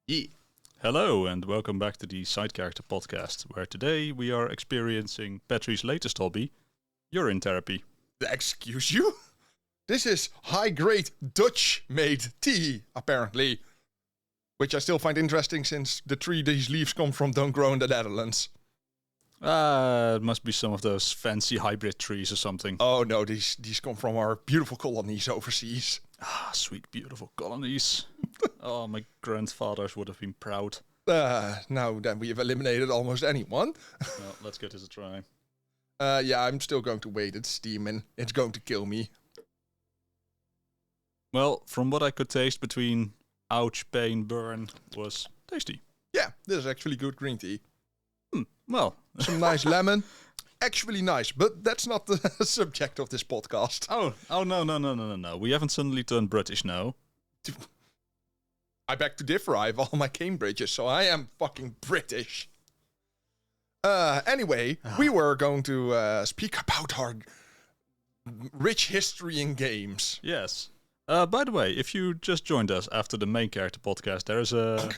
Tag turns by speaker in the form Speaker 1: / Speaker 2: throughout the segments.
Speaker 1: Yeah.
Speaker 2: Hello and welcome back to the Side Character Podcast, where today we are experiencing Patrick's latest hobby, urine therapy.
Speaker 1: Excuse you? This is high-grade Dutch-made tea, apparently. Which I still find interesting since the tree these leaves come from don't grow in the Netherlands.
Speaker 2: It must be some of those fancy hybrid trees or something.
Speaker 1: Oh no, these come from our beautiful colonies overseas.
Speaker 2: Ah, sweet, beautiful colonies. Oh, my grandfathers would have been proud.
Speaker 1: Now then we have eliminated almost anyone.
Speaker 2: Well, let's give this a try.
Speaker 1: Yeah, I'm still going to wait. It's steaming. It's going to kill me.
Speaker 2: Well, from what I could taste between ouch, pain, burn, was tasty.
Speaker 1: Yeah, this is actually good green tea.
Speaker 2: Well,
Speaker 1: Some nice lemon. Actually nice, but that's not the subject of this podcast.
Speaker 2: oh, no. We haven't suddenly turned British now.
Speaker 1: I beg to differ. I have all my Cambridges, so I am fucking British. Anyway, we were going to speak about our rich history in games.
Speaker 2: Yes. By the way, if you just joined us after the main character podcast, there is a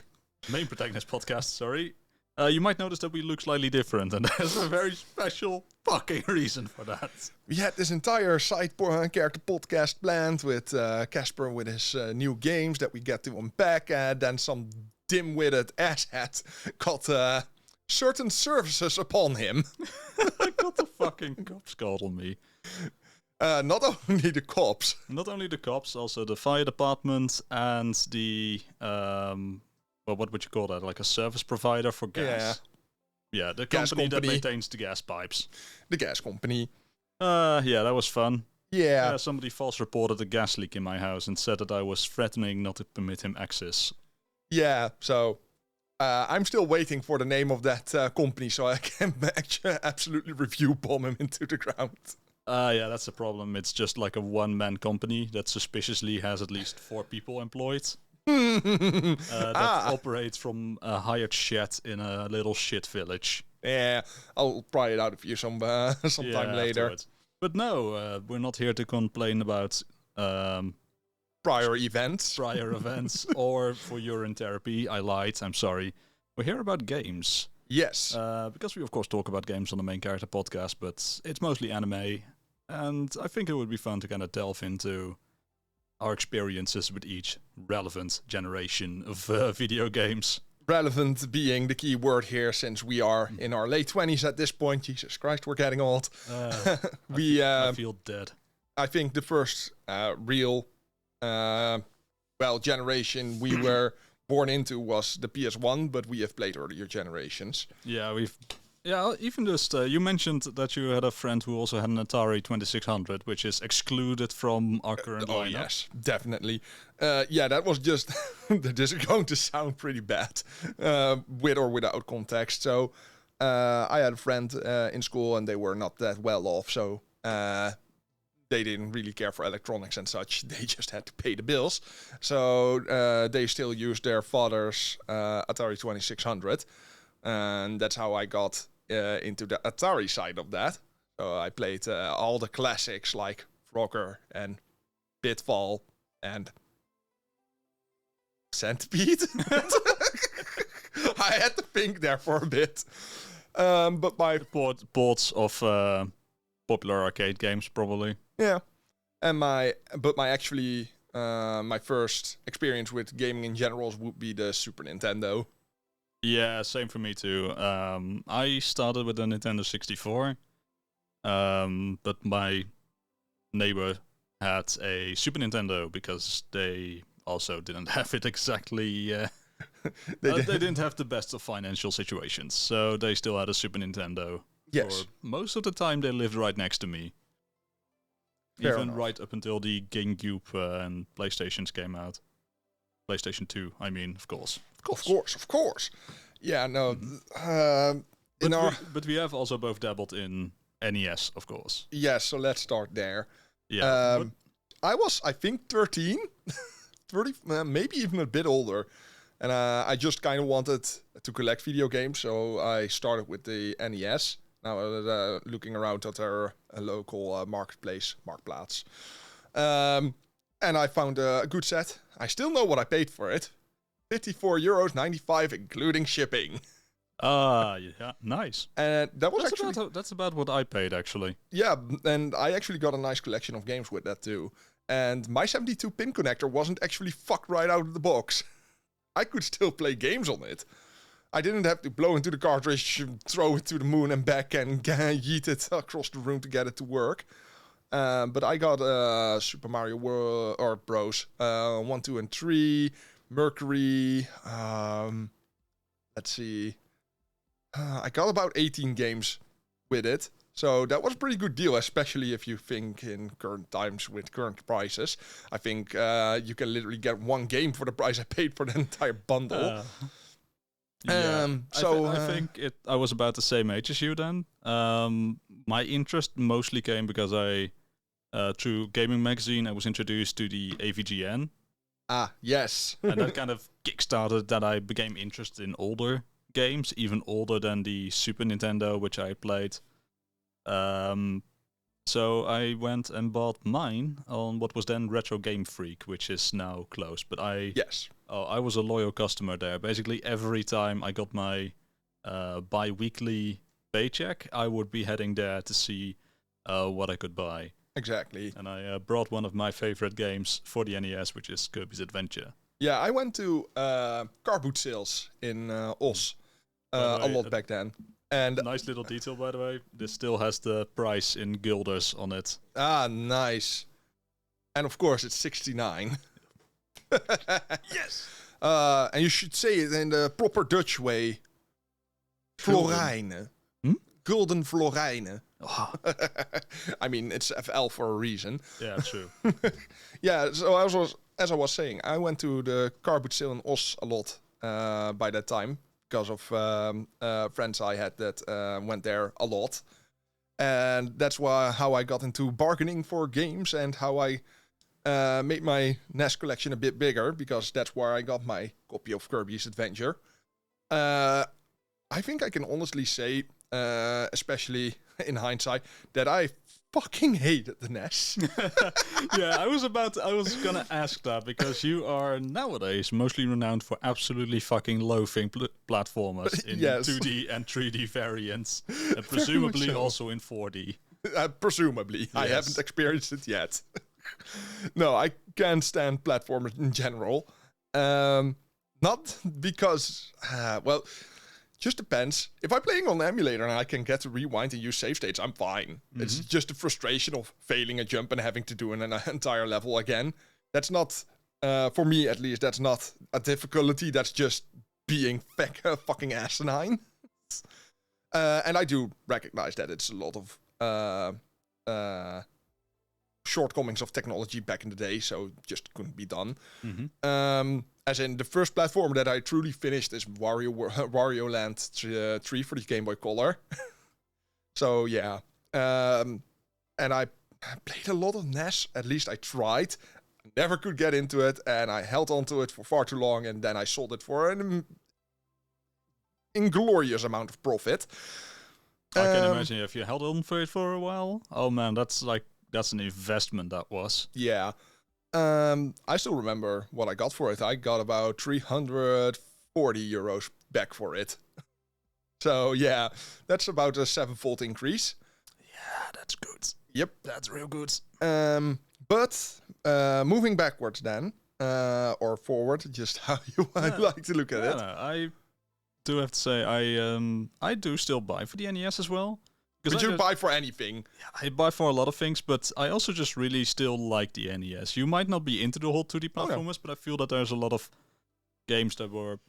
Speaker 2: main protagonist podcast, sorry. You might notice that we look slightly different, and there's a very special fucking reason for that.
Speaker 1: We had this entire side character podcast planned with Casper with his new games that we get to unpack, and then some dim-witted asshat got certain services upon him.
Speaker 2: Got the fucking cops called on me.
Speaker 1: Not only the cops.
Speaker 2: Not only the cops, also the fire department and the well, what would you call that? Like a service provider for gas. Yeah, the
Speaker 1: Gas
Speaker 2: company that
Speaker 1: company.
Speaker 2: maintains the gas pipes.
Speaker 1: The gas company.
Speaker 2: Yeah, that was fun.
Speaker 1: Yeah.
Speaker 2: Somebody false reported a gas leak in my house and said that I was threatening not to permit him access.
Speaker 1: Yeah, so I'm still waiting for the name of that company so I can actually absolutely review bomb him into the ground.
Speaker 2: Yeah, that's the problem. It's just like a one-man company that suspiciously has at least 4 people employed. That operates from a hired shed in a little shit village.
Speaker 1: Yeah, I'll pry it out of you sometime later.
Speaker 2: Afterwards. But no, we're not here to complain about
Speaker 1: Prior events.
Speaker 2: prior events or for urine therapy. I lied, I'm sorry. We're here about games.
Speaker 1: Yes.
Speaker 2: Because we of course talk about games on the main character podcast, but it's mostly anime. And I think it would be fun to kind of delve into our experiences with each relevant generation of video games.
Speaker 1: Relevant being the key word here since we are in our late 20s at this point. Jesus Christ, we're getting old.
Speaker 2: I feel dead.
Speaker 1: I think the first real generation we were born into was the PS1, but we have played earlier generations.
Speaker 2: Yeah, even just, you mentioned that you had a friend who also had an Atari 2600, which is excluded from our current
Speaker 1: Oh,
Speaker 2: lineup.
Speaker 1: yes, definitely. Yeah, that was just... this is going to sound pretty bad, with or without context. So, I had a friend in school, and they were not that well off, so they didn't really care for electronics and such. They just had to pay the bills. So, they still used their father's Atari 2600. And that's how I got into the Atari side of that. So I played all the classics like Frogger and Pitfall and Centipede. I had to think there for a bit. But my
Speaker 2: Ports of popular arcade games, probably.
Speaker 1: and my first experience with gaming in general would be the Super Nintendo.
Speaker 2: Yeah, same for me too. I started with the Nintendo 64, but my neighbor had a Super Nintendo because they also didn't have it exactly. They didn't have the best of financial situations, so they still had a Super Nintendo.
Speaker 1: Yes.
Speaker 2: For most of the time, they lived right next to me.
Speaker 1: Fair
Speaker 2: Even
Speaker 1: enough.
Speaker 2: right up until the GameCube and PlayStations came out. PlayStation 2, I mean, of course.
Speaker 1: Of course. Yeah, no.
Speaker 2: But we have also both dabbled in NES, of course.
Speaker 1: Yes, so let's start there.
Speaker 2: Yeah.
Speaker 1: I was, I think, 13, 30, maybe even a bit older. And I just kind of wanted to collect video games, so I started with the NES. Now looking around at our local marketplace, Marktplaats. And I found a good set. I still know what I paid for it. €54.95, including shipping.
Speaker 2: Yeah, nice.
Speaker 1: And that was
Speaker 2: That's about what I paid, actually.
Speaker 1: Yeah, and I actually got a nice collection of games with that too. And my 72-pin connector wasn't actually fucked right out of the box. I could still play games on it. I didn't have to blow into the cartridge, throw it to the moon and back, and yeet it across the room to get it to work. But I got Super Mario World or Bros. 1, 2, and 3, Mercury. Let's see. I got about 18 games with it. So that was a pretty good deal, especially if you think in current times with current prices. I think you can literally get one game for the price I paid for the entire bundle.
Speaker 2: Yeah. I think I was about the same age as you then. My interest mostly came because through Gaming Magazine, I was introduced to the AVGN.
Speaker 1: Ah, yes.
Speaker 2: And that kind of kickstarted that I became interested in older games, even older than the Super Nintendo, which I played. So I went and bought mine on what was then Retro Game Freak, which is now closed. But I was a loyal customer there. Basically, every time I got my bi-weekly paycheck, I would be heading there to see what I could buy.
Speaker 1: Exactly.
Speaker 2: And I brought one of my favorite games for the NES, which is Kirby's Adventure.
Speaker 1: Yeah, I went to car boot sales in Os a lot back then. And
Speaker 2: nice little detail, by the way. This still has the price in guilders on it.
Speaker 1: Ah, nice. And of course, it's 69.
Speaker 2: Yes.
Speaker 1: And you should say it in the proper Dutch way. Florijnen. Gulden florijnen.
Speaker 2: Oh.
Speaker 1: I mean, it's FL for a reason.
Speaker 2: Yeah, true.
Speaker 1: Yeah, so as I was saying, I went to the car boot sale in Os a lot by that time. Because of friends I had that went there a lot. And that's how I got into bargaining for games and how I made my NES collection a bit bigger, because that's where I got my copy of Kirby's Adventure. I think I can honestly say, especially in hindsight, that I fucking hated the NES.
Speaker 2: Yeah, I was gonna ask that, because you are nowadays mostly renowned for absolutely fucking loathing platformers in
Speaker 1: Yes.
Speaker 2: 2D and 3D variants, and presumably
Speaker 1: so.
Speaker 2: Also in 4D.
Speaker 1: Presumably. I haven't experienced it yet. No, I can't stand platformers in general. Not because, just depends. If I'm playing on the emulator and I can get to rewind and use save states, I'm fine. Mm-hmm. It's just the frustration of failing a jump and having to do an entire level again. That's not, for me at least, that's not a difficulty. That's just being fucking asinine. And I do recognize that it's a lot of shortcomings of technology back in the day, so it just couldn't be done. Mm-hmm. As in, the first platform that I truly finished is Wario Land 3 for the Game Boy Color. So, yeah. And I played a lot of NES, at least I tried. Never could get into it, and I held on to it for far too long, and then I sold it for an inglorious amount of profit.
Speaker 2: I can imagine if you held on for it for a while. Oh man, that's an investment that was.
Speaker 1: Yeah. I still remember what I got for it. I got about €340 back for it. So yeah, that's about a 7-fold increase.
Speaker 2: Yeah, that's good.
Speaker 1: Yep.
Speaker 2: That's real good.
Speaker 1: But moving backwards then, or forward, just how you would like to look at it.
Speaker 2: No, I do have to say, I do still buy for the NES as well.
Speaker 1: But you buy for anything.
Speaker 2: Yeah, I buy for a lot of things, but I also just really still like the NES. You might not be into the whole 2D platformers, but I feel that there's a lot of games that were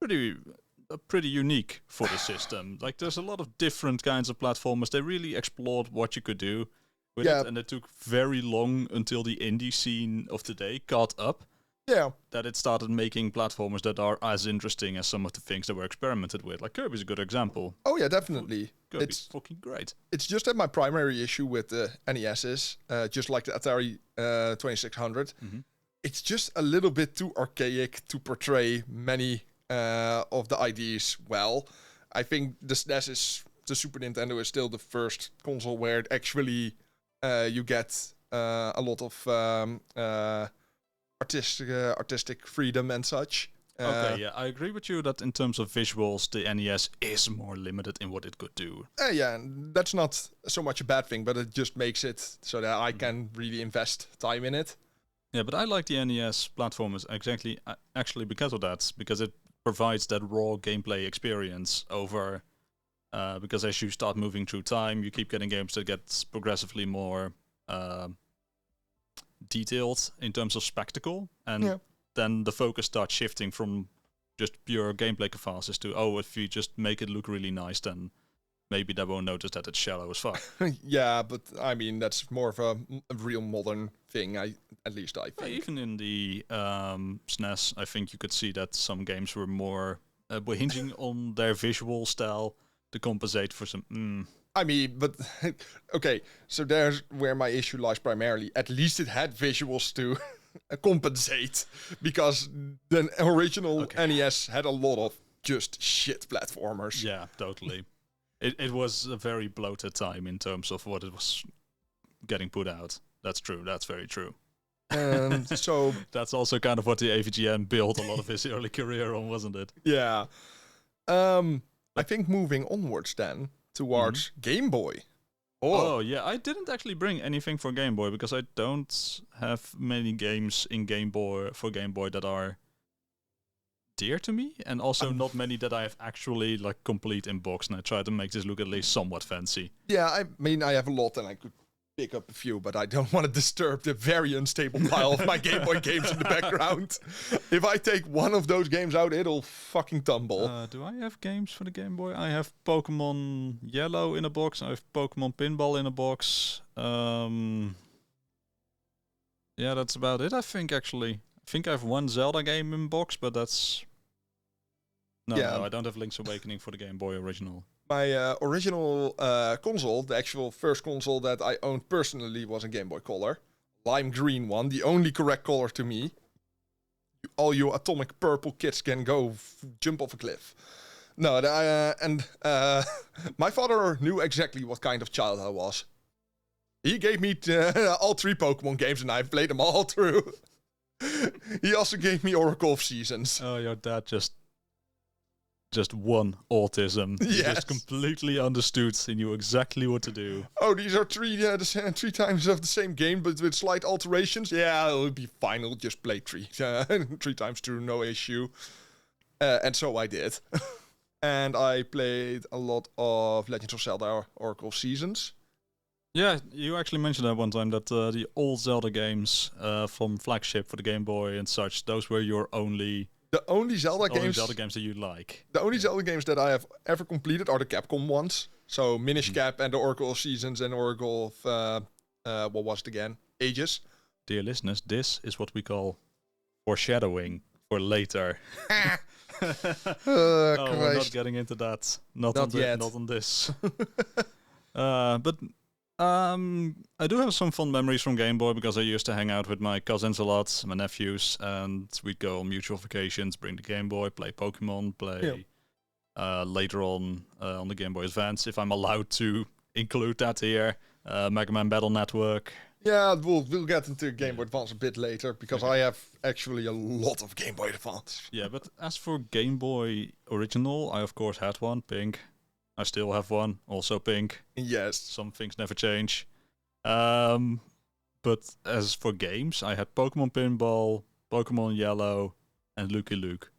Speaker 2: pretty unique for the system. Like, there's a lot of different kinds of platformers. They really explored what you could do with it, and it took very long until the indie scene of today caught up.
Speaker 1: Yeah.
Speaker 2: That it started making platformers that are as interesting as some of the things that were experimented with. Like Kirby's a good example.
Speaker 1: Oh yeah, definitely.
Speaker 2: Kirby's fucking great.
Speaker 1: It's just that my primary issue with the NES is, just like the Atari 2600, it's just a little bit too archaic to portray many of the ideas well. I think the Super Nintendo is still the first console where it actually you get a lot of artistic freedom and such.
Speaker 2: Okay, yeah, I agree with you that in terms of visuals, the NES is more limited in what it could do.
Speaker 1: Yeah, and that's not so much a bad thing, but it just makes it so that I can really invest time in it.
Speaker 2: Yeah, but I like the NES platformers exactly actually because of that, because it provides that raw gameplay experience over. Because as you start moving through time, you keep getting games that get progressively more detailed in terms of spectacle, and then the focus starts shifting from just pure gameplay catharsis to, oh, if you just make it look really nice, then maybe they won't notice that it's shallow as fuck.
Speaker 1: Yeah, but I mean that's more of a real modern thing. At least I think.
Speaker 2: Even in the SNES, I think you could see that some games were more were hinging on their visual style to compensate for some.
Speaker 1: I mean, but okay, so there's where my issue lies primarily. At least it had visuals to compensate, because the original NES had a lot of just shit platformers.
Speaker 2: Yeah, totally. It was a very bloated time in terms of what it was getting put out. That's true. That's very true.
Speaker 1: And so
Speaker 2: that's also kind of what the AVGN built a lot of his early career on, wasn't it?
Speaker 1: Yeah. I think moving onwards then towards Game Boy.
Speaker 2: Oh, yeah. I didn't actually bring anything for Game Boy because I don't have many games in Game Boy that are dear to me, and also not many that I have actually like complete in box. And I try to make this look at least somewhat fancy.
Speaker 1: Yeah, I mean I have a lot, and I could pick up a few, but I don't want to disturb the very unstable pile of my Game Boy games in the background. If I take one of those games out, it'll fucking tumble.
Speaker 2: Do I have games for the Game Boy? I have Pokemon Yellow in a box. I have Pokemon Pinball in a box. Yeah, that's about it, I think, actually. I think I have one Zelda game in box, but that's... No, I don't have Link's Awakening for the Game Boy original.
Speaker 1: My original console, the actual first console that I owned personally, was a Game Boy Color. Lime green one, the only correct color to me. All you atomic purple kids can go jump off a cliff. No, my father knew exactly what kind of child I was. He gave me all 3 Pokemon games, and I played them all through. He also gave me Oracle of Seasons.
Speaker 2: Oh, your dad just won autism. He just completely understood and knew exactly what to do.
Speaker 1: Oh, these are 3 times of the same game, but with slight alterations. Yeah, it'll be fine. I'll just play 3 times through, no issue. And so I did. And I played a lot of Legends of Zelda Oracle of Seasons.
Speaker 2: Yeah, you actually mentioned that one time, that the old Zelda games from Flagship for the Game Boy and such, those were your only...
Speaker 1: The only Zelda games
Speaker 2: that you like.
Speaker 1: The only Zelda games that I have ever completed are the Capcom ones. So Minish Cap and the Oracle of Seasons and Oracle of what was it again? Ages.
Speaker 2: Dear listeners, this is what we call foreshadowing for later. We're not getting into that. Not yet. Not on this. But I do have some fond memories from Game Boy because I used to hang out with my cousins a lot, my nephews, and we'd go on mutual vacations, bring the Game Boy, play Pokemon, play later on the Game Boy Advance, if I'm allowed to include that here, Mega Man Battle Network.
Speaker 1: Yeah, we'll get into Game Boy Advance a bit later because I have actually a lot of Game Boy Advance.
Speaker 2: Yeah, but as for Game Boy Original, I of course had one, pink. I still have one, also pink.
Speaker 1: Yes.
Speaker 2: Some things never change. But as for games, I had Pokemon Pinball, Pokemon Yellow, and Lucky Luke.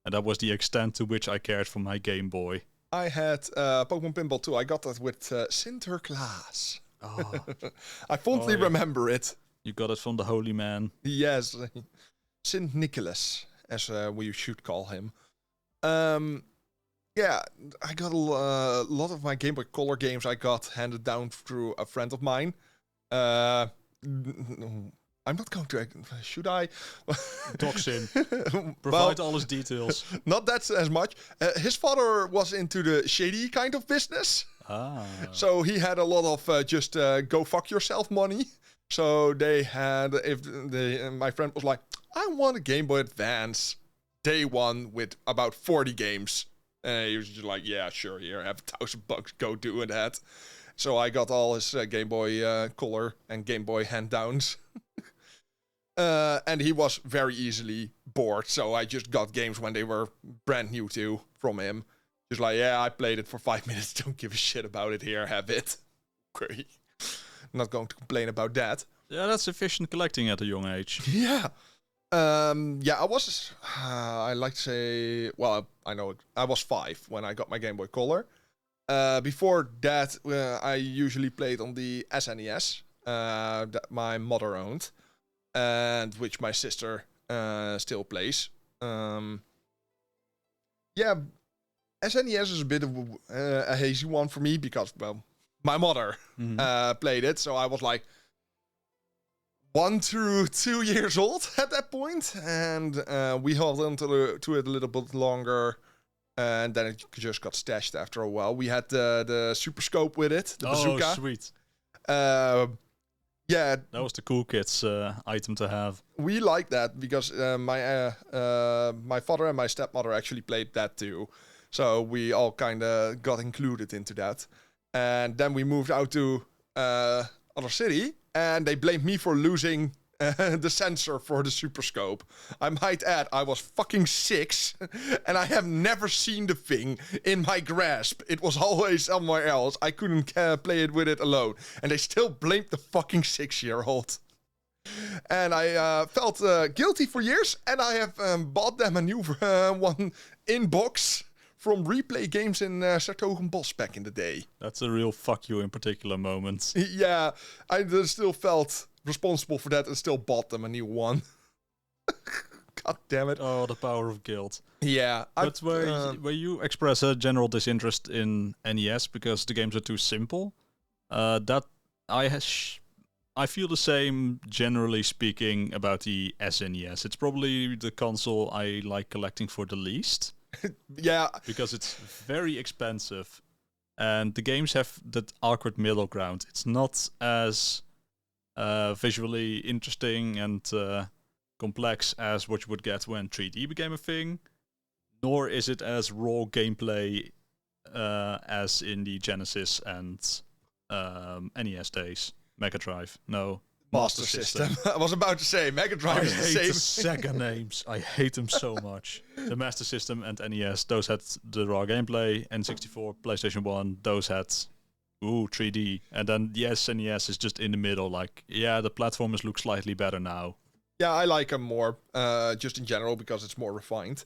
Speaker 2: And that was the extent to which I cared for my Game Boy.
Speaker 1: I had Pokemon Pinball too. I got that with Sinterklaas.
Speaker 2: Oh.
Speaker 1: I fondly remember it.
Speaker 2: You got it from the holy man.
Speaker 1: Yes. Sint Nicholas, as we should call him. Yeah, I got a lot of my Game Boy Color games I got handed down through a friend of mine. I'm not going to... Should I?
Speaker 2: Dox him. Provide all his details.
Speaker 1: Not that as much. His father was into the shady kind of business. So he had a lot of just go fuck yourself money. So they had... my friend was like, I want a Game Boy Advance. Day one with about 40 games. And he was just like, yeah, sure, here, have $1,000, go do that. So I got all his Game Boy Color and Game Boy hand-downs. And he was very easily bored, so I just got games when they were brand new too from him. Just like, yeah, I played it for 5 minutes, don't give a shit about it, here, have it. Okay. Not going to complain about that.
Speaker 2: Yeah, that's efficient collecting at a young age.
Speaker 1: Yeah. I was, I like to say, well, I know it, I was 5 when I got my Game Boy Color. Before that, I usually played on the SNES that my mother owned, and which my sister still plays. SNES is a bit of a hazy one for me because, well, my mother played it, so I was like 1 through 2 years old at that point, and we held on to it a little bit longer, and then it just got stashed after a while. We had the Super Scope with it, the bazooka.
Speaker 2: Oh, sweet.
Speaker 1: Yeah,
Speaker 2: that was the cool kids item to have.
Speaker 1: We liked that because my father and my stepmother actually played that too. So we all kind of got included into that. And then we moved out to other city, and they blamed me for losing the sensor for the Super Scope. I might add, I was fucking 6, and I have never seen the thing in my grasp. It was always somewhere else. I couldn't play it with it alone. And they still blamed the fucking 6-year-old. And I felt guilty for years, and I have bought them a new one in box from Replay Games in Sertogenbos back in the day.
Speaker 2: That's a real fuck you in particular moment.
Speaker 1: Yeah, I still felt responsible for that and still bought them a new one. God damn it.
Speaker 2: Oh, the power of guilt.
Speaker 1: Yeah.
Speaker 2: But where you express a general disinterest in NES because the games are too simple, that I feel the same, generally speaking, about the SNES. It's probably the console I like collecting for the least.
Speaker 1: Yeah.
Speaker 2: Because it's very expensive. And the games have that awkward middle ground. It's not as visually interesting and complex as what you would get when 3D became a thing. Nor is it as raw gameplay as in the Genesis and NES days. Mega Drive, no.
Speaker 1: Master System. I was about to say, Mega Drive is the same.
Speaker 2: I hate the Sega names. I hate them so much. The Master System and NES, those had the raw gameplay. N64, PlayStation 1, those had 3D. And then the SNES is just in the middle. Like, yeah, the platformers look slightly better now.
Speaker 1: Yeah, I like them more, just in general, because it's more refined.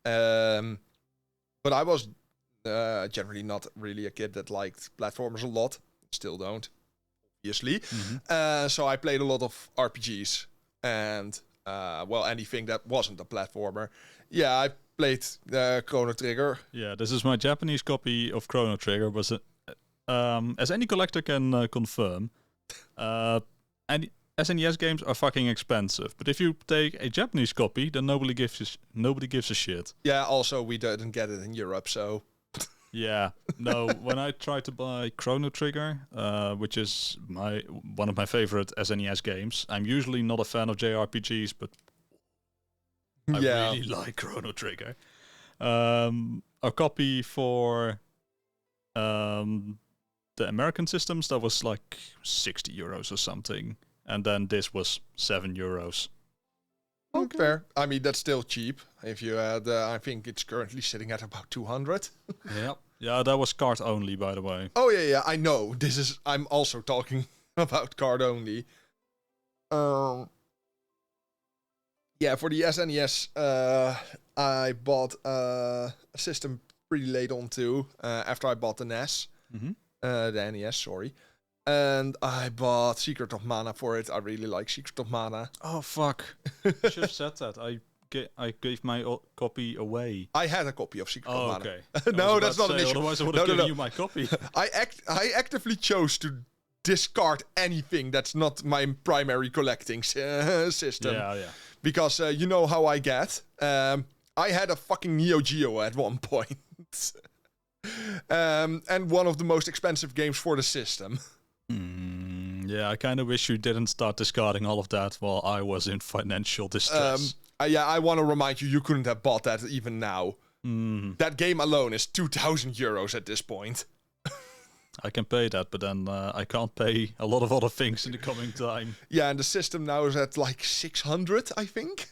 Speaker 1: But I was generally not really a kid that liked platformers a lot. Still don't. Obviously. So I played a lot of RPGs and, anything that wasn't a platformer. Yeah, I played Chrono Trigger.
Speaker 2: Yeah, this is my Japanese copy of Chrono Trigger. Was as any collector can confirm, and SNES games are fucking expensive. But if you take a Japanese copy, then nobody gives a shit.
Speaker 1: Yeah, also we didn't get it in Europe, so...
Speaker 2: Yeah, no, when I tried to buy Chrono Trigger, which is one of my favorite SNES games, I'm usually not a fan of JRPGs, but I really like Chrono Trigger. A copy for the American systems, that was like 60 euros or something, and then this was 7 euros.
Speaker 1: Okay. Fair. I mean, that's still cheap. If you had, I think it's currently sitting at about 200.
Speaker 2: Yeah, that was card only, by the way.
Speaker 1: Oh yeah, I know. I'm also talking about card only. Yeah, for the SNES, I bought a system pretty late on too. After I bought the NES, the NES, sorry. And I bought Secret of Mana for it. I really like Secret of Mana.
Speaker 2: Oh, fuck. I should have said that. I gave my copy away.
Speaker 1: I had a copy of Secret of Mana.
Speaker 2: Okay.
Speaker 1: No, that's not an issue.
Speaker 2: Otherwise I would have given you my copy.
Speaker 1: I actively chose to discard anything that's not my primary collecting system.
Speaker 2: Yeah.
Speaker 1: Because you know how I get. I had a fucking Neo Geo at one point. And one of the most expensive games for the system.
Speaker 2: Yeah, I kind of wish you didn't start discarding all of that while I was in financial distress.
Speaker 1: I want to remind you couldn't have bought that even now. That game alone is 2,000 euros at this point.
Speaker 2: I can pay that, but then I can't pay a lot of other things in the coming time.
Speaker 1: Yeah, and the system now is at like 600, I think.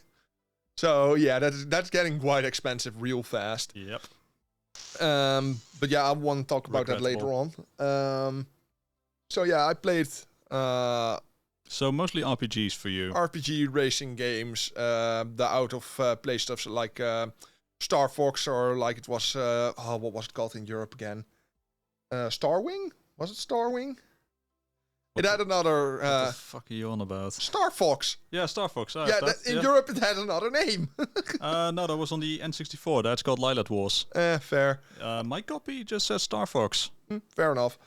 Speaker 1: So yeah, that's getting quite expensive real fast.
Speaker 2: Yep.
Speaker 1: But yeah, I want to talk about that later on. So yeah, I played
Speaker 2: so mostly RPGs for you.
Speaker 1: RPG racing games, the out of play stuff like Star Fox, or like it was what was it called in Europe again? Starwing? Was it Starwing? It had another.
Speaker 2: What the fuck are you on about?
Speaker 1: Star Fox.
Speaker 2: Yeah, Star Fox.
Speaker 1: Yeah, in Europe it had another name.
Speaker 2: No, that was on the N64. That's called Lilat Wars.
Speaker 1: Fair.
Speaker 2: My copy just says Star Fox.
Speaker 1: Fair enough.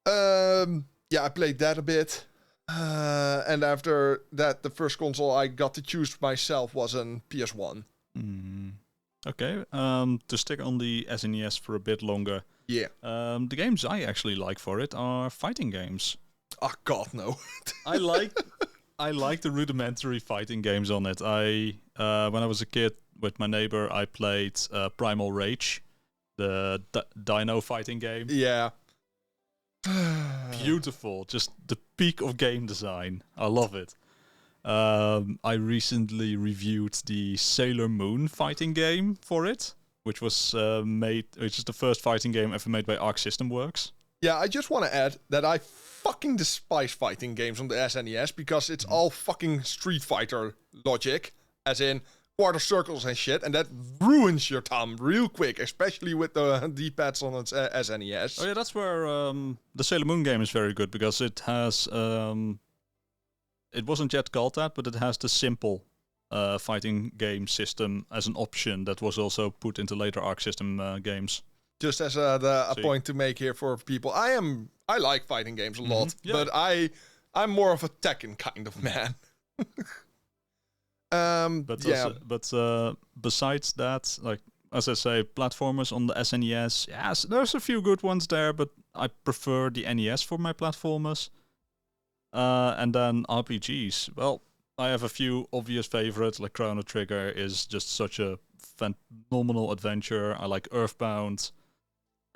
Speaker 1: Yeah, I played that a bit. And after that, the first console I got to choose myself was an PS1.
Speaker 2: Okay. To stick on the SNES for a bit longer.
Speaker 1: Yeah.
Speaker 2: The games I actually like for it are fighting games.
Speaker 1: Oh God, no.
Speaker 2: I like the rudimentary fighting games on it. When I was a kid with my neighbor, I played Primal Rage, the dino fighting game.
Speaker 1: Yeah.
Speaker 2: Beautiful, just the peak of game design. I love it. I recently reviewed the Sailor Moon fighting game for it, which was which is the first fighting game ever made by Arc System Works.
Speaker 1: Yeah, I just want to add that I fucking despise fighting games on the SNES because it's all fucking Street Fighter logic, as in quarter circles and shit, and that ruins your thumb real quick, especially with the D-pads on its SNES.
Speaker 2: Oh yeah, that's where the Sailor Moon game is very good, because it has it wasn't yet called that, but it has the simple fighting game system as an option that was also put into later Arc System games.
Speaker 1: Just as a point to make here for people, I like fighting games a lot, but I'm more of a Tekken kind of man.
Speaker 2: Besides that, like as I say, platformers on the SNES, yes, there's a few good ones there, but I prefer the NES for my platformers. And then RPGs. Well, I have a few obvious favorites, like Chrono Trigger is just such a phenomenal adventure. I like Earthbound.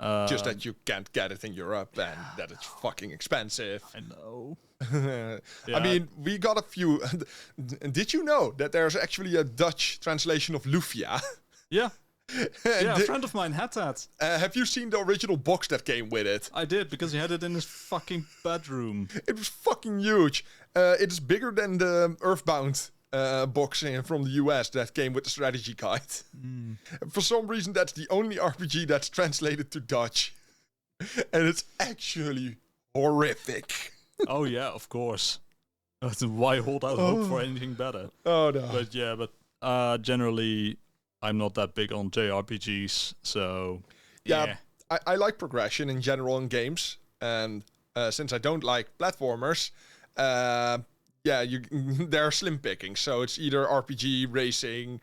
Speaker 1: Just that you can't get it in Europe and that it's fucking expensive.
Speaker 2: I know.
Speaker 1: I mean, we got a few. Did you know that there's actually a Dutch translation of Lufia?
Speaker 2: Yeah. Yeah, a friend of mine had that.
Speaker 1: Have you seen the original box that came with it?
Speaker 2: I did, because he had it in his fucking bedroom.
Speaker 1: It was fucking huge. It is bigger than the Earthbound box from the US that came with the strategy guide. For some reason, that's the only RPG that's translated to Dutch. And it's actually horrific.
Speaker 2: Oh yeah, of course. Why hold out hope for anything better?
Speaker 1: Oh no.
Speaker 2: But generally, I'm not that big on JRPGs, so
Speaker 1: yeah. I like progression in general in games, and since I don't like platformers, they're slim picking. So it's either RPG, racing,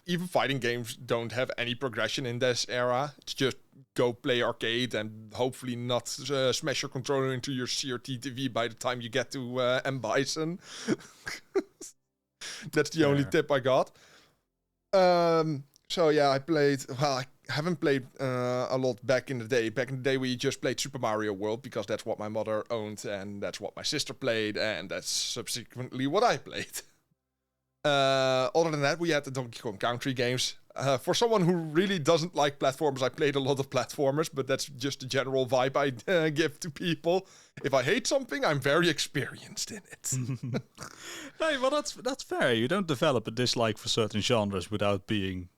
Speaker 1: even fighting games don't have any progression in this era. It's just go play arcade and hopefully not smash your controller into your CRT TV by the time you get to M. Bison. That's the only tip I got. So yeah, I played. Well, I haven't played a lot back in the day. Back in the day, we just played Super Mario World because that's what my mother owned, and that's what my sister played, and that's subsequently what I played. Other than that, we had the Donkey Kong Country games. For someone who really doesn't like platformers, I played a lot of platformers, but that's just the general vibe I give to people. If I hate something, I'm very experienced in it.
Speaker 2: Hey, well, that's fair. You don't develop a dislike for certain genres without being,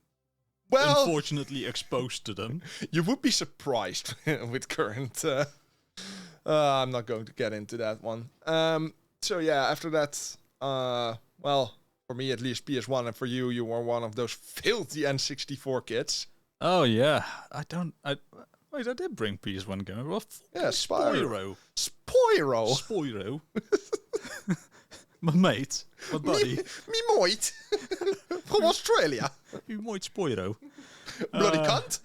Speaker 2: unfortunately, exposed to them. You
Speaker 1: would be surprised with current... I'm not going to get into that one. So yeah, after that, for me at least PS1, and for you, you were one of those filthy N64 kids.
Speaker 2: Oh yeah, I did bring PS1 game. Well,
Speaker 1: yeah,
Speaker 2: Spyro.
Speaker 1: Spyro.
Speaker 2: My mate, my buddy.
Speaker 1: Me mate. From Australia.
Speaker 2: You mate Spyro.
Speaker 1: Bloody cunt.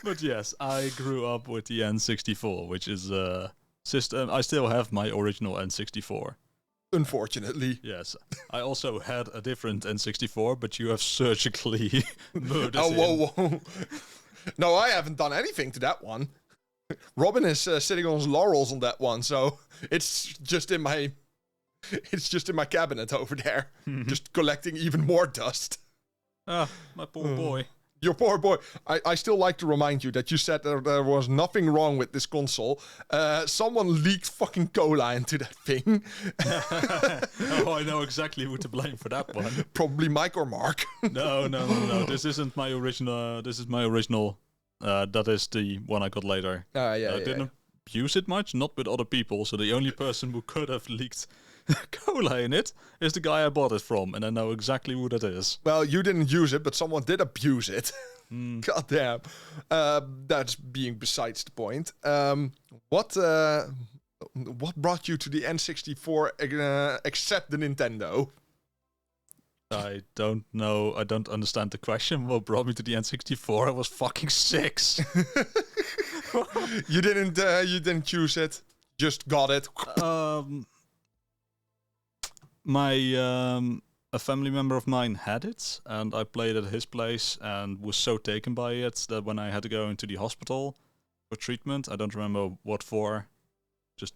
Speaker 2: But yes, I grew up with the N64, which is a system. I still have my original N64.
Speaker 1: Unfortunately.
Speaker 2: Yes. I also had a different N64, but you have surgically murdered
Speaker 1: whoa. No, I haven't done anything to that one. Robin is sitting on his laurels on that one, so it's just in my cabinet over there, just collecting even more dust.
Speaker 2: Ah, my poor boy.
Speaker 1: Your poor boy. I still like to remind you that you said there was nothing wrong with this console. Someone leaked fucking cola into that thing.
Speaker 2: Oh, I know exactly who to blame for that one.
Speaker 1: Probably Mike or Mark.
Speaker 2: No. This isn't my original. This is my original. That is the one I got later. I didn't use it much, not with other people. So the only person who could have leaked cola in it is the guy I bought it from, and I know exactly who that is.
Speaker 1: Well, you didn't use it, but someone did abuse it. God damn. That's being besides the point. What brought you to the N64 except the Nintendo?
Speaker 2: I don't know. I don't understand the question. What brought me to the N64? I was fucking 6.
Speaker 1: You didn't choose it. Just got it.
Speaker 2: A family member of mine had it, and I played at his place and was so taken by it that when I had to go into the hospital for treatment, I don't remember what for, just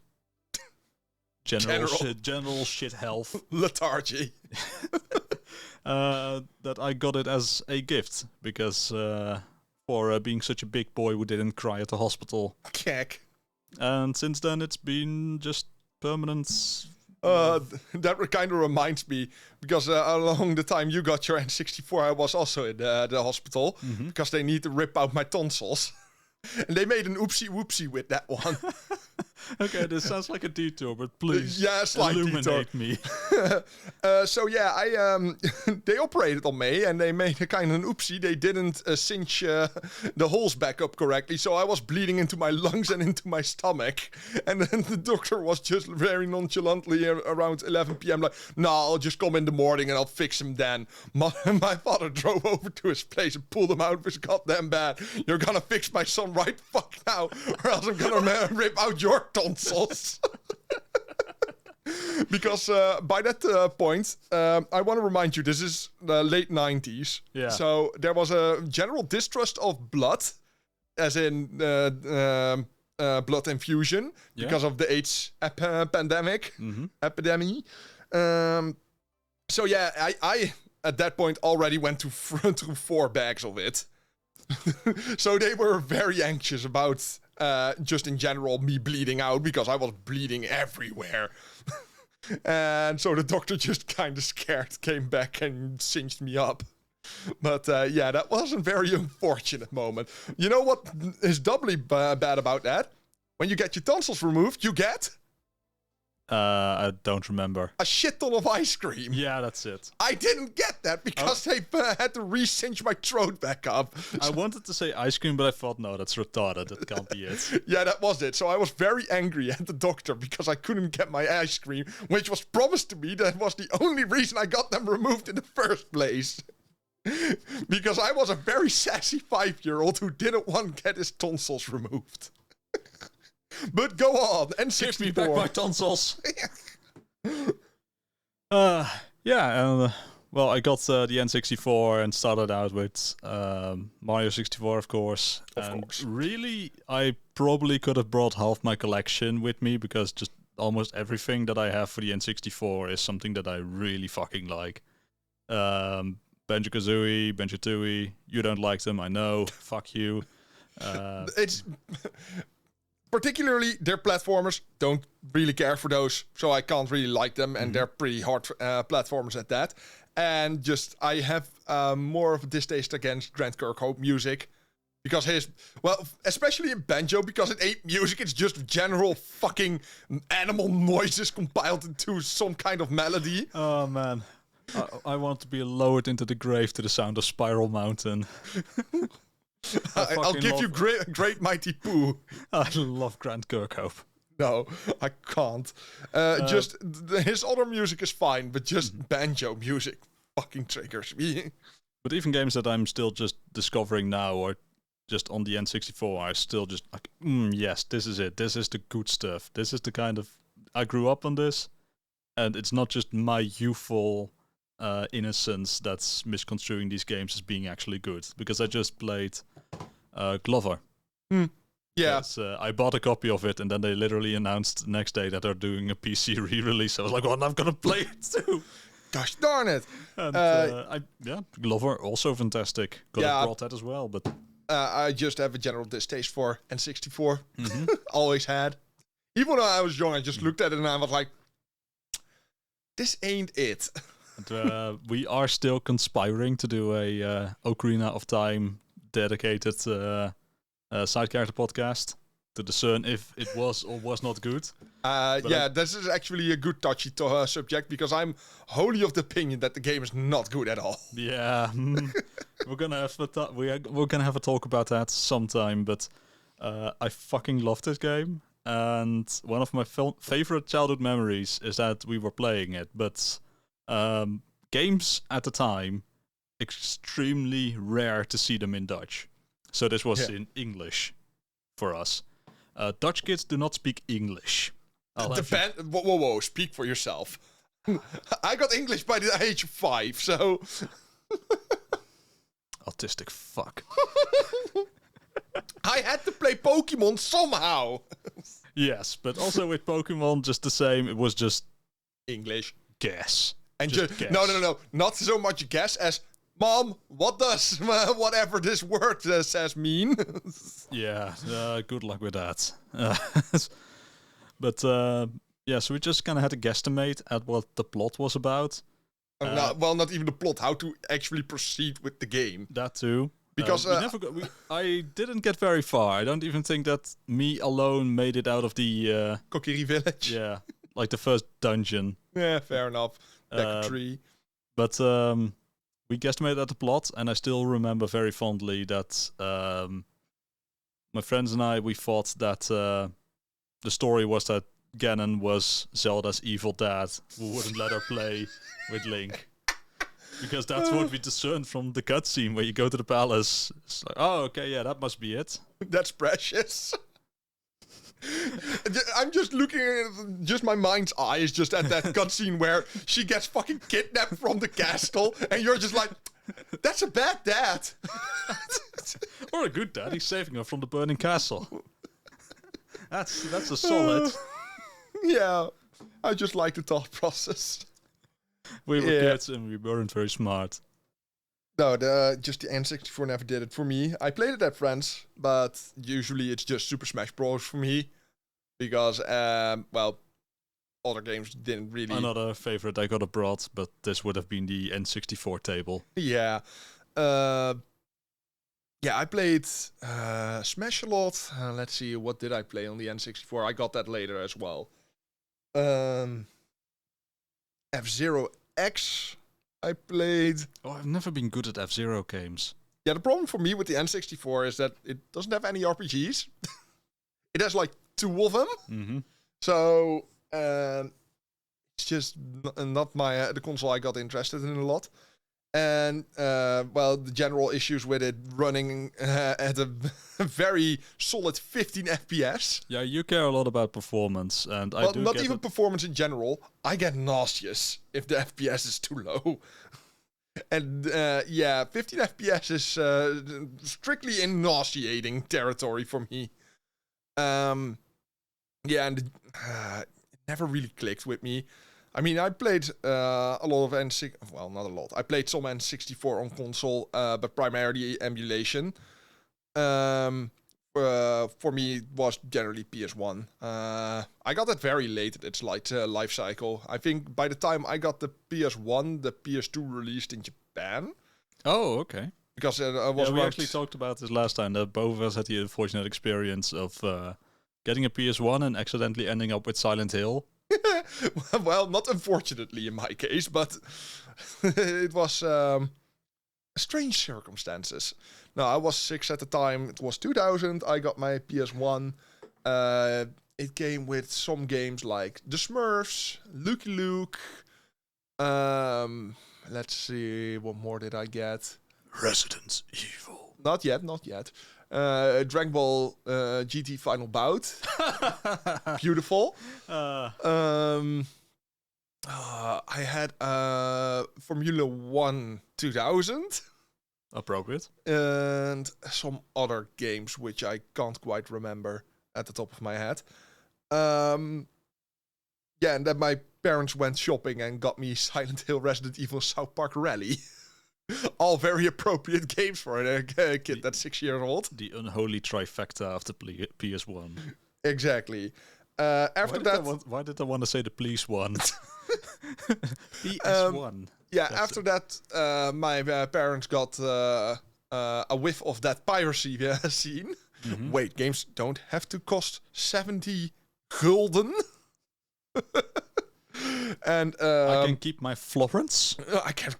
Speaker 2: general shit health.
Speaker 1: Lethargy.
Speaker 2: That I got it as a gift because for being such a big boy who didn't cry at the hospital.
Speaker 1: Keck.
Speaker 2: And since then it's been just permanent.
Speaker 1: That kind of reminds me, because along the time you got your N64, I was also in the hospital, because they need to rip out my tonsils. And they made an oopsie whoopsie with that one.
Speaker 2: Okay, this sounds like a detour, but please
Speaker 1: illuminate
Speaker 2: me.
Speaker 1: So yeah, they operated on me and they made a kind of an oopsie. They didn't cinch the holes back up correctly, so I was bleeding into my lungs and into my stomach. And then the doctor was just very nonchalantly around 11 p.m. like, "No, I'll just come in the morning and I'll fix him then." My father drove over to his place and pulled him out of his goddamn bed. "You're gonna fix my son right fuck now, or else I'm gonna rip out your tonsils." Because by that point, I want to remind you, this is the late 90s.
Speaker 2: Yeah.
Speaker 1: So there was a general distrust of blood, as in blood infusion, because of the AIDS epidemic. So yeah, I at that point already went through 4 bags of it. So they were very anxious about just in general me bleeding out, because I was bleeding everywhere. And so the doctor just kind of scared came back and cinched me up. But yeah, that was a very unfortunate moment. You know what is doubly bad about that? When you get your tonsils removed, you get...
Speaker 2: I don't remember.
Speaker 1: a shit ton of ice cream.
Speaker 2: Yeah, that's it.
Speaker 1: I didn't get that because they had to re-cinch my throat back up.
Speaker 2: I wanted to say ice cream, but I thought, no, that's retarded. That can't be it.
Speaker 1: Yeah, that was it. So I was very angry at the doctor because I couldn't get my ice cream, which was promised to me. That was the only reason I got them removed in the first place. Because I was a very sassy 5-year-old who didn't want to get his tonsils removed. But go on, N64.
Speaker 2: Give me back my tonsils. Well, I got the N64 and started out with Mario 64, of course.
Speaker 1: Of course.
Speaker 2: Really, I probably could have brought half my collection with me, because just almost everything that I have for the N64 is something that I really fucking like. Banjo-Kazooie, Banjo-Tooie, you don't like them, I know. Fuck you.
Speaker 1: It's... Particularly, their platformers, don't really care for those, so I can't really like them, and they're pretty hard platformers at that. And just, I have more of a distaste against Grant Kirkhope music, because especially in Banjo, because it ain't music, it's just general fucking animal noises compiled into some kind of melody.
Speaker 2: Oh, man. I want to be lowered into the grave to the sound of Spiral Mountain.
Speaker 1: I'll give you great Mighty Pooh.
Speaker 2: I love Grant Kirkhope.
Speaker 1: No, I can't. His other music is fine, but just banjo music fucking triggers me.
Speaker 2: But even games that I'm still just discovering now, or just on the N64, I still just like, yes, this is it. This is the good stuff. This is the kind of... I grew up on this, and it's not just my youthful innocence that's misconstruing these games as being actually good. Because I just played Glover.
Speaker 1: Yeah.
Speaker 2: Yes, I bought a copy of it, and then they literally announced the next day that they're doing a PC re-release. I was like, well, I'm gonna play it too.
Speaker 1: Gosh darn it.
Speaker 2: And Glover also fantastic. Could have
Speaker 1: Yeah.
Speaker 2: brought that as well, but
Speaker 1: I just have a general distaste for N64.
Speaker 2: Mhm.
Speaker 1: Always had. Even when I was young, I just looked at it and I was like, this ain't it.
Speaker 2: and, we are still conspiring to do a Ocarina of Time dedicated side character podcast to discern if it was or was not good.
Speaker 1: Yeah, this is actually a good touchy subject because I'm wholly of the opinion that the game is not good at all.
Speaker 2: Yeah, we're gonna have we're gonna have a talk about that sometime. But I fucking love this game, and one of my favorite childhood memories is that we were playing it. But games at the time, extremely rare to see them in Dutch. So this was in English for us. Dutch kids do not speak English.
Speaker 1: Whoa, speak for yourself. I got English by the age of 5, so...
Speaker 2: Autistic fuck.
Speaker 1: I had to play Pokemon somehow.
Speaker 2: Yes, but also with Pokemon, just the same. It was just
Speaker 1: English.
Speaker 2: guess.
Speaker 1: And
Speaker 2: just guess.
Speaker 1: No. Not so much guess as, Mom, what does whatever this word says mean?
Speaker 2: Yeah, good luck with that. But yeah, so we just kind of had to guesstimate at what the plot was about.
Speaker 1: Not even the plot, how to actually proceed with the game.
Speaker 2: That too.
Speaker 1: Because
Speaker 2: I didn't get very far. I don't even think that me alone made it out of the
Speaker 1: Kokiri village.
Speaker 2: yeah, like the first dungeon.
Speaker 1: Yeah, fair enough. Deck tree.
Speaker 2: But we guesstimated at the plot, and I still remember very fondly that my friends and I, we thought that the story was that Ganon was Zelda's evil dad who wouldn't let her play with Link. Because that's what we discerned from the cutscene where you go to the palace. It's like, oh, okay, yeah, that must be it.
Speaker 1: That's precious. I'm just looking at just my mind's eye is just at that cutscene where she gets fucking kidnapped from the castle, and you're just like, that's a bad dad.
Speaker 2: Or a good dad. He's saving her from the burning castle. That's a solid.
Speaker 1: Yeah, I just like the thought process.
Speaker 2: We were kids and we weren't very smart.
Speaker 1: No, just the N64 never did it for me. I played it at friends, but usually it's just Super Smash Bros. For me. Because, other games didn't really...
Speaker 2: Another favorite I got abroad, but this would have been the N64 table.
Speaker 1: Yeah. I played Smash a lot. Let's see, what did I play on the N64? I got that later as well. F-Zero X, I played.
Speaker 2: Oh, I've never been good at F-Zero games.
Speaker 1: Yeah, the problem for me with the N64 is that it doesn't have any RPGs. It has like 2 of them.
Speaker 2: Mm-hmm.
Speaker 1: So, it's just not my the console I got interested in a lot. And, the general issues with it running at a very solid 15 FPS.
Speaker 2: Yeah, you care a lot about performance, and I do
Speaker 1: not
Speaker 2: get
Speaker 1: even
Speaker 2: it.
Speaker 1: Performance in general. I get nauseous if the FPS is too low. And, 15 FPS is strictly in nauseating territory for me. And it never really clicked with me. I mean, I played a lot of N64... Well, not a lot. I played some N64 on console, but primarily emulation. For me, it was generally PS1. I got that very late in its life cycle. I think by the time I got the PS1, the PS2 released in Japan.
Speaker 2: Oh, okay.
Speaker 1: Because I was
Speaker 2: we actually talked about this last time, that both of us had the unfortunate experience of getting a PS1 and accidentally ending up with Silent Hill.
Speaker 1: Well, not unfortunately in my case, but it was strange circumstances. No, I was 6 at the time. It was 2000. I got my PS1. It came with some games like The Smurfs, Lucky Luke. Let's see, what more did I get?
Speaker 2: Resident Evil.
Speaker 1: Not yet. Dragon Ball GT Final Bout. Beautiful. I had Formula 1 2000.
Speaker 2: Appropriate.
Speaker 1: and some other games which I can't quite remember at the top of my head. Yeah, and then my parents went shopping and got me Silent Hill, Resident Evil, South Park Rally. All very appropriate games for a kid that's 6 years old.
Speaker 2: The unholy trifecta of the PS1.
Speaker 1: Exactly. After
Speaker 2: Why did I want to say the police one? PS1.
Speaker 1: Yeah, after that, my parents got a whiff of that piracy scene.
Speaker 2: Mm-hmm.
Speaker 1: Wait, games don't have to cost 70 gulden? And
Speaker 2: I can keep my Florence.
Speaker 1: I can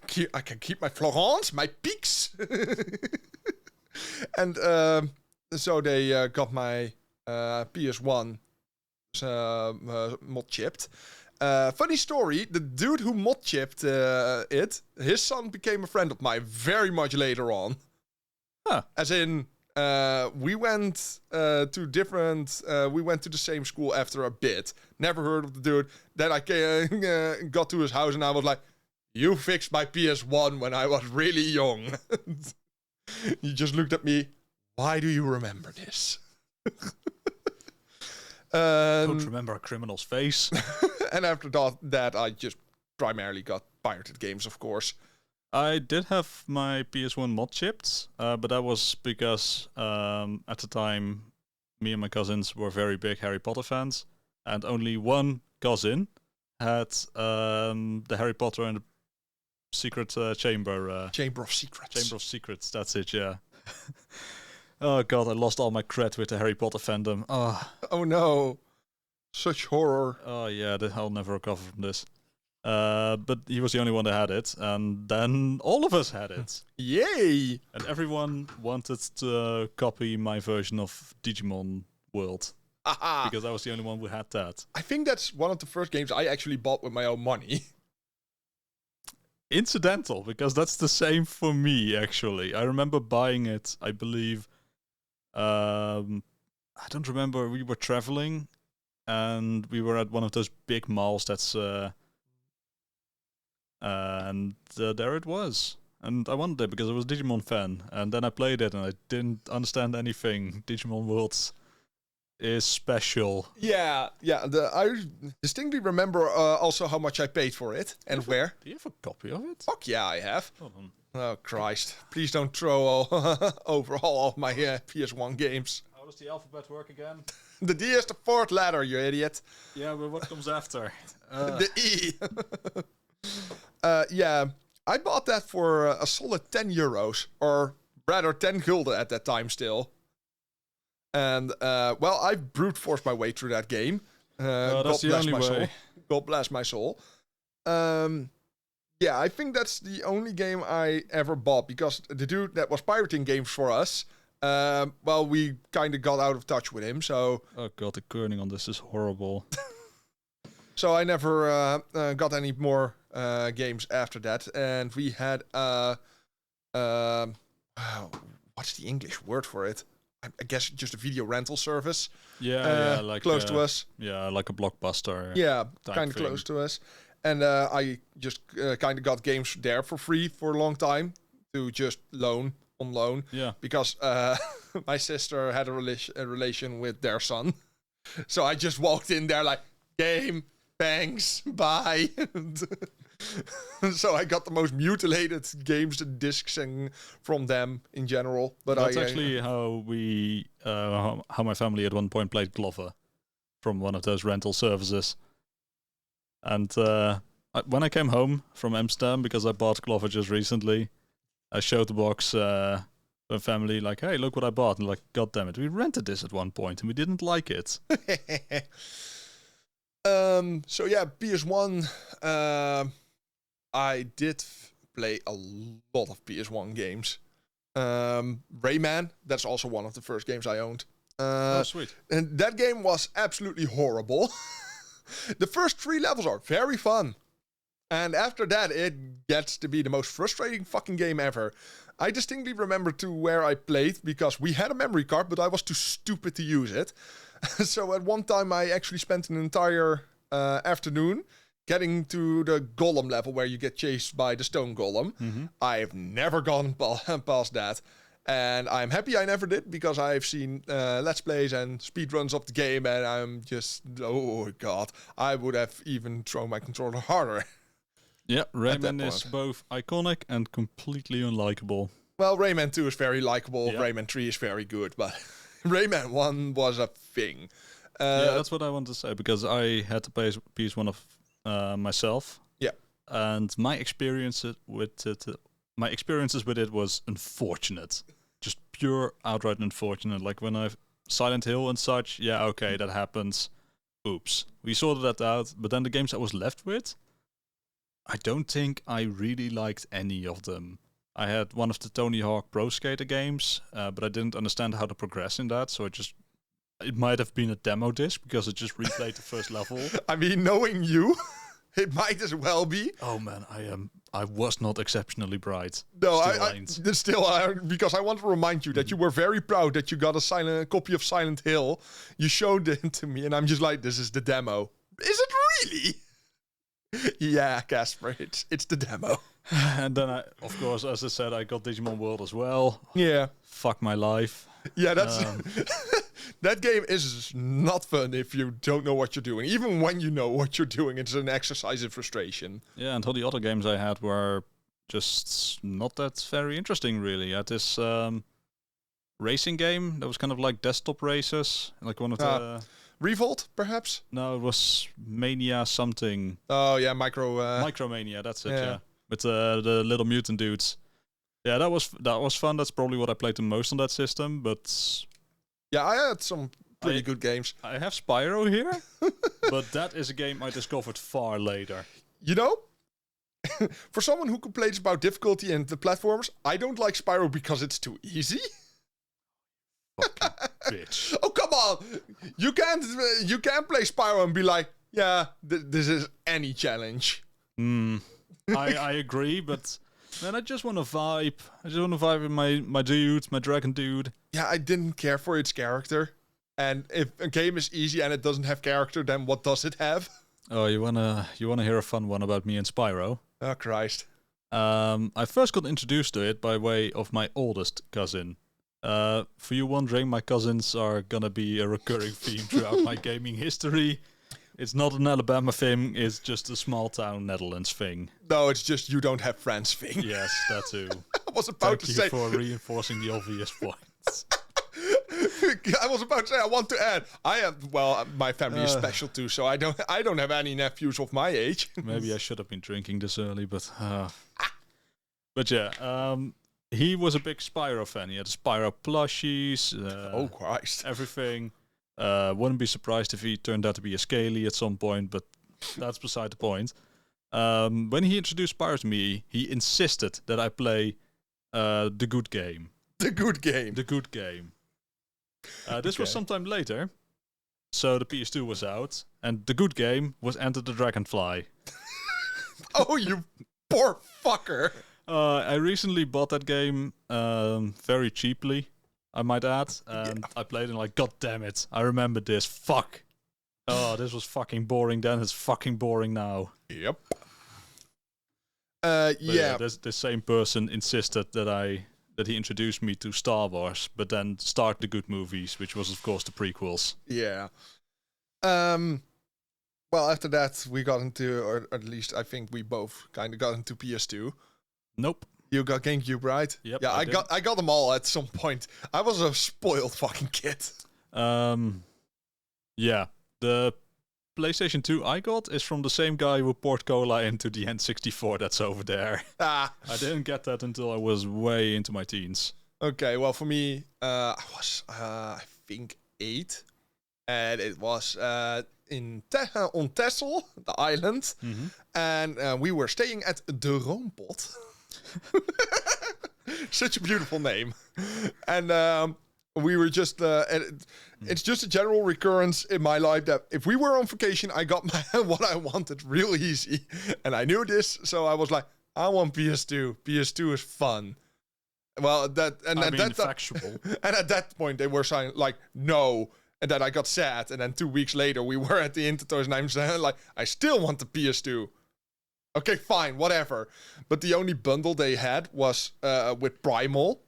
Speaker 1: keep my Florence, my peaks. And so they got my PS1 mod chipped. Funny story, the dude who mod chipped it, his son became a friend of mine very much later on.
Speaker 2: Huh.
Speaker 1: As in, we went to the same school after a bit. Never heard of the dude. Then I got to his house and I was like, you fixed my PS1 when I was really young. He just looked at me, why do you remember this?
Speaker 2: Don't remember a criminal's face.
Speaker 1: And after that, I just primarily got pirated games, of course.
Speaker 2: I did have my PS1 mod chipped, but that was because at the time, me and my cousins were very big Harry Potter fans, and only one cousin had the Harry Potter and the Secret Chamber.
Speaker 1: Chamber of Secrets.
Speaker 2: Chamber of Secrets, that's it, yeah. Oh god, I lost all my cred with the Harry Potter fandom.
Speaker 1: Oh no. Such horror.
Speaker 2: Oh yeah, I'll never recover from this. But he was the only one that had it, and then all of us had it.
Speaker 1: Yay!
Speaker 2: And everyone wanted to copy my version of Digimon World.
Speaker 1: Aha!
Speaker 2: Because I was the only one who had that.
Speaker 1: I think that's one of the first games I actually bought with my own money.
Speaker 2: Incidental, because that's the same for me, actually. I remember buying it, I believe. I don't remember, we were traveling, and we were at one of those big malls that's... and there it was. And I wanted it because I was a Digimon fan. And then I played it and I didn't understand anything. Digimon Worlds is special.
Speaker 1: Yeah. I distinctly remember also how much I paid for it and where.
Speaker 2: Do you have a copy of it?
Speaker 1: Fuck yeah, I have.
Speaker 2: Hold on.
Speaker 1: Oh, Christ. Please don't throw over all of my PS1 games.
Speaker 2: How does the alphabet work again?
Speaker 1: The D is the fourth letter, you idiot.
Speaker 2: Yeah, but what comes after?
Speaker 1: The E. Yeah, I bought that for a solid 10 euros, or rather 10 gulden at that time still. And, well, I brute forced my way through that game.
Speaker 2: That's the only way.
Speaker 1: Soul. God bless my soul. Yeah, I think that's the only game I ever bought, because the dude that was pirating games for us, well, we kind of got out of touch with him, so...
Speaker 2: Oh god, the kerning on this is horrible.
Speaker 1: So I never got any more games after that, and we had what's the English word for it? I guess just a video rental service.
Speaker 2: Yeah, like
Speaker 1: close to us.
Speaker 2: Yeah, like a Blockbuster.
Speaker 1: Yeah, kind of close to us, and I just kind of got games there for free for a long time to just loan on loan.
Speaker 2: Yeah,
Speaker 1: because my sister had a relation with their son, so I just walked in there like game. Thanks, bye. So I got the most mutilated games and discs and from them in general. But
Speaker 2: that's actually how we, how my family at one point played Glover from one of those rental services. And when I came home from Amsterdam, because I bought Glover just recently, I showed the box to my family, like, hey, look what I bought. And like, God damn it, we rented this at one point and we didn't like it.
Speaker 1: So yeah, PS1, I did play a lot of PS1 games. Rayman, that's also one of the first games I owned.
Speaker 2: Oh, sweet.
Speaker 1: And that game was absolutely horrible. The first 3 levels are very fun. And after that, it gets to be the most frustrating fucking game ever. I distinctly remember to where I played, because we had a memory card, but I was too stupid to use it. So at one time, I actually spent an entire afternoon getting to the golem level where you get chased by the stone golem. I've never gone past that. And I'm happy I never did, because I've seen Let's Plays and speedruns of the game, and I'm just, oh god, I would have even thrown my controller harder.
Speaker 2: Yeah, Rayman is both iconic and completely unlikable.
Speaker 1: Well, Rayman 2 is very likable,
Speaker 2: Yeah.
Speaker 1: Rayman 3 is very good, but Rayman 1 was a thing.
Speaker 2: Yeah, that's what I want to say, because I had to play PS1 of myself.
Speaker 1: Yeah.
Speaker 2: And my experiences with it was unfortunate. Just pure, outright unfortunate. Like when I've Silent Hill and such, yeah, okay, that happens. Oops. We sorted that out, but then the games I was left with, I don't think I really liked any of them. I had one of the Tony Hawk Pro Skater games, but I didn't understand how to progress in that, so it might have been a demo disc, because it just replayed the first level.
Speaker 1: I mean, knowing you, it might as well be.
Speaker 2: Oh man, I was not exceptionally bright.
Speaker 1: No,
Speaker 2: Still ain't.
Speaker 1: Because I want to remind you that you were very proud that you got a copy of Silent Hill. You showed it to me, and I'm just like, this is the demo. Is it really? Yeah, Casper, it's the demo.
Speaker 2: And then of course, as I said, I got Digimon World as well.
Speaker 1: Yeah.
Speaker 2: Fuck my life.
Speaker 1: Yeah, that's that game is not fun if you don't know what you're doing. Even when you know what you're doing, it's an exercise in frustration.
Speaker 2: Yeah, and all the other games I had were just not that very interesting, really. I had this racing game that was kind of like desktop races, like one of the...
Speaker 1: Revolt, perhaps?
Speaker 2: No, it was Mania something.
Speaker 1: Oh, yeah,
Speaker 2: Micromania, that's it, yeah. With the little mutant dudes. Yeah, that was fun. That's probably what I played the most on that system, but...
Speaker 1: Yeah, I had some pretty good games.
Speaker 2: I have Spyro here, but that is a game I discovered far later.
Speaker 1: You know, for someone who complains about difficulty and the platformers, I don't like Spyro because it's too easy.
Speaker 2: Fucking bitch.
Speaker 1: Oh, come on! You can't play Spyro and be like, yeah, this is any challenge.
Speaker 2: I agree, but man, I just want to vibe. I just want to vibe with my dude, my dragon dude.
Speaker 1: Yeah, I didn't care for its character. And if a game is easy and it doesn't have character, then what does it have?
Speaker 2: Oh, you wanna hear a fun one about me and Spyro?
Speaker 1: Oh, Christ.
Speaker 2: I first got introduced to it by way of my oldest cousin. For you wondering, my cousins are gonna be a recurring theme throughout my gaming history. It's not an Alabama thing, it's just a small town Netherlands thing.
Speaker 1: No, it's just you don't have friends thing.
Speaker 2: Yes, that too.
Speaker 1: I was about to say...
Speaker 2: Thank you for reinforcing the obvious points.
Speaker 1: I was about to say, I want to add, my family is special too, so I don't have any nephews of my age.
Speaker 2: Maybe I should have been drinking this early, but yeah, he was a big Spyro fan. He had Spyro plushies.
Speaker 1: Oh Christ!
Speaker 2: Everything. Wouldn't be surprised if he turned out to be a scaly at some point, but that's beside the point. When he introduced Spyro to me, he insisted that I play the good game.
Speaker 1: The good game.
Speaker 2: The good game. This was sometime later, so the PS2 was out, and the good game was Enter the Dragonfly.
Speaker 1: Oh, you poor fucker!
Speaker 2: I recently bought that game very cheaply, I might add, and I played it and like, god damn it, I remember this, fuck. Oh, this was fucking boring then, it's fucking boring now.
Speaker 1: Yep.
Speaker 2: Yeah. The same person insisted that he introduced me to Star Wars, but then start the good movies, which was of course the prequels.
Speaker 1: Yeah. Well, after that we got into, or at least I think we both kind of got into PS2.
Speaker 2: Nope.
Speaker 1: You got GameCube, right?
Speaker 2: Yep.
Speaker 1: Yeah, I got them all at some point. I was a spoiled fucking kid.
Speaker 2: Yeah. The PlayStation 2 I got is from the same guy who poured cola into the N64 that's over there. I didn't get that until I was way into my teens.
Speaker 1: Okay, well for me, I was I think 8, and it was on Texel, the island, and we were staying at the Roompot. Such a beautiful name, and we were just it's just a general recurrence in my life that if we were on vacation, I got what I wanted real easy, and I knew this, so I was like, I want PS2. PS2 is fun. Well, factual. And at that point, they were saying like, no, And then I got sad. And then 2 weeks later, we were at the Intertoys, and I'm saying, like, I still want the PS2. Okay, fine, whatever. But the only bundle they had was with Primal.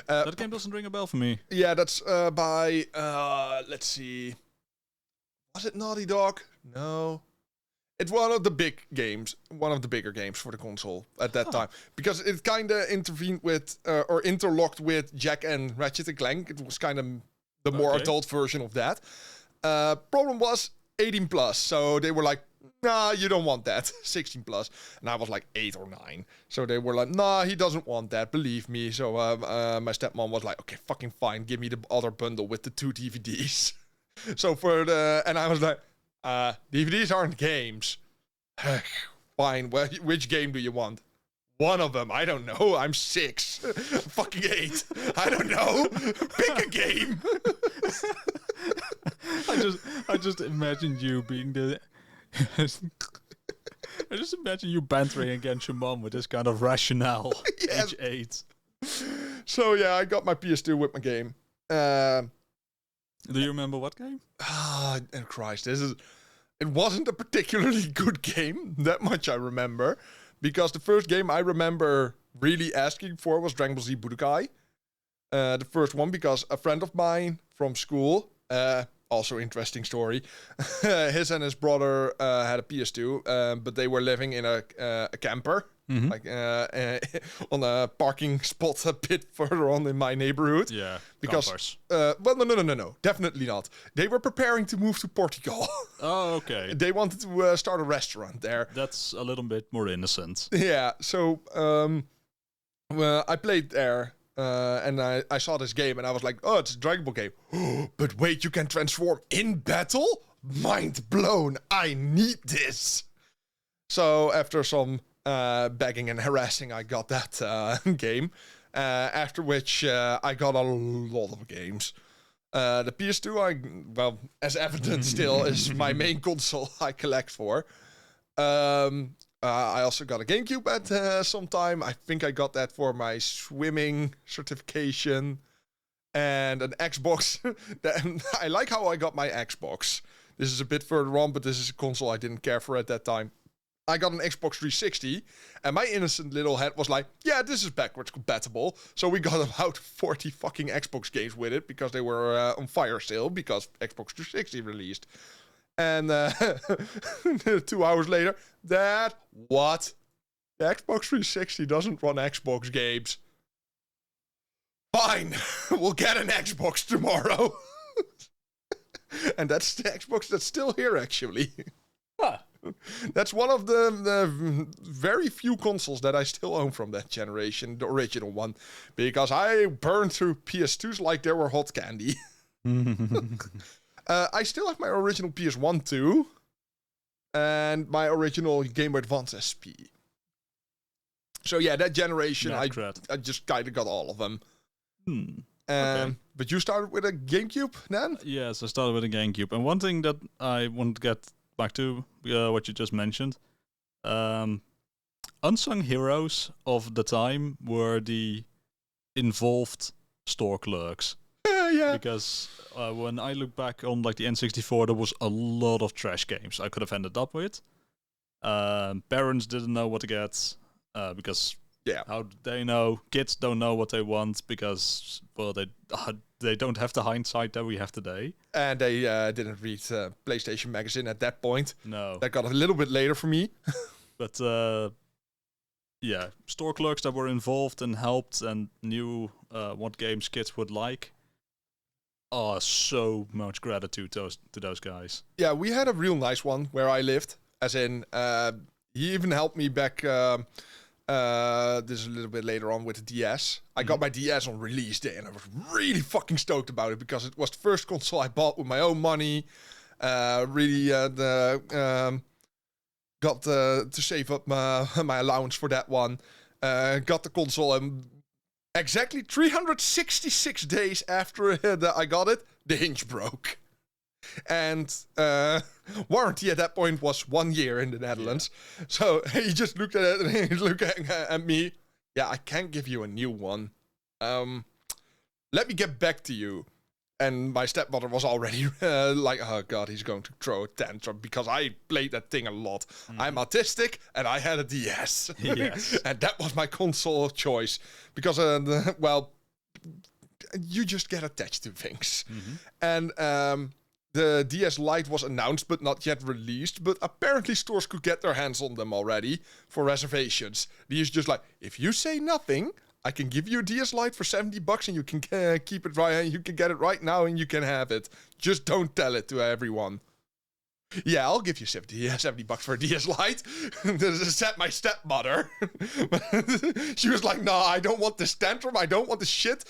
Speaker 2: That game doesn't ring a bell for me.
Speaker 1: Yeah, that's by, let's see. Was it Naughty Dog? No. It's one of the big games, one of the bigger games for the console at that time. Because it kind of intervened with, or interlocked with Jack and Ratchet and Clank. It was kind of the more adult version of that. Problem was 18 plus. So they were like, nah, you don't want that. 16 plus. And I was like 8 or 9. So they were like, nah, he doesn't want that. Believe me. So my stepmom was like, okay, fucking fine. Give me the other bundle with the 2 DVDs. So and I was like, DVDs aren't games. Fine. Well, which game do you want? One of them. I don't know. I'm 6. Fucking 8. I don't know. Pick a game.
Speaker 2: I just imagine you being the. I just imagine you bantering against your mom with this kind of rationale.
Speaker 1: Yes.
Speaker 2: Age 8.
Speaker 1: So yeah, I got my PS2 with my game.
Speaker 2: Do you remember what game?
Speaker 1: Christ, it wasn't a particularly good game. That much I remember. Because the first game I remember really asking for was Dragon Ball Z Budokai. The first one, because a friend of mine from school, also interesting story, his and his brother had a PS2, but they were living in a camper, like on a parking spot a bit further on in my neighborhood.
Speaker 2: Yeah,
Speaker 1: because well, no, definitely not. They were preparing to move to Portugal.
Speaker 2: Oh, okay.
Speaker 1: They wanted to start a restaurant there.
Speaker 2: That's a little bit more innocent.
Speaker 1: Yeah, so I played there. And I saw this game and I was like, oh, it's a Dragon Ball game. But wait, you can transform in battle? Mind blown. I need this. So after some begging and harassing, I got that game. After which I got a lot of games. The PS2, well, as evident still, is my main console I collect for. I also got a GameCube at some time. I think I got that for my swimming certification. And an Xbox. I like how I got my Xbox. This is a bit further on, but this is a console I didn't care for at that time. I got an Xbox 360, and my innocent little head was like, yeah, this is backwards compatible. So we got about 40 fucking Xbox games with it, because they were on fire still, because Xbox 360 released. And 2 hours later, what? The Xbox 360 doesn't run Xbox games. Fine, we'll get an Xbox tomorrow. And that's the Xbox that's still here, actually.
Speaker 2: Huh.
Speaker 1: That's one of the very few consoles that I still own from that generation, the original one. Because I burned through PS2s like they were hot candy. I still have my original PS1 too, and my original Game Boy Advance SP. So yeah, that generation, I just kind of got all of them.
Speaker 2: Okay.
Speaker 1: But you started with a GameCube then?
Speaker 2: Yes, I started with a GameCube. And one thing that I want to get back to, what you just mentioned, unsung heroes of the time were the involved store clerks.
Speaker 1: Yeah.
Speaker 2: Because when I look back on like the N64, there was a lot of trash games I could have ended up with. Parents didn't know what to get because how do they know? Kids don't know what they want because they don't have the hindsight that we have today.
Speaker 1: And they didn't read PlayStation Magazine at that point.
Speaker 2: No,
Speaker 1: that got a little bit later for me.
Speaker 2: But yeah, store clerks that were involved and helped and knew what games kids would like. Oh, so much gratitude to those guys.
Speaker 1: Yeah, we had a real nice one where I lived. As in, he even helped me back. This is a little bit later on with the DS. I got my DS on release day, and I was really fucking stoked about it because it was the first console I bought with my own money. Really, got to save up my allowance for that one. Got the console, and exactly 366 days after I got it, the hinge broke. And warranty at that point was 1 year in the Netherlands. Yeah. So he just looked at it and he's looking at me. Yeah, I can't give you a new one. Let me get back to you. And my stepmother was already like, oh god, he's going to throw a tantrum because I played that thing a lot. I'm autistic and I had a DS.
Speaker 2: Yes.
Speaker 1: And that was my console of choice. Because, you just get attached to things. And the DS Lite was announced but not yet released. But apparently stores could get their hands on them already for reservations. He's just like, if you say nothing, I can give you a DS Lite for $70 and you can keep it right. You can get it right now and you can have it. Just don't tell it to everyone. Yeah, I'll give you $70 for a DS Lite. Except my stepmother. She was like, no, I don't want this tantrum. I don't want this shit.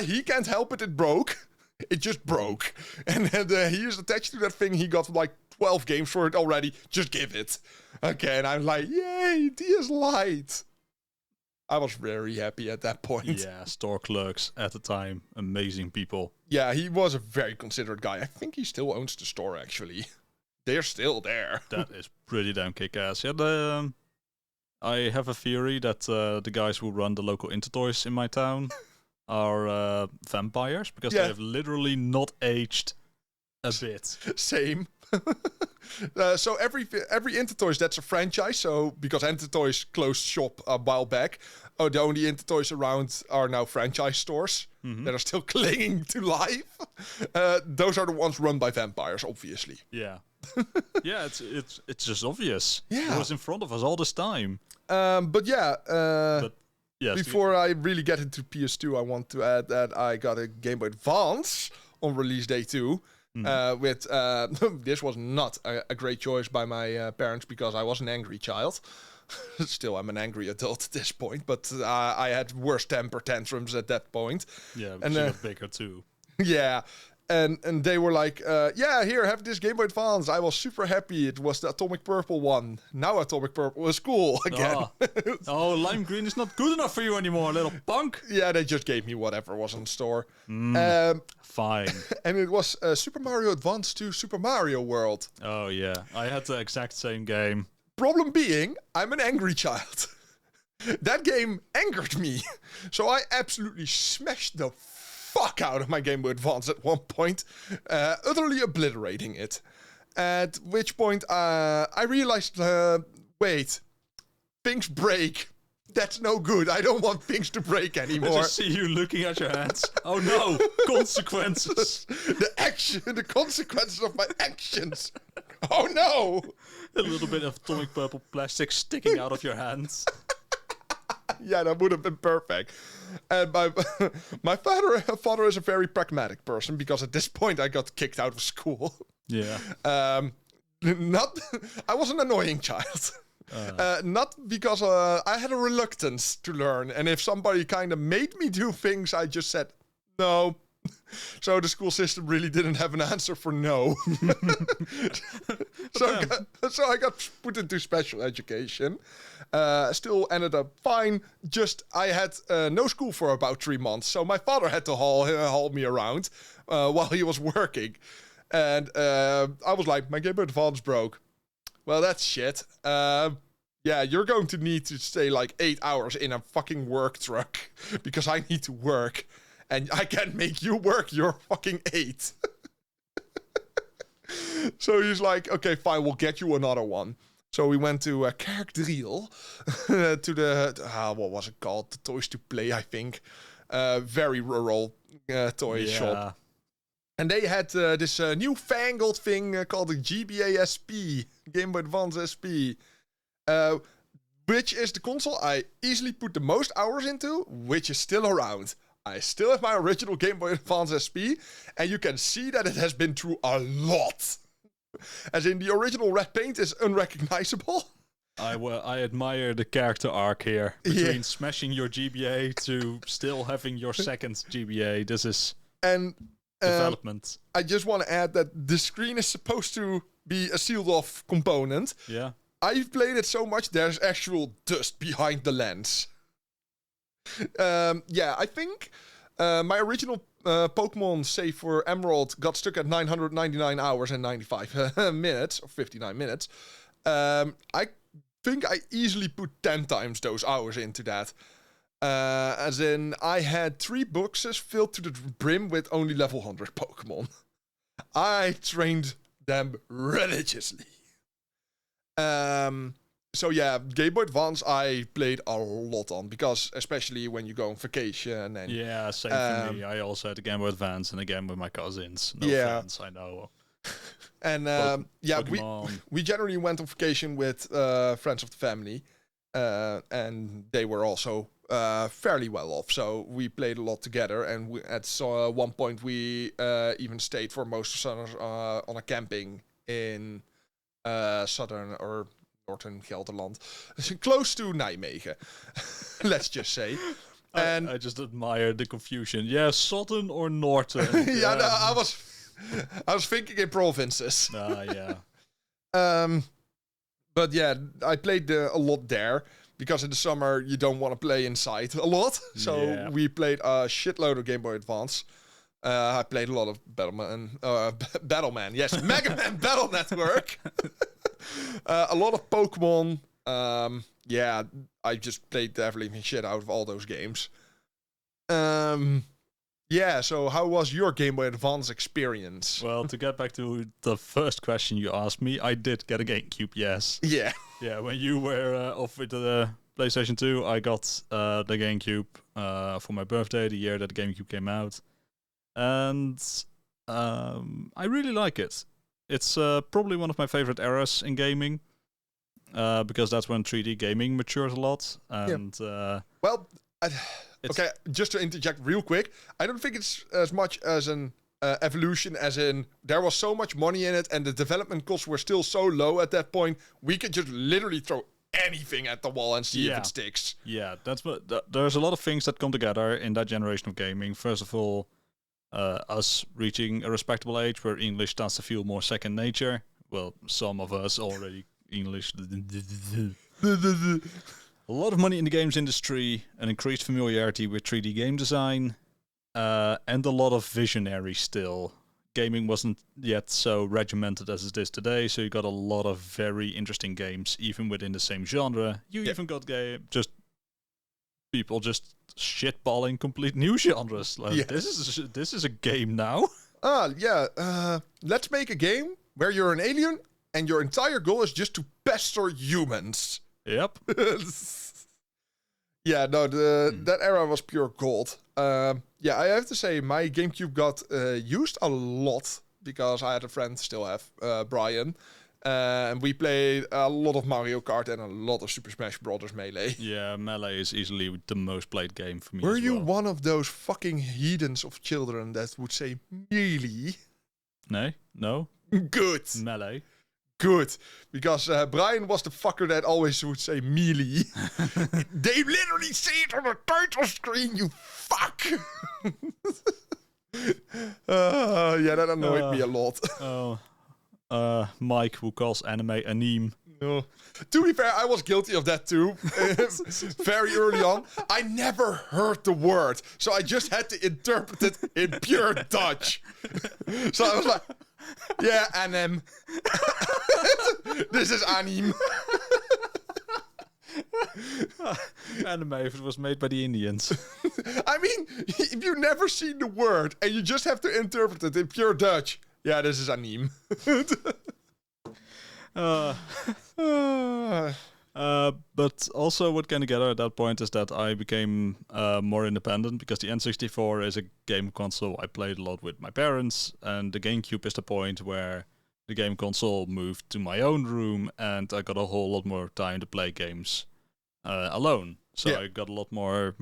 Speaker 1: He can't help it. It broke. It just broke. And he is attached to that thing. He got like 12 games for it already. Just give it. Okay, and I'm like, yay, DS Lite. I was very happy at that point.
Speaker 2: Yeah, store clerks at the time, amazing people.
Speaker 1: Yeah, he was a very considerate guy. I think he still owns the store, actually. They're still there.
Speaker 2: That is pretty damn kick-ass. Yeah, I have a theory that the guys who run the local Intertoys in my town are vampires, because they have literally not aged a bit.
Speaker 1: Same. So every Intertoys, that's a franchise. So because Intertoys closed shop a while back, the only Intertoys around are now franchise stores that are still clinging to life. Those are the ones run by vampires, obviously.
Speaker 2: Yeah. Yeah, it's just obvious.
Speaker 1: Yeah.
Speaker 2: It was in front of us all this time.
Speaker 1: But
Speaker 2: yes,
Speaker 1: before I really get into PS2, I want to add that I got a Game Boy Advance on release day 2. This was not a great choice by my parents because I was an angry child. Still, I'm an angry adult at this point, but I had worse temper tantrums at that point.
Speaker 2: Yeah, and you got bigger too.
Speaker 1: Yeah, and they were like, yeah, here, have this Game Boy Advance. I was super happy. It was the Atomic Purple one. Now Atomic Purple is cool again.
Speaker 2: Oh, lime green is not good enough for you anymore, little punk.
Speaker 1: Yeah, they just gave me whatever was in store.
Speaker 2: Fine.
Speaker 1: And it was Super Mario Advance to Super Mario World.
Speaker 2: Oh, yeah. I had the exact same game.
Speaker 1: Problem being, I'm an angry child. That game angered me. So I absolutely smashed the fuck out of my Game Boy Advance at one point, utterly obliterating it. At which point I realized, wait, things break. That's no good. I don't want things to break anymore.
Speaker 2: I just see you looking at your hands. Oh no, consequences.
Speaker 1: The consequences of my actions. Oh no.
Speaker 2: A little bit of atomic purple plastic sticking out of your hands.
Speaker 1: Yeah, that would have been perfect. And my father is a very pragmatic person because at this point I got kicked out of school.
Speaker 2: Yeah.
Speaker 1: I was an annoying child. Not because I had a reluctance to learn. And if somebody kind of made me do things, I just said no. So the school system really didn't have an answer for no. So I got put into special education. Still ended up fine. Just I had no school for about 3 months. So my father had to haul me around while he was working. And I was like, my Game Boy Advance broke. Well, that's shit. Yeah, you're going to need to stay like 8 hours in a fucking work truck because I need to work. And I can't make you work. You're fucking 8. So he's like, okay, fine, we'll get you another one. So we went to Kerkdriel, to the, what was it called? The Toys to Play, I think. Very rural toy shop. And they had this newfangled thing called the GBA SP, Game Boy Advance SP. Which is the console I easily put the most hours into, which is still around. I still have my original Game Boy Advance SP, and you can see that it has been through a lot. As in, the original red paint is unrecognizable.
Speaker 2: I admire the character arc here. Between smashing your GBA to still having your second GBA. This is development.
Speaker 1: I just want to add that the screen is supposed to be a sealed-off component.
Speaker 2: Yeah.
Speaker 1: I've played it so much, there's actual dust behind the lens. I think my original Pokemon save for Emerald got stuck at 999 hours and 95 minutes, or 59 minutes. I think I easily put 10 times those hours into that. As in, I had 3 boxes filled to the brim with only level 100 Pokemon. I trained them religiously. So yeah, Game Boy Advance I played a lot on, because especially when you go on vacation and
Speaker 2: Yeah, same for me. I also had a Game Boy Advance and a game with my cousins. No offense, I know.
Speaker 1: And yeah, we generally went on vacation with friends of the family, and they were also fairly well off. So we played a lot together, and at one point we even stayed for most of summers on a camping in southern or northern Gelderland, close to Nijmegen, let's just say. And
Speaker 2: I just admire the confusion. Yeah, southern or northern?
Speaker 1: yeah, no, I was thinking in provinces.
Speaker 2: Yeah.
Speaker 1: But yeah, I played a lot there, because in the summer you don't want to play inside a lot. So we played a shitload of Game Boy Advance. I played a lot of Battleman, yes, Mega Man Battle Network. A lot of Pokemon. Yeah, I just played the ever-living shit out of all those games. Yeah, so how was your Game Boy Advance experience?
Speaker 2: Well, to get back to the first question you asked me, I did get a GameCube, yes.
Speaker 1: Yeah.
Speaker 2: Yeah, when you were off with the PlayStation 2, I got the GameCube for my birthday, the year that the GameCube came out. And I really like it. It's probably one of my favorite eras in gaming, because that's when 3D gaming matured a lot. And
Speaker 1: well, okay, just to interject real quick, I don't think it's as much as an evolution as in there was so much money in it and the development costs were still so low at that point, we could just literally throw anything at the wall and see if it sticks.
Speaker 2: Yeah, that's what. There's a lot of things that come together in that generation of gaming. First of all, us reaching a respectable age where English starts to feel more second nature. Well, some of us already English. A lot of money in the games industry, an increased familiarity with 3D game design, and a lot of visionary still. Gaming wasn't yet so regimented as it is today, so you got a lot of very interesting games, even within the same genre. You even got people just shitballing complete new genres. Like, this is a game now.
Speaker 1: Let's make a game where you're an alien and your entire goal is just to pester humans.
Speaker 2: Yep.
Speaker 1: Yeah, no, that era was pure gold. Yeah, I have to say, my GameCube got used a lot because I had a friend, still have, Brian. And we played a lot of Mario Kart and a lot of Super Smash Bros. Melee.
Speaker 2: Yeah, Melee is easily the most played game for me.
Speaker 1: Were you one of those fucking heathens of children that would say melee?
Speaker 2: No.
Speaker 1: Good.
Speaker 2: Melee.
Speaker 1: Good, because Brian was the fucker that always would say melee. They literally say it on the title screen, you fuck! Yeah, that annoyed me a lot.
Speaker 2: Mike, who calls anime anime.
Speaker 1: No. To be fair, I was guilty of that too. Very early on. I never heard the word, so I just had to interpret it in pure Dutch. So I was like, yeah, anime. This is anime.
Speaker 2: Anime, if it was made by the Indians.
Speaker 1: I mean, if you've never seen the word and you just have to interpret it in pure Dutch, yeah, this is anime.
Speaker 2: But also what came together at that point is that I became more independent, because the N64 is a game console I played a lot with my parents, and the GameCube is the point where the game console moved to my own room and I got a whole lot more time to play games alone. So I got a lot more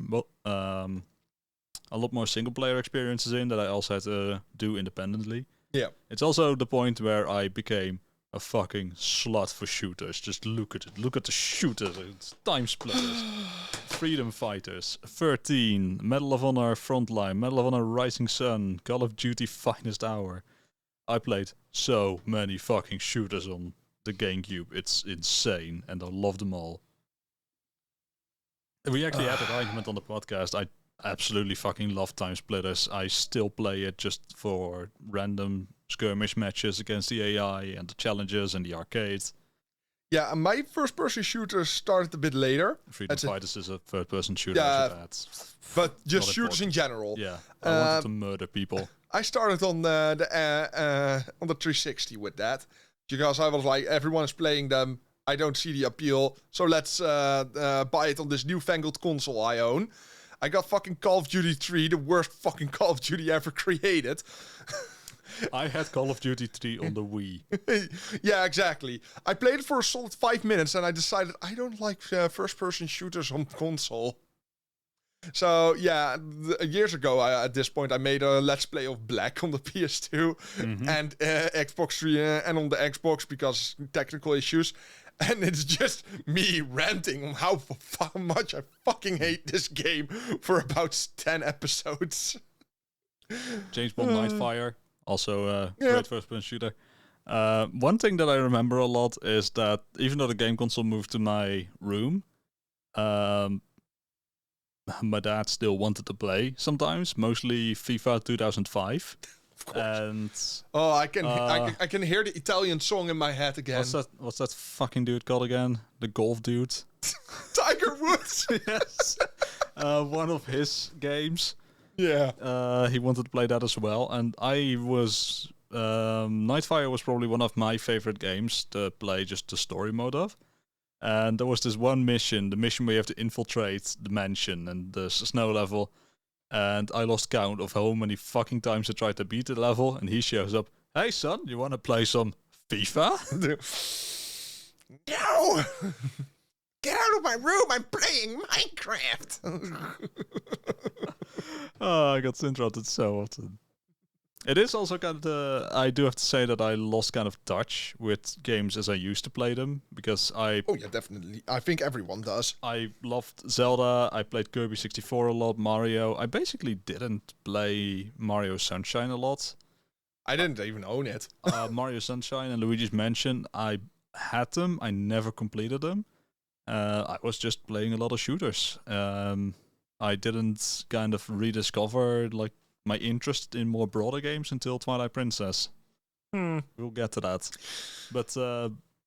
Speaker 2: single player experiences in that I also had to do independently.
Speaker 1: Yeah.
Speaker 2: It's also the point where I became a fucking slut for shooters. Just look at it. Look at the shooters. It's Time Splitters, Freedom Fighters, 13, Medal of Honor Frontline, Medal of Honor Rising Sun, Call of Duty Finest Hour. I played so many fucking shooters on the GameCube. It's insane, and I love them all. We actually had an argument on the podcast. I absolutely fucking love Time Splitters. I still play it just for random skirmish matches against the AI and the challenges and the arcade.
Speaker 1: Yeah, my first-person shooter started a bit later.
Speaker 2: Freedom Fighters is a third-person shooter.
Speaker 1: Yeah,
Speaker 2: That's
Speaker 1: but just
Speaker 2: not
Speaker 1: shooters in
Speaker 2: important.
Speaker 1: general.
Speaker 2: Yeah, I wanted to murder people.
Speaker 1: I started on the 360 with that because I was like, everyone is playing them. I don't see the appeal, so let's buy it on this newfangled console I own. I got fucking Call of Duty 3, the worst fucking Call of Duty ever created.
Speaker 2: I had Call of Duty 3 on the Wii.
Speaker 1: Yeah, exactly. I played it for a solid 5 minutes and I decided I don't like first-person shooters on console. So, yeah, years ago, at this point, I made a Let's Play of Black on the PS2 and Xbox 3 and on the Xbox because technical issues. And it's just me ranting on how much I fucking hate this game for about 10 episodes.
Speaker 2: James Bond Nightfire, also a great first-person shooter. One thing that I remember a lot is that even though the game console moved to my room, my dad still wanted to play sometimes, mostly FIFA 2005.
Speaker 1: Of course.
Speaker 2: And
Speaker 1: I can hear the Italian song in my head again.
Speaker 2: what's that fucking dude called again? The golf dude?
Speaker 1: Tiger Woods.
Speaker 2: Yes. One of his games.
Speaker 1: Yeah.
Speaker 2: He wanted to play that as well, and I was Nightfire was probably one of my favorite games to play just the story mode of. And there was this one mission, the mission where you have to infiltrate the mansion and the snow level. And I lost count of how many fucking times I tried to beat the level. And he shows up, "Hey son, you want to play some FIFA?"
Speaker 1: No! Get out of my room, I'm playing Minecraft!
Speaker 2: Oh, I got interrupted so often. It is also kind of, I do have to say that I lost kind of touch with games as I used to play them, because
Speaker 1: Oh yeah, definitely. I think everyone does.
Speaker 2: I loved Zelda, I played Kirby 64 a lot, Mario. I basically didn't play Mario Sunshine a lot.
Speaker 1: I didn't even own it.
Speaker 2: Mario Sunshine and Luigi's Mansion, I had them, I never completed them. I was just playing a lot of shooters. I didn't kind of rediscover like my interest in more broader games until Twilight Princess. We'll get to that. But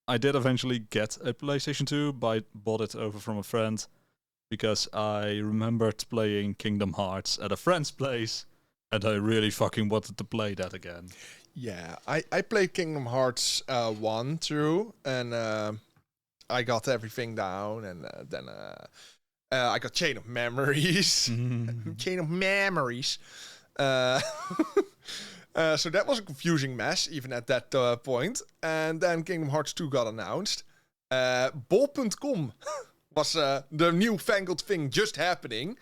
Speaker 2: I did eventually get a PlayStation 2, bought it over from a friend, because I remembered playing Kingdom Hearts at a friend's place, and I really fucking wanted to play that again.
Speaker 1: Yeah, I played Kingdom Hearts 1 through, and I got everything down, and then I got Chain of Memories. Chain of Memories. So that was a confusing mess, even at that point. And then Kingdom Hearts 2 got announced. Bol.com was the newfangled thing just happening.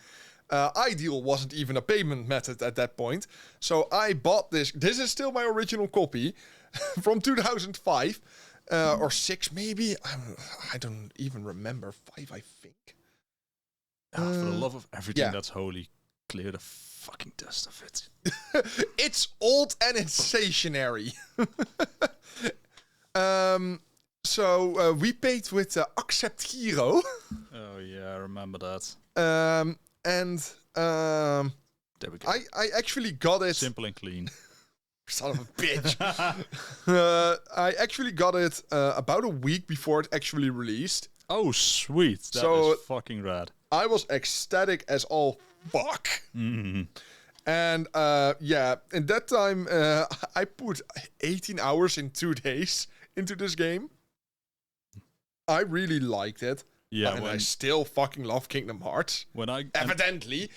Speaker 1: Ideal wasn't even a payment method at that point. So I bought this. This is still my original copy from 2005. Or 6 maybe. I don't even remember. 5, I think.
Speaker 2: For the love of everything that's holy, clear the fucking dust of it.
Speaker 1: It's old and it's stationary. So we paid with Accept Giro.
Speaker 2: Oh yeah, I remember that.
Speaker 1: And
Speaker 2: There we go.
Speaker 1: I actually got it.
Speaker 2: Simple and clean.
Speaker 1: Son of a bitch. I actually got it about a week before it actually released.
Speaker 2: Oh, sweet. That is fucking rad.
Speaker 1: I was ecstatic as all fuck.
Speaker 2: Mm-hmm.
Speaker 1: And yeah, in that time, I put 18 hours in 2 days into this game. I really liked it.
Speaker 2: Yeah,
Speaker 1: and I still fucking love Kingdom Hearts. Evidently.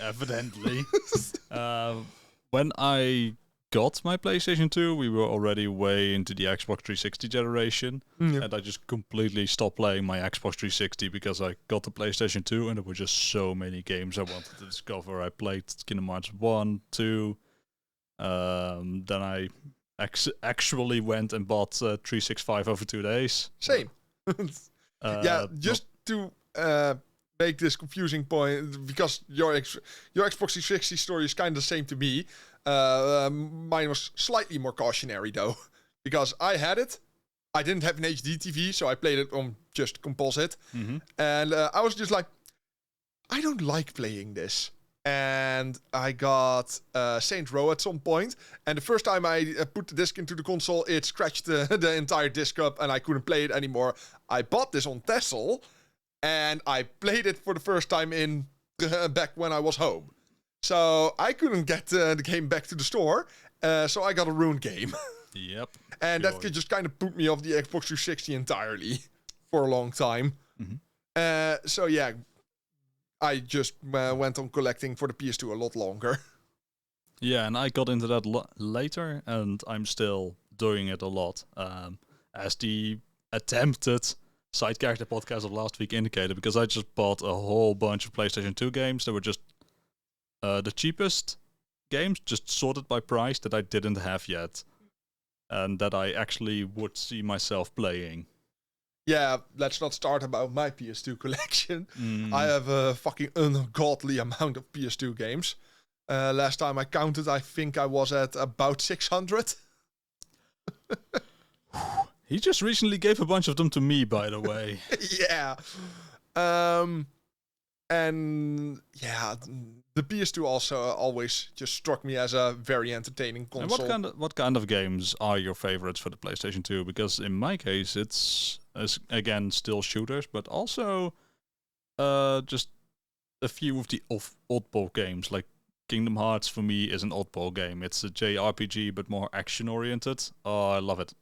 Speaker 2: When I got my PlayStation 2, we were already way into the Xbox 360 generation.
Speaker 1: Yeah.
Speaker 2: And I just completely stopped playing my Xbox 360 because I got the PlayStation 2 and there were just so many games I wanted to discover. I played Kingdom Hearts 1, 2. Then I actually went and bought 365 over 2 days.
Speaker 1: Same. Yeah, just to make this confusing point, because your Xbox 360 story is kind of the same to me. Mine was slightly more cautionary though, because I had it. I didn't have an HD TV, so I played it on just composite. Mm-hmm. And I was just like, I don't like playing this. and I got Saints Row at some point. And the first time I put the disc into the console, it scratched the entire disc up, and I couldn't play it anymore. I bought this on Tessel, and I played it for the first time in back when I was home. So I couldn't get the game back to the store, so I got a ruined game.
Speaker 2: Yep.
Speaker 1: And that could just kind of put me off the Xbox 360 entirely for a long time.
Speaker 2: Mm-hmm.
Speaker 1: So yeah, I just went on collecting for the PS2 a lot longer.
Speaker 2: Yeah, and I got into that later, and I'm still doing it a lot. As the attempted side character podcast of last week indicated, because I just bought a whole bunch of PlayStation 2 games that were just the cheapest games, just sorted by price that I didn't have yet, and that I actually would see myself playing.
Speaker 1: Yeah, let's not start about my PS2 collection. I have a fucking ungodly amount of PS2 games. Last time I counted, I think I was at about 600.
Speaker 2: He just recently gave a bunch of them to me, by the way.
Speaker 1: Yeah. And yeah, the PS2 also always just struck me as a very entertaining console.
Speaker 2: And what kind of games are your favorites for the PlayStation 2? Because in my case, it's again still shooters, but also just a few of the oddball games. Like Kingdom Hearts for me is an oddball game. It's a JRPG but more action oriented. Oh, I love it.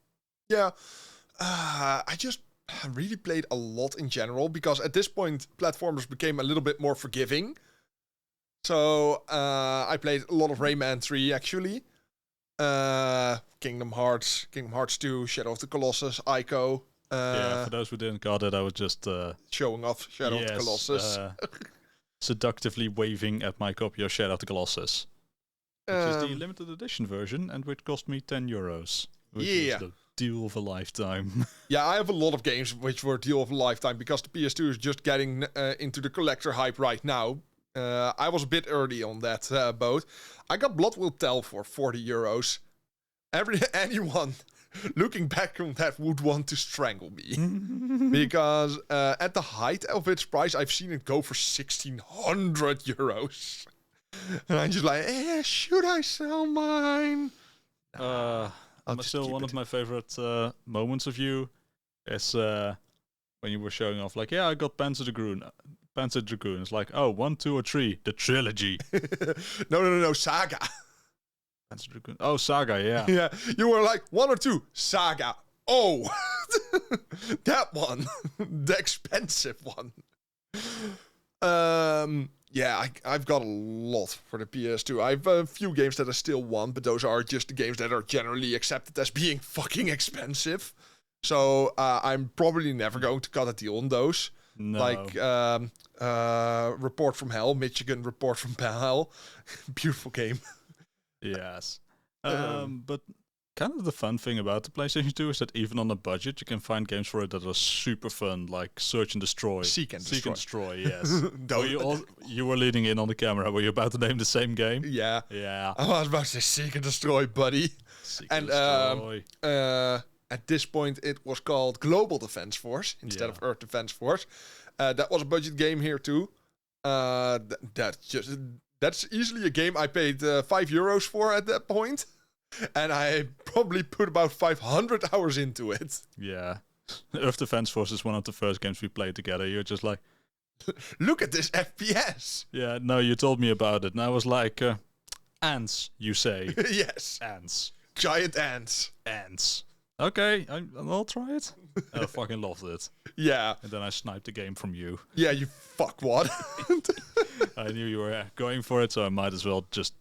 Speaker 1: Yeah, I just really played a lot in general because at this point platformers became a little bit more forgiving. So I played a lot of Rayman 3 actually. Kingdom Hearts 2, Shadow of the Colossus, Ico.
Speaker 2: Yeah, for those who didn't got it, I was just
Speaker 1: showing off Shadow of the Colossus.
Speaker 2: Seductively waving at my copy of Shadow of the Colossus. Which is the limited edition version, and which cost me €10. Which is the deal of a lifetime. Yeah,
Speaker 1: I have a lot of games which were deal of a lifetime because the PS2 is just getting into the collector hype right now. I was a bit early on that boat. I got Blood Will Tell for €40. Anyone looking back on that would want to strangle me. Because at the height of its price, I've seen it go for €1,600. And I'm just like, should I sell mine?
Speaker 2: Still one of my favorite moments of you is when you were showing off, like, I got Panzer Dragoon. It's like, 1, 2, or 3, the trilogy.
Speaker 1: No, Saga.
Speaker 2: Panzer Dragoon. Oh, Saga, yeah.
Speaker 1: Yeah, you were like 1 or 2, Saga. Oh, that one, the expensive one. Yeah, I've got a lot for the PS2. I have a few games that I still want, but those are just the games that are generally accepted as being fucking expensive. So I'm probably never going to cut a deal on those.
Speaker 2: No.
Speaker 1: Like Report from Hell, Michigan Report from Hell. Beautiful game.
Speaker 2: Yes. But kind of the fun thing about the PlayStation 2 is that even on a budget, you can find games for it that are super fun, like Search and Destroy.
Speaker 1: Seek and
Speaker 2: Destroy, yes. You were leaning in on the camera. Were you about to name the same game?
Speaker 1: Yeah.
Speaker 2: Yeah.
Speaker 1: I was about to say Seek and Destroy, buddy.
Speaker 2: Seek and Destroy.
Speaker 1: At this point, it was called Global Defense Force instead of Earth Defense Force. That was a budget game here too. That's easily a game I paid €5 for at that point. And I probably put about 500 hours into it.
Speaker 2: Yeah. Earth Defense Force is one of the first games we played together. You're just like,
Speaker 1: look at this FPS.
Speaker 2: Yeah, no, you told me about it. And I was like, ants, you say.
Speaker 1: Yes.
Speaker 2: Ants.
Speaker 1: Giant ants.
Speaker 2: Ants. Okay, I'll try it. I fucking loved it.
Speaker 1: Yeah.
Speaker 2: And then I sniped the game from you.
Speaker 1: Yeah, you fuckwad.
Speaker 2: I knew you were going for it, so I might as well just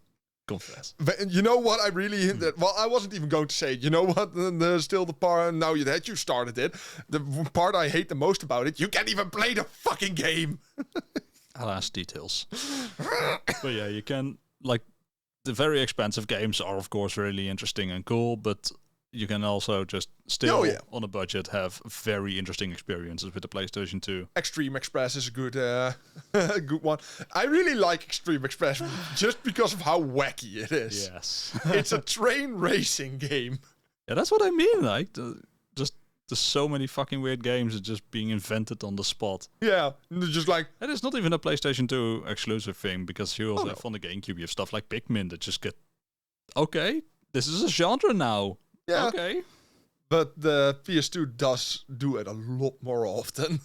Speaker 2: confess.
Speaker 1: But you know what I really... Well, I wasn't even going to say it. You know what? Still the part... Now that you started it. The part I hate the most about it, you can't even play the fucking game.
Speaker 2: Alas, details. But yeah, you can... Like, the very expensive games are, of course, really interesting and cool, but you can also just still, on a budget, have very interesting experiences with the PlayStation 2.
Speaker 1: Extreme Express is a good good one. I really like Extreme Express just because of how wacky it is.
Speaker 2: Yes.
Speaker 1: It's a train racing game.
Speaker 2: Yeah, that's what I mean. Like, just there's so many fucking weird games that just being invented on the spot.
Speaker 1: Yeah, and they're just like,
Speaker 2: And it's not even a PlayStation 2 exclusive thing, because you also
Speaker 1: no.
Speaker 2: have on the GameCube, you have stuff like Pikmin that just get, okay, this is a genre now.
Speaker 1: yeah.
Speaker 2: Okay.
Speaker 1: But the PS2 does do it a lot more often.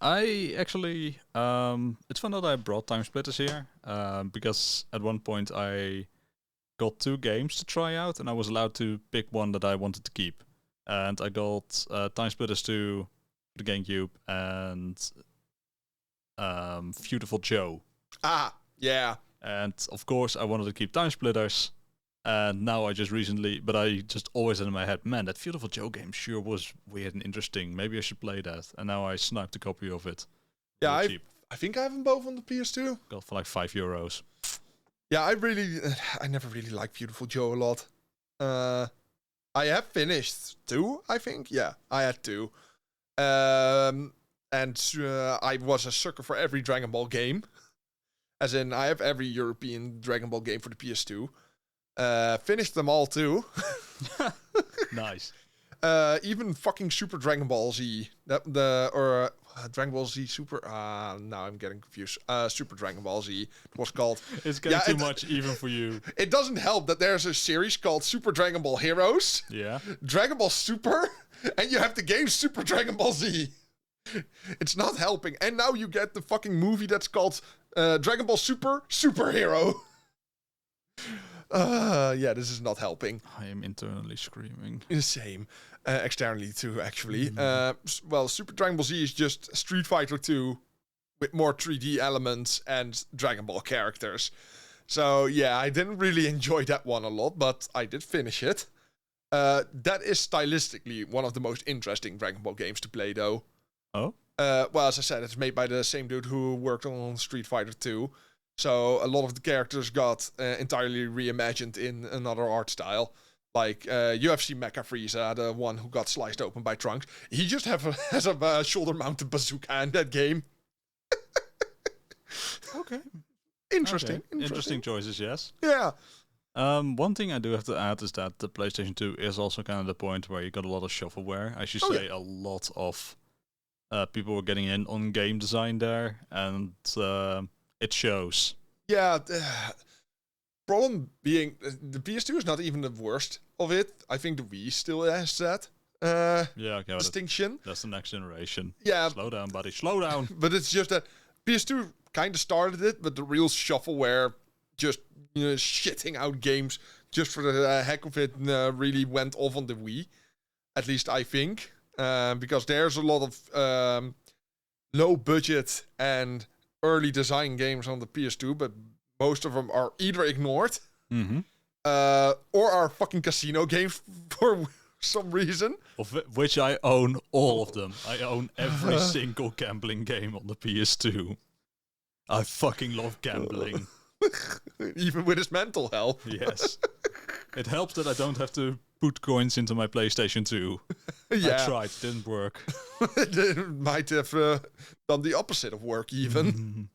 Speaker 2: I actually, it's fun that I brought Time Splitters here, because at one point I got 2 games to try out, and I was allowed to pick one that I wanted to keep. And I got Time Splitters 2, the GameCube, and Beautiful Joe.
Speaker 1: Ah, yeah.
Speaker 2: And of course, I wanted to keep Time Splitters. And now I just always had in my head, man, that Beautiful Joe game sure was weird and interesting. Maybe I should play that. And now I sniped a copy of it.
Speaker 1: Yeah,
Speaker 2: Really cheap.
Speaker 1: I think I have them both on the PS2.
Speaker 2: Got for like €5.
Speaker 1: Yeah, I never really liked Beautiful Joe a lot. I have finished 2, I think. Yeah, I had 2. And I was a sucker for every Dragon Ball game. As in, I have every European Dragon Ball game for the PS2. Finished them all too.
Speaker 2: Nice.
Speaker 1: Even fucking Super Dragon Ball Z. Dragon Ball Z Super. Now I'm getting confused. Super Dragon Ball Z. It was called.
Speaker 2: It's getting too much even for you.
Speaker 1: It doesn't help that there's a series called Super Dragon Ball Heroes.
Speaker 2: Yeah.
Speaker 1: Dragon Ball Super, and you have the game Super Dragon Ball Z. It's not helping. And now you get the fucking movie that's called Dragon Ball Super Superhero. Yeah, this is not helping.
Speaker 2: I am internally screaming.
Speaker 1: Same. Externally too, actually. Well, Super Dragon Ball Z is just Street Fighter 2 with more 3D elements and Dragon Ball characters. So, yeah, I didn't really enjoy that one a lot, but I did finish it. That is stylistically one of the most interesting Dragon Ball games to play, though.
Speaker 2: Oh?
Speaker 1: Well, as I said, it's made by the same dude who worked on Street Fighter 2. So a lot of the characters got entirely reimagined in another art style. Like UFC Mecha Frieza, the one who got sliced open by Trunks. He just has a shoulder-mounted bazooka in that game.
Speaker 2: Okay.
Speaker 1: Interesting
Speaker 2: choices, yes.
Speaker 1: Yeah.
Speaker 2: One thing I do have to add is that the PlayStation 2 is also kind of the point where you got a lot of shovelware. I should say a lot of people were getting in on game design there, and it shows.
Speaker 1: Yeah. Problem being, the PS2 is not even the worst of it. I think the Wii still has that distinction.
Speaker 2: That's the next generation.
Speaker 1: Yeah.
Speaker 2: Slow down, buddy. Slow down.
Speaker 1: But it's just that PS2 kind of started it, but the real shovelware, just shitting out games just for the heck of it, really went off on the Wii. At least I think, because there's a lot of low budget and early design games on the PS2, but most of them are either ignored or are fucking casino games for some reason.
Speaker 2: Of which I own all of them. I own every single gambling game on the PS2. I fucking love gambling.
Speaker 1: Even with his mental health.
Speaker 2: Yes. It helps that I don't have to put coins into my PlayStation 2.
Speaker 1: Yeah.
Speaker 2: I tried, it didn't work.
Speaker 1: It might have done the opposite of work even.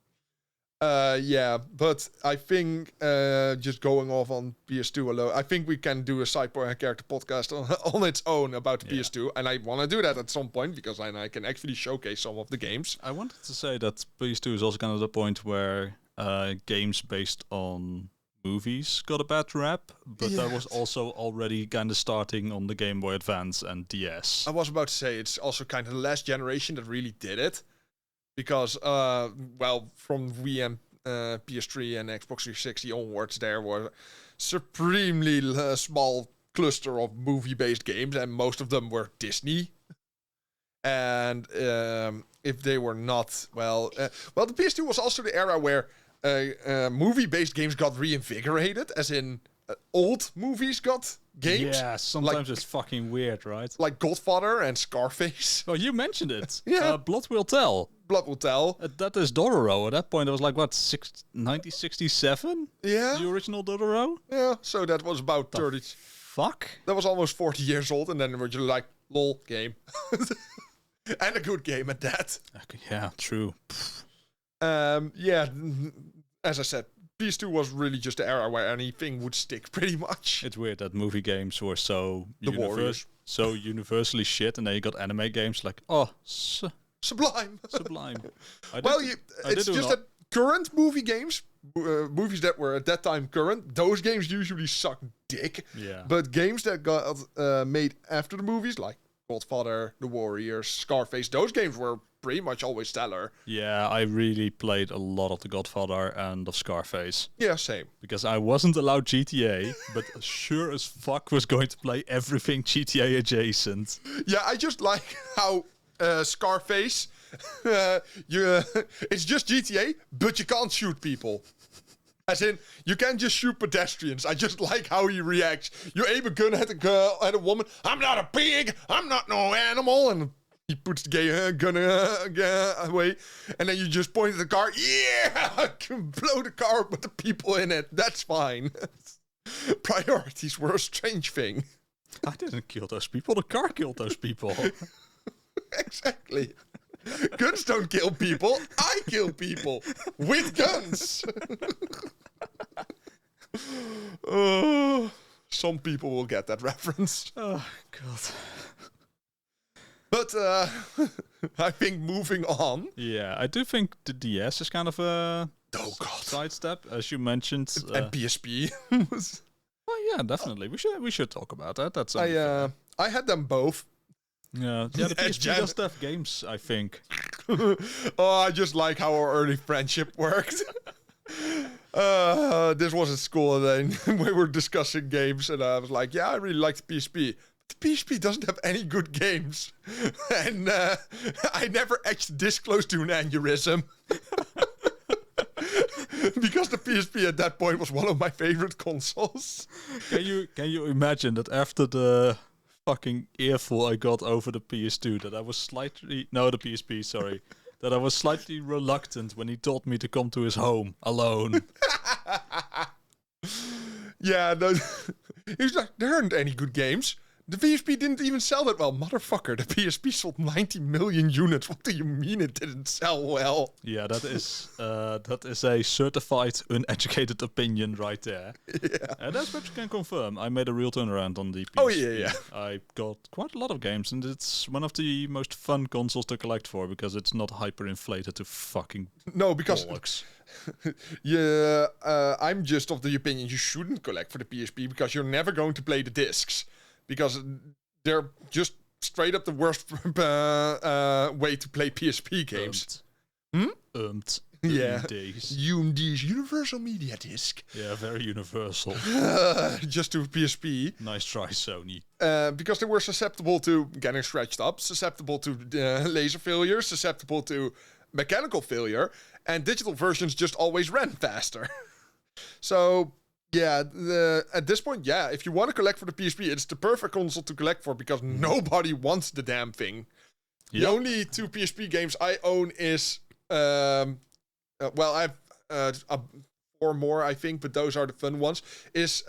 Speaker 1: Yeah, but I think just going off on PS2 alone, I think we can do a side character podcast on its own about the PS2, and I want to do that at some point because I can actually showcase some of the games.
Speaker 2: I wanted to say that PS2 is also kind of the point where games based on movies got a bad rap, but that was also already kind of starting on the Game Boy Advance and DS.
Speaker 1: I was about to say, it's also kind of the last generation that really did it. Because, well, from Wii and PS3 and Xbox 360 onwards, there were supremely small cluster of movie-based games, and most of them were Disney. And if they were not, well, the PS2 was also the era where movie-based games got reinvigorated, as in old movies got games.
Speaker 2: Yeah, sometimes it's fucking weird, right?
Speaker 1: Like Godfather and Scarface.
Speaker 2: Oh, you mentioned it.
Speaker 1: Yeah.
Speaker 2: Blood Will Tell.
Speaker 1: Blood Will Tell.
Speaker 2: That is Dororo. At that point, it was like, what, 1967?
Speaker 1: Yeah.
Speaker 2: The original Dororo?
Speaker 1: Yeah, so that was about 30.
Speaker 2: Fuck?
Speaker 1: That was almost 40 years old, and then we're just like, lol, game. And a good game at that.
Speaker 2: Okay, yeah, true.
Speaker 1: Yeah, as I said, PS2 was really just the era where anything would stick, pretty much.
Speaker 2: It's weird that movie games were so
Speaker 1: The Warriors.
Speaker 2: so universally shit, and then you got anime games like, oh,
Speaker 1: Sublime.
Speaker 2: sublime.
Speaker 1: It's just that current movie games, movies that were at that time current, those games usually suck dick.
Speaker 2: Yeah.
Speaker 1: But games that got made after the movies, like Godfather, The Warriors, Scarface, those games were pretty much always stellar.
Speaker 2: Yeah, I really played a lot of The Godfather and of Scarface.
Speaker 1: Yeah, same.
Speaker 2: Because I wasn't allowed GTA, but sure as fuck was going to play everything GTA adjacent.
Speaker 1: Yeah, I just like how Scarface, it's just GTA, but you can't shoot people. As in, you can't just shoot pedestrians. I just like how he reacts. You aim a gun at a girl, at a woman. I'm not a pig. I'm not no animal. And he puts the gun away. And then you just point at the car. Yeah, I can blow the car with the people in it. That's fine. Priorities were a strange thing.
Speaker 2: I didn't kill those people. The car killed those people.
Speaker 1: Exactly. Guns don't kill people. I kill people with guns. Some people will get that reference.
Speaker 2: Oh, God.
Speaker 1: But I think moving on.
Speaker 2: Yeah, I do think the DS is kind of a sidestep, as you mentioned.
Speaker 1: And PSP.
Speaker 2: Oh yeah, definitely. We should talk about that. That's
Speaker 1: I had them both.
Speaker 2: Yeah, the PSP does have games, I think.
Speaker 1: Oh, I just like how our early friendship worked. This was at school, and then we were discussing games, and I was like, yeah, I really like the PSP. The PSP doesn't have any good games. And I never edged this close to an aneurysm. Because the PSP at that point was one of my favorite consoles.
Speaker 2: Can you imagine that after the fucking earful I got over the PS2, that I was slightly... No, the PSP, sorry. That I was slightly reluctant when he told me to come to his home alone.
Speaker 1: Yeah, he was like, there aren't any good games. The PSP didn't even sell that well. Motherfucker, the PSP sold 90 million units. What do you mean it didn't sell well?
Speaker 2: Yeah, that is a certified uneducated opinion right there.
Speaker 1: Yeah.
Speaker 2: And that's what you can confirm. I made a real turnaround on the PSP.
Speaker 1: Oh, yeah.
Speaker 2: I got quite a lot of games, and it's one of the most fun consoles to collect for, because it's not hyperinflated to fucking bollocks.
Speaker 1: Yeah, I'm just of the opinion you shouldn't collect for the PSP, because you're never going to play the discs. Because they're just straight up the worst way to play PSP games. Yeah. UMD's Universal Media Disc.
Speaker 2: Yeah, very universal.
Speaker 1: Just to PSP.
Speaker 2: Nice try, Sony.
Speaker 1: Because they were susceptible to getting scratched up, susceptible to laser failure, susceptible to mechanical failure, and digital versions just always ran faster. So... yeah, at this point, yeah, if you want to collect for the PSP, it's the perfect console to collect for, because nobody wants the damn thing. Yep. The only 2 PSP games I own is, I have 4 more, I think, but those are the fun ones, is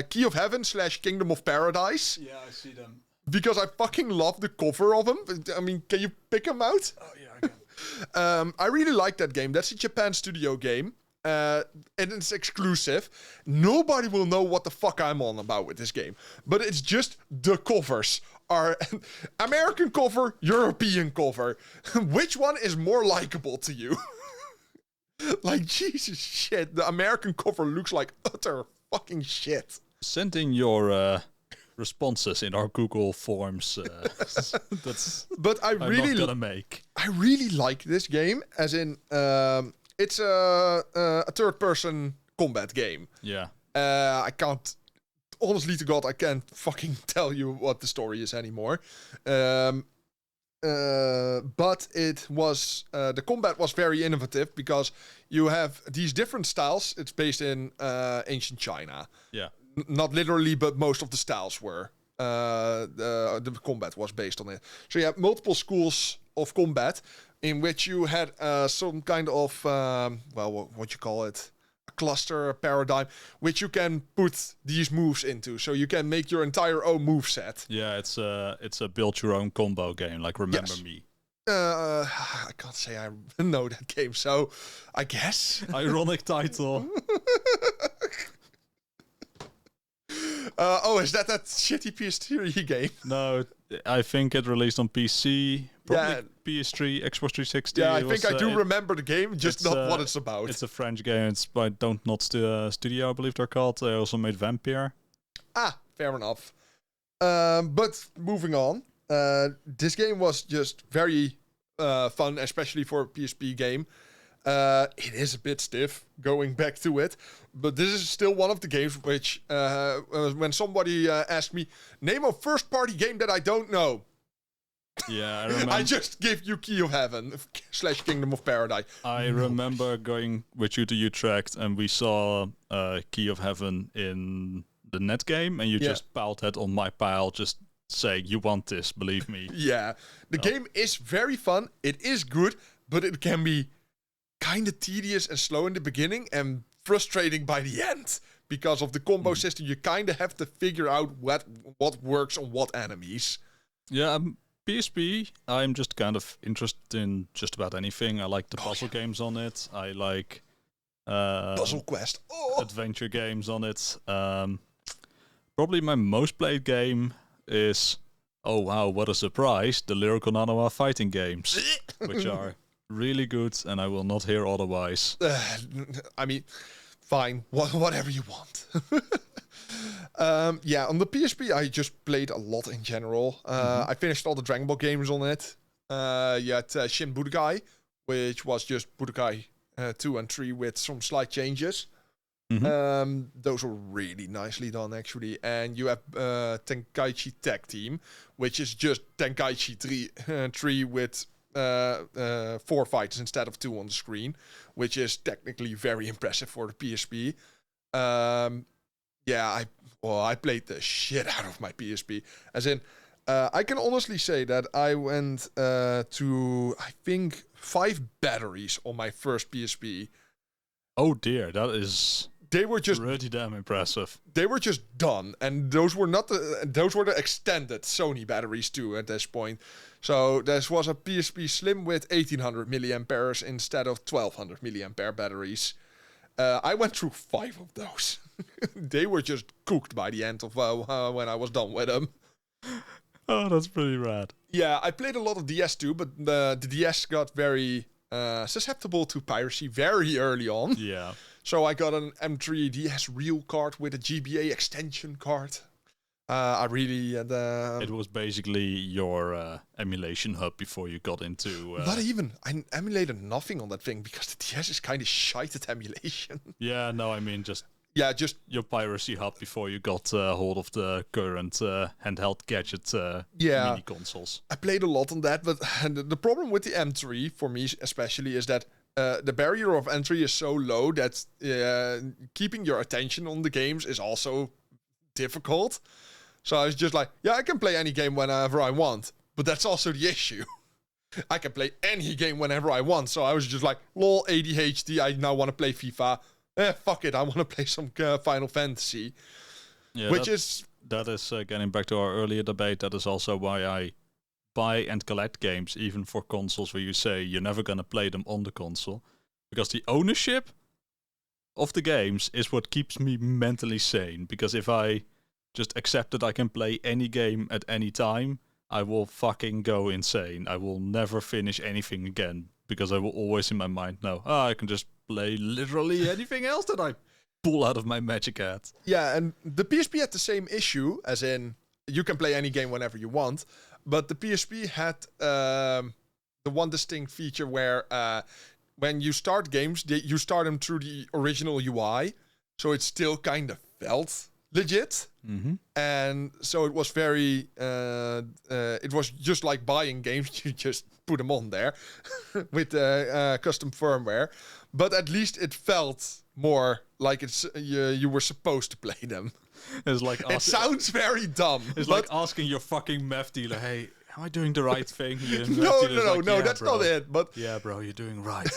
Speaker 1: Key of Heaven / Kingdom of Paradise.
Speaker 2: Yeah, I see them.
Speaker 1: Because I fucking love the cover of them. I mean, can you pick them out?
Speaker 2: Oh, yeah, I can.
Speaker 1: I really like that game. That's a Japan studio game. And it's exclusive. Nobody will know what the fuck I'm on about with this game. But it's just the covers are American cover, European cover. Which one is more likable to you? Like, Jesus shit. The American cover looks like utter fucking shit.
Speaker 2: Send in your responses in our Google Forms.
Speaker 1: But I'm not
Speaker 2: gonna make.
Speaker 1: I really like this game, as in... it's a third-person combat game.
Speaker 2: Yeah.
Speaker 1: I can't... Honestly to God, I can't fucking tell you what the story is anymore. But it was... the combat was very innovative, because you have these different styles. It's based in ancient China.
Speaker 2: Yeah.
Speaker 1: Not literally, but most of the styles were. The combat was based on it. So you have multiple schools of combat, in which you had some kind of, what you call it, a cluster, a paradigm, which you can put these moves into. So you can make your entire own move set.
Speaker 2: Yeah, it's a build your own combo game, like Remember Me.
Speaker 1: I can't say I know that game, so I guess.
Speaker 2: Ironic title.
Speaker 1: Is that shitty PS3 game?
Speaker 2: No, I think it released on PC, probably
Speaker 1: Yeah.
Speaker 2: PS3, Xbox 360.
Speaker 1: Yeah, I
Speaker 2: It
Speaker 1: think
Speaker 2: was,
Speaker 1: I do remember the game, just
Speaker 2: it's,
Speaker 1: not what it's about.
Speaker 2: It's a French game. It's by Don't Not Studio, I believe they're called. They also made Vampire.
Speaker 1: Fair enough. But moving on, this game was just very fun, especially for a PSP game. It is a bit stiff going back to it, but this is still one of the games which, when somebody asked me, name a first-party game that I don't know,
Speaker 2: Yeah, I remember.
Speaker 1: I just give you Key of Heaven / Kingdom of Paradise.
Speaker 2: I remember going with you to Utrecht, and we saw Key of Heaven in the net game, and you just piled that on my pile, just saying, you want this, believe me.
Speaker 1: Yeah, the game is very fun. It is good, but it can be kind of tedious and slow in the beginning and frustrating by the end because of the combo system. You kind of have to figure out what works on what enemies.
Speaker 2: Yeah, PSP, I'm just kind of interested in just about anything. I like the puzzle games on it. I like
Speaker 1: Puzzle Quest.
Speaker 2: adventure games on it. Probably my most played game is, oh wow, what a surprise, the Lyrical Nanoa fighting games, which are really good, and I will not hear otherwise.
Speaker 1: I mean, fine, whatever you want. Yeah, on the PSP, I just played a lot in general. I finished all the Dragon Ball games on it. You had Shin Budokai, which was just Budokai 2 and 3 with some slight changes. Those were really nicely done, actually. And you have Tenkaichi Tag Team, which is just Tenkaichi 3 with 4 fighters instead of 2 on the screen, which is technically very impressive for the PSP. Yeah, I played the shit out of my PSP. As in, I can honestly say that I went to, I think, 5 batteries on my first PSP.
Speaker 2: Oh dear, that is...
Speaker 1: They were just
Speaker 2: pretty damn impressive.
Speaker 1: They were just done, and those were not those were the extended Sony batteries too at this point. So this was a PSP Slim with 1800 milliamperes instead of 1200 milliampere batteries. I went through 5 of those. They were just cooked by the end of when I was done with them.
Speaker 2: Oh, that's pretty rad.
Speaker 1: Yeah, I played a lot of DS too, but the DS got very susceptible to piracy very early on.
Speaker 2: Yeah.
Speaker 1: So I got an M3 DS Real card with a GBA extension card. I really...
Speaker 2: it was basically your emulation hub before you got into...
Speaker 1: Not even. I emulated nothing on that thing because the DS is kind of shite at emulation.
Speaker 2: Yeah, no, I mean just
Speaker 1: just
Speaker 2: your piracy hub before you got hold of the current handheld gadget mini consoles.
Speaker 1: I played a lot on that, but the problem with the M3, for me especially, is that the barrier of entry is so low that keeping your attention on the games is also difficult. So I was just like, yeah, I can play any game whenever I want. But that's also the issue. I can play any game whenever I want. So I was just like, lol, ADHD, I now want to play FIFA. Fuck it, I want to play some Final Fantasy.
Speaker 2: Yeah,
Speaker 1: Which is...
Speaker 2: That is, getting back to our earlier debate, that is also why I buy and collect games, even for consoles where you say you're never going to play them on the console. Because the ownership of the games is what keeps me mentally sane. Because if I just accept that I can play any game at any time, I will fucking go insane. I will never finish anything again. Because I will always in my mind know, I can just play literally anything else that I pull out of my magic hat.
Speaker 1: Yeah, and the PSP had the same issue, as in, you can play any game whenever you want. But the PSP had the one distinct feature where when you start games, you start them through the original UI. So it still kind of felt legit.
Speaker 2: Mm-hmm.
Speaker 1: And so it was very... it was just like buying games. You just put them on there with custom firmware. But at least it felt more like it's you were supposed to play them.
Speaker 2: It's like
Speaker 1: it sounds very dumb.
Speaker 2: It's like asking your fucking meth dealer, "Hey, am I doing the right thing?"
Speaker 1: No, that's
Speaker 2: bro.
Speaker 1: not it. But
Speaker 2: yeah, bro, you're doing right.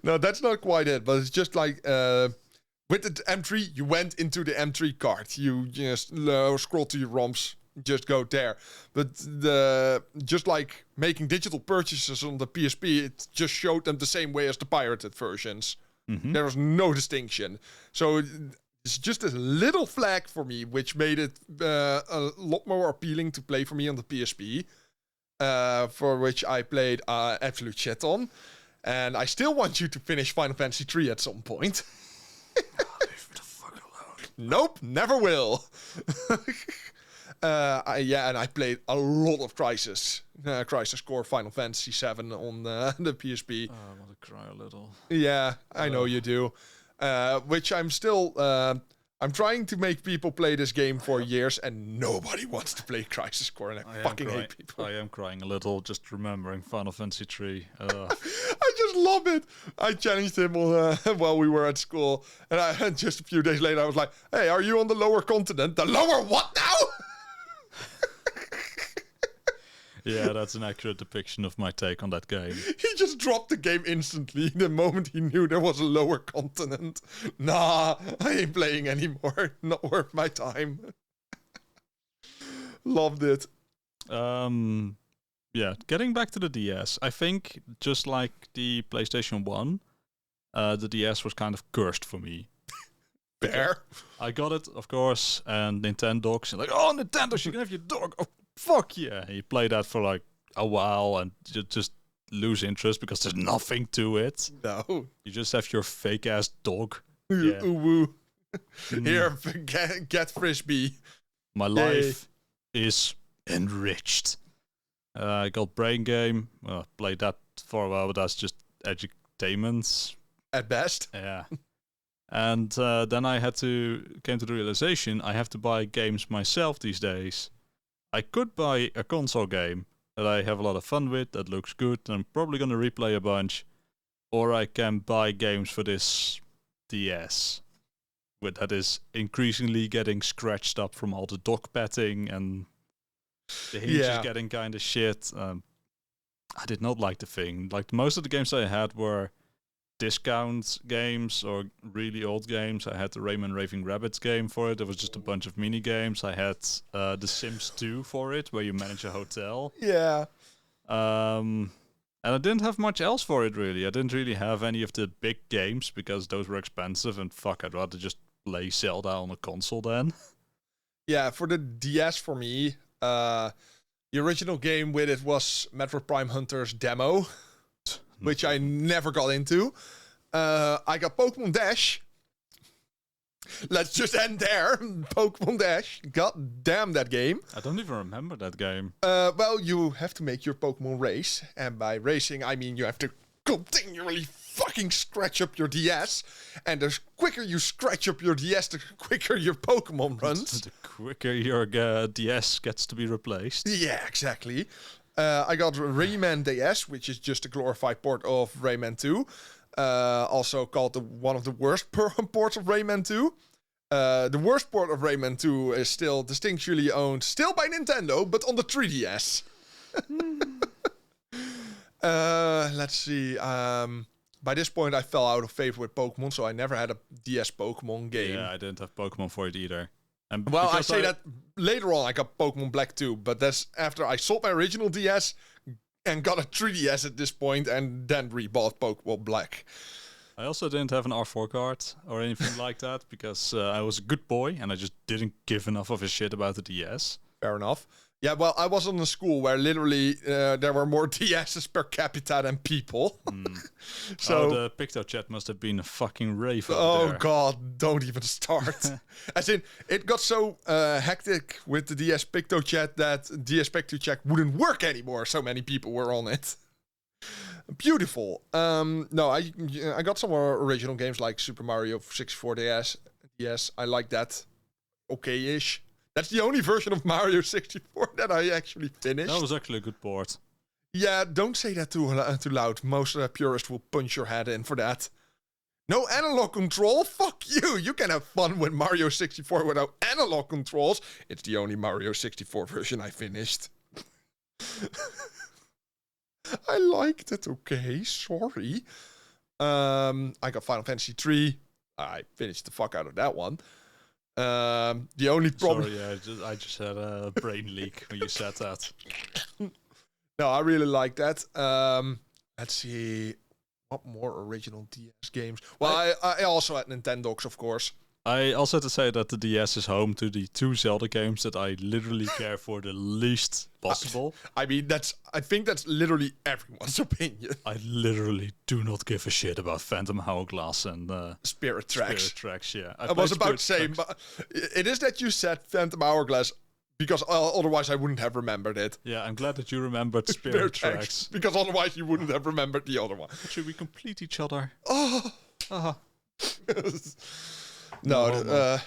Speaker 1: No, that's not quite it. But it's just like with the M3, you went into the M3 card. You just scroll to your ROMs, just go there. But just like making digital purchases on the PSP, it just showed them the same way as the pirated versions.
Speaker 2: Mm-hmm.
Speaker 1: There was no distinction. So It's just this little flag for me, which made it a lot more appealing to play for me on the PSP, for which I played absolute shit on. And I still want you to finish Final Fantasy 3 at some point.
Speaker 2: Leave the fuck alone.
Speaker 1: Nope, never will. And I played a lot of Crisis Core Final Fantasy 7 on the PSP.
Speaker 2: Oh, I want to cry a little.
Speaker 1: Yeah, I know you do. Which I'm still... I'm trying to make people play this game for years, and nobody wants to play Crisis Core, and I fucking hate people.
Speaker 2: I am crying a little just remembering Final Fantasy 3.
Speaker 1: I just love it. I challenged him while we were at school, and just a few days later, I was like, hey, are you on the lower continent? The lower what now?
Speaker 2: Yeah, that's an accurate depiction of my take on that game.
Speaker 1: He just dropped the game instantly the moment he knew there was a lower continent. Nah, I ain't playing anymore. Not worth my time. Loved it.
Speaker 2: Yeah, getting back to the DS, I think just like the PlayStation 1, the DS was kind of cursed for me.
Speaker 1: Fair.
Speaker 2: I got it, of course, and Nintendogs, like, oh, Nintendo, you can have your dog. Oh, fuck yeah. You play that for like a while and you just lose interest because there's nothing to it.
Speaker 1: No.
Speaker 2: You just have your fake ass dog.
Speaker 1: Yeah. Ooh. Here, get Frisbee.
Speaker 2: My life is enriched. I got Brain Game. Played that for a while, but that's just edutainment.
Speaker 1: At best.
Speaker 2: Yeah. And then I came to the realization I have to buy games myself these days. I could buy a console game that I have a lot of fun with, that looks good, and I'm probably going to replay a bunch. Or I can buy games for this DS, that is increasingly getting scratched up from all the dog petting, and the hinge is getting kind of shit. I did not like the thing. Like, most of the games I had were discount games or really old games. I had the Rayman Raving Rabbids game for it. There was just a bunch of mini games. I had The Sims 2 for it, where you manage a hotel.
Speaker 1: Yeah.
Speaker 2: And I didn't have much else for it, really. I didn't really have any of the big games because those were expensive, and fuck, I'd rather just play Zelda on a console then.
Speaker 1: Yeah, for the DS for me, the original game with it was Metroid Prime Hunters Demo, which I never got into. I got Pokemon Dash. Let's just end there. Pokemon Dash. God damn that game.
Speaker 2: I don't even remember that game.
Speaker 1: Well, you have to make your Pokemon race. And by racing, I mean you have to continually fucking scratch up your DS. And the quicker you scratch up your DS, the quicker your Pokemon runs.
Speaker 2: The quicker your DS gets to be replaced.
Speaker 1: Yeah, exactly. I got Rayman DS, which is just a glorified port of Rayman 2. Also called one of the worst ports of Rayman 2. The worst port of Rayman 2 is still distinctly owned, still by Nintendo, but on the 3DS. Let's see. By this point, I fell out of favor with Pokemon, so I never had a DS Pokemon game.
Speaker 2: Yeah, I didn't have Pokemon for it either. And
Speaker 1: well, I say that later on I got Pokemon Black 2, but that's after I sold my original DS and got a 3DS at this point, and then rebought Pokemon Black.
Speaker 2: I also didn't have an R4 card or anything like that because I was a good boy and I just didn't give enough of a shit about the DS.
Speaker 1: Fair enough. Yeah, well, I was in a school where literally there were more DSs per capita than people.
Speaker 2: So the Picto chat must have been a fucking rave over there.
Speaker 1: Oh god, don't even start. As in, it got so hectic with the DS Picto chat that DS Picto chat wouldn't work anymore. So many people were on it. Beautiful. No, I got some more original games like Super Mario 64 DS. I like that. Okay-ish. That's the only version of Mario 64 that I actually finished.
Speaker 2: That was actually a good port.
Speaker 1: Yeah, don't say that too loud. Most purists will punch your head in for that. No analog control? Fuck you! You can have fun with Mario 64 without analog controls. It's the only Mario 64 version I finished. I liked it, okay, sorry. I got Final Fantasy 3. I finished the fuck out of that one. The only problem...
Speaker 2: Sorry, I just had a brain leak when you said that.
Speaker 1: No, I really like that. Let's see. What more original DS games? Well, I also had Nintendogs, of course.
Speaker 2: I also have to say that the DS is home to the 2 Zelda games that I literally care for the least possible.
Speaker 1: I mean, I think that's literally everyone's opinion.
Speaker 2: I literally do not give a shit about Phantom Hourglass and
Speaker 1: Spirit Tracks.
Speaker 2: Spirit Tracks, yeah.
Speaker 1: I was about to say, but it is that you said Phantom Hourglass because otherwise I wouldn't have remembered it.
Speaker 2: Yeah, I'm glad that you remembered Spirit Tracks.
Speaker 1: Because otherwise you wouldn't have remembered the other one.
Speaker 2: Should we complete each other?
Speaker 1: Oh. No,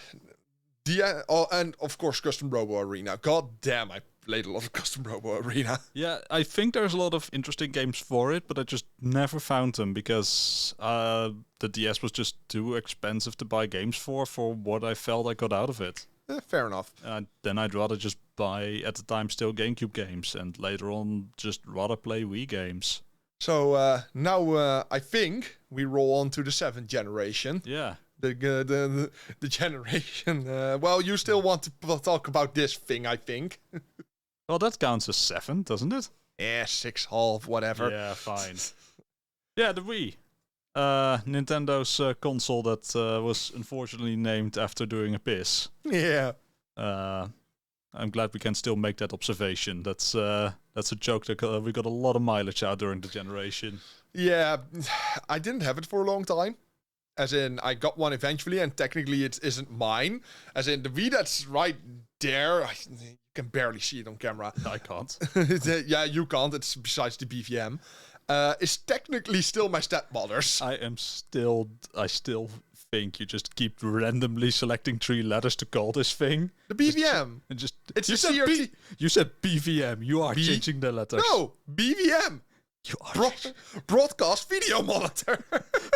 Speaker 1: and of course Custom Robo Arena. God damn, I played a lot of Custom Robo Arena.
Speaker 2: Yeah, I think there's a lot of interesting games for it, but I just never found them because the DS was just too expensive to buy games for what I felt I got out of it.
Speaker 1: Fair enough.
Speaker 2: Then I'd rather just buy, at the time, still GameCube games, and later on just rather play Wii games.
Speaker 1: So now I think we roll on to the 7th generation.
Speaker 2: Yeah.
Speaker 1: The generation. Well, you still want to talk about this thing, I think.
Speaker 2: Well, that counts as 7, doesn't it?
Speaker 1: Yeah, 6.5, whatever.
Speaker 2: Yeah, fine. Yeah, the Wii. Nintendo's console that was unfortunately named after doing a piss.
Speaker 1: Yeah.
Speaker 2: I'm glad we can still make that observation. That's a joke that we got a lot of mileage out during the generation.
Speaker 1: Yeah, I didn't have it for a long time. As in, I got one eventually, and technically it isn't mine. As in, the Wii that's right there, you can barely see it on camera.
Speaker 2: I can't.
Speaker 1: Yeah, you can't. It's besides the BVM. Is technically still my stepmother's.
Speaker 2: I still think you just keep randomly selecting 3 letters to call this thing.
Speaker 1: The BVM.
Speaker 2: It's you said CRT. You said BVM. You are changing the letters.
Speaker 1: No, BVM.
Speaker 2: You are
Speaker 1: broadcast video monitor.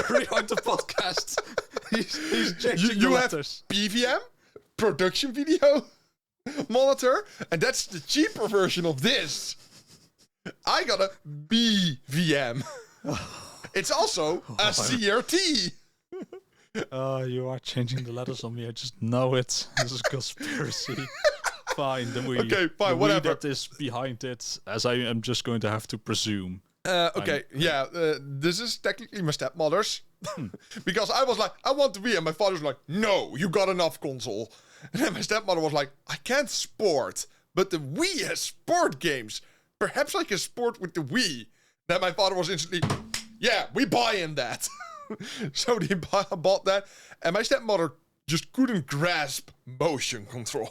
Speaker 2: Rewind the podcast. He's changing the letters.
Speaker 1: You have BVM, production video monitor, and that's the cheaper version of this. I got a BVM. It's also a CRT.
Speaker 2: You are changing the letters on me. I just know it. This is conspiracy. Fine, the Wii.
Speaker 1: Okay, fine,
Speaker 2: the
Speaker 1: whatever.
Speaker 2: Wii that is behind it, as I am just going to have to presume.
Speaker 1: Okay, this is technically my stepmother's. Because I was like, I want the Wii, and my father's like, no, you got enough console. And then my stepmother was like, I can't sport, but the Wii has sport games. Perhaps I can sport with the Wii. Then my father was instantly, yeah, we buy in that. So they bought that, and my stepmother just couldn't grasp motion control.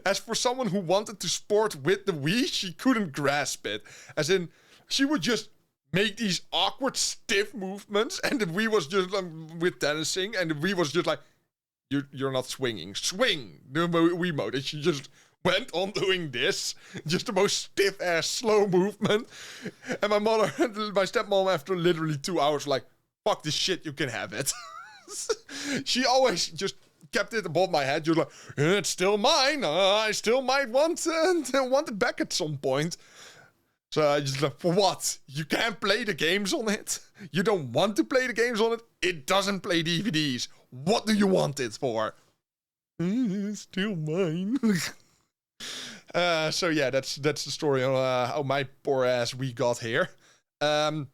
Speaker 1: As for someone who wanted to sport with the Wii, she couldn't grasp it. As in, she would just make these awkward, stiff movements, and the Wii was just with tennising, and the Wii was just like, you're not swinging. Swing! The Wii mode. And she just went on doing this. Just the most stiff-ass, slow movement. And my stepmom, after literally 2 hours, like, fuck this shit, you can have it. She always just kept it above my head. You're like, it's still mine. I still might want it back at some point. So I just like, for what? You can't play the games on it? You don't want to play the games on it? It doesn't play DVDs. What do you want it for? It's still mine. So yeah, that's the story on how my poor ass we got here. I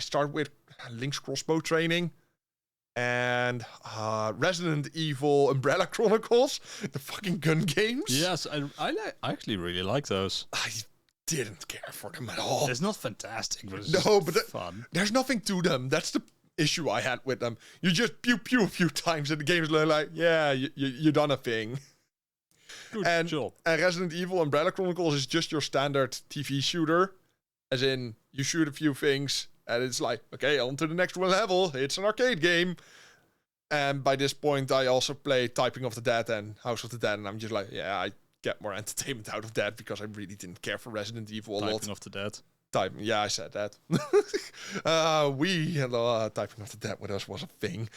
Speaker 1: started with Link's crossbow training. And Resident Evil Umbrella Chronicles, the fucking gun games.
Speaker 2: Yes, I actually really like those.
Speaker 1: I didn't care for them at all.
Speaker 2: It's not fantastic, but it's fun.
Speaker 1: There's nothing to them. That's the issue I had with them. You just pew pew a few times, and the game's like, yeah, you done a thing.
Speaker 2: Good job.
Speaker 1: And Resident Evil Umbrella Chronicles is just your standard TV shooter, as in you shoot a few things. And it's like, okay, on to the next level. It's an arcade game. And by this point, I also play Typing of the Dead and House of the Dead. And I'm just like, yeah, I get more entertainment out of that because I really didn't care for Resident Evil a lot.
Speaker 2: Typing of the Dead.
Speaker 1: Yeah, I said that. Typing of the Dead with us was a thing.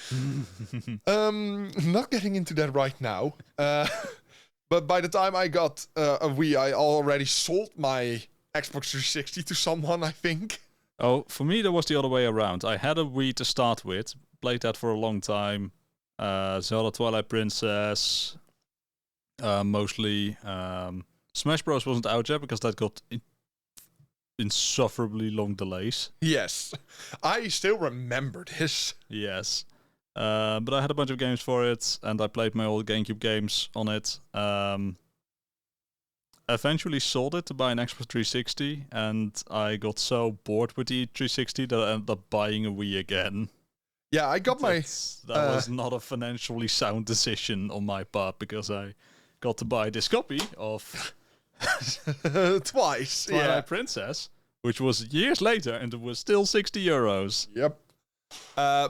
Speaker 1: Not getting into that right now. But by the time I got a Wii, I already sold my Xbox 360 to someone, I think.
Speaker 2: Oh, for me, that was the other way around. I had a Wii to start with, played that for a long time. Zelda Twilight Princess, mostly. Smash Bros. Wasn't out yet because that got insufferably long delays.
Speaker 1: Yes. I still remember this.
Speaker 2: Yes. But I had a bunch of games for it, and I played my old GameCube games on it. Eventually sold it to buy an Xbox 360, and I got so bored with the 360 that I ended up buying a Wii again.
Speaker 1: Yeah, I got
Speaker 2: That was not a financially sound decision on my part, because I got to buy this copy of
Speaker 1: twice.
Speaker 2: Twilight Princess, which was years later, and it was still €60.
Speaker 1: Yep.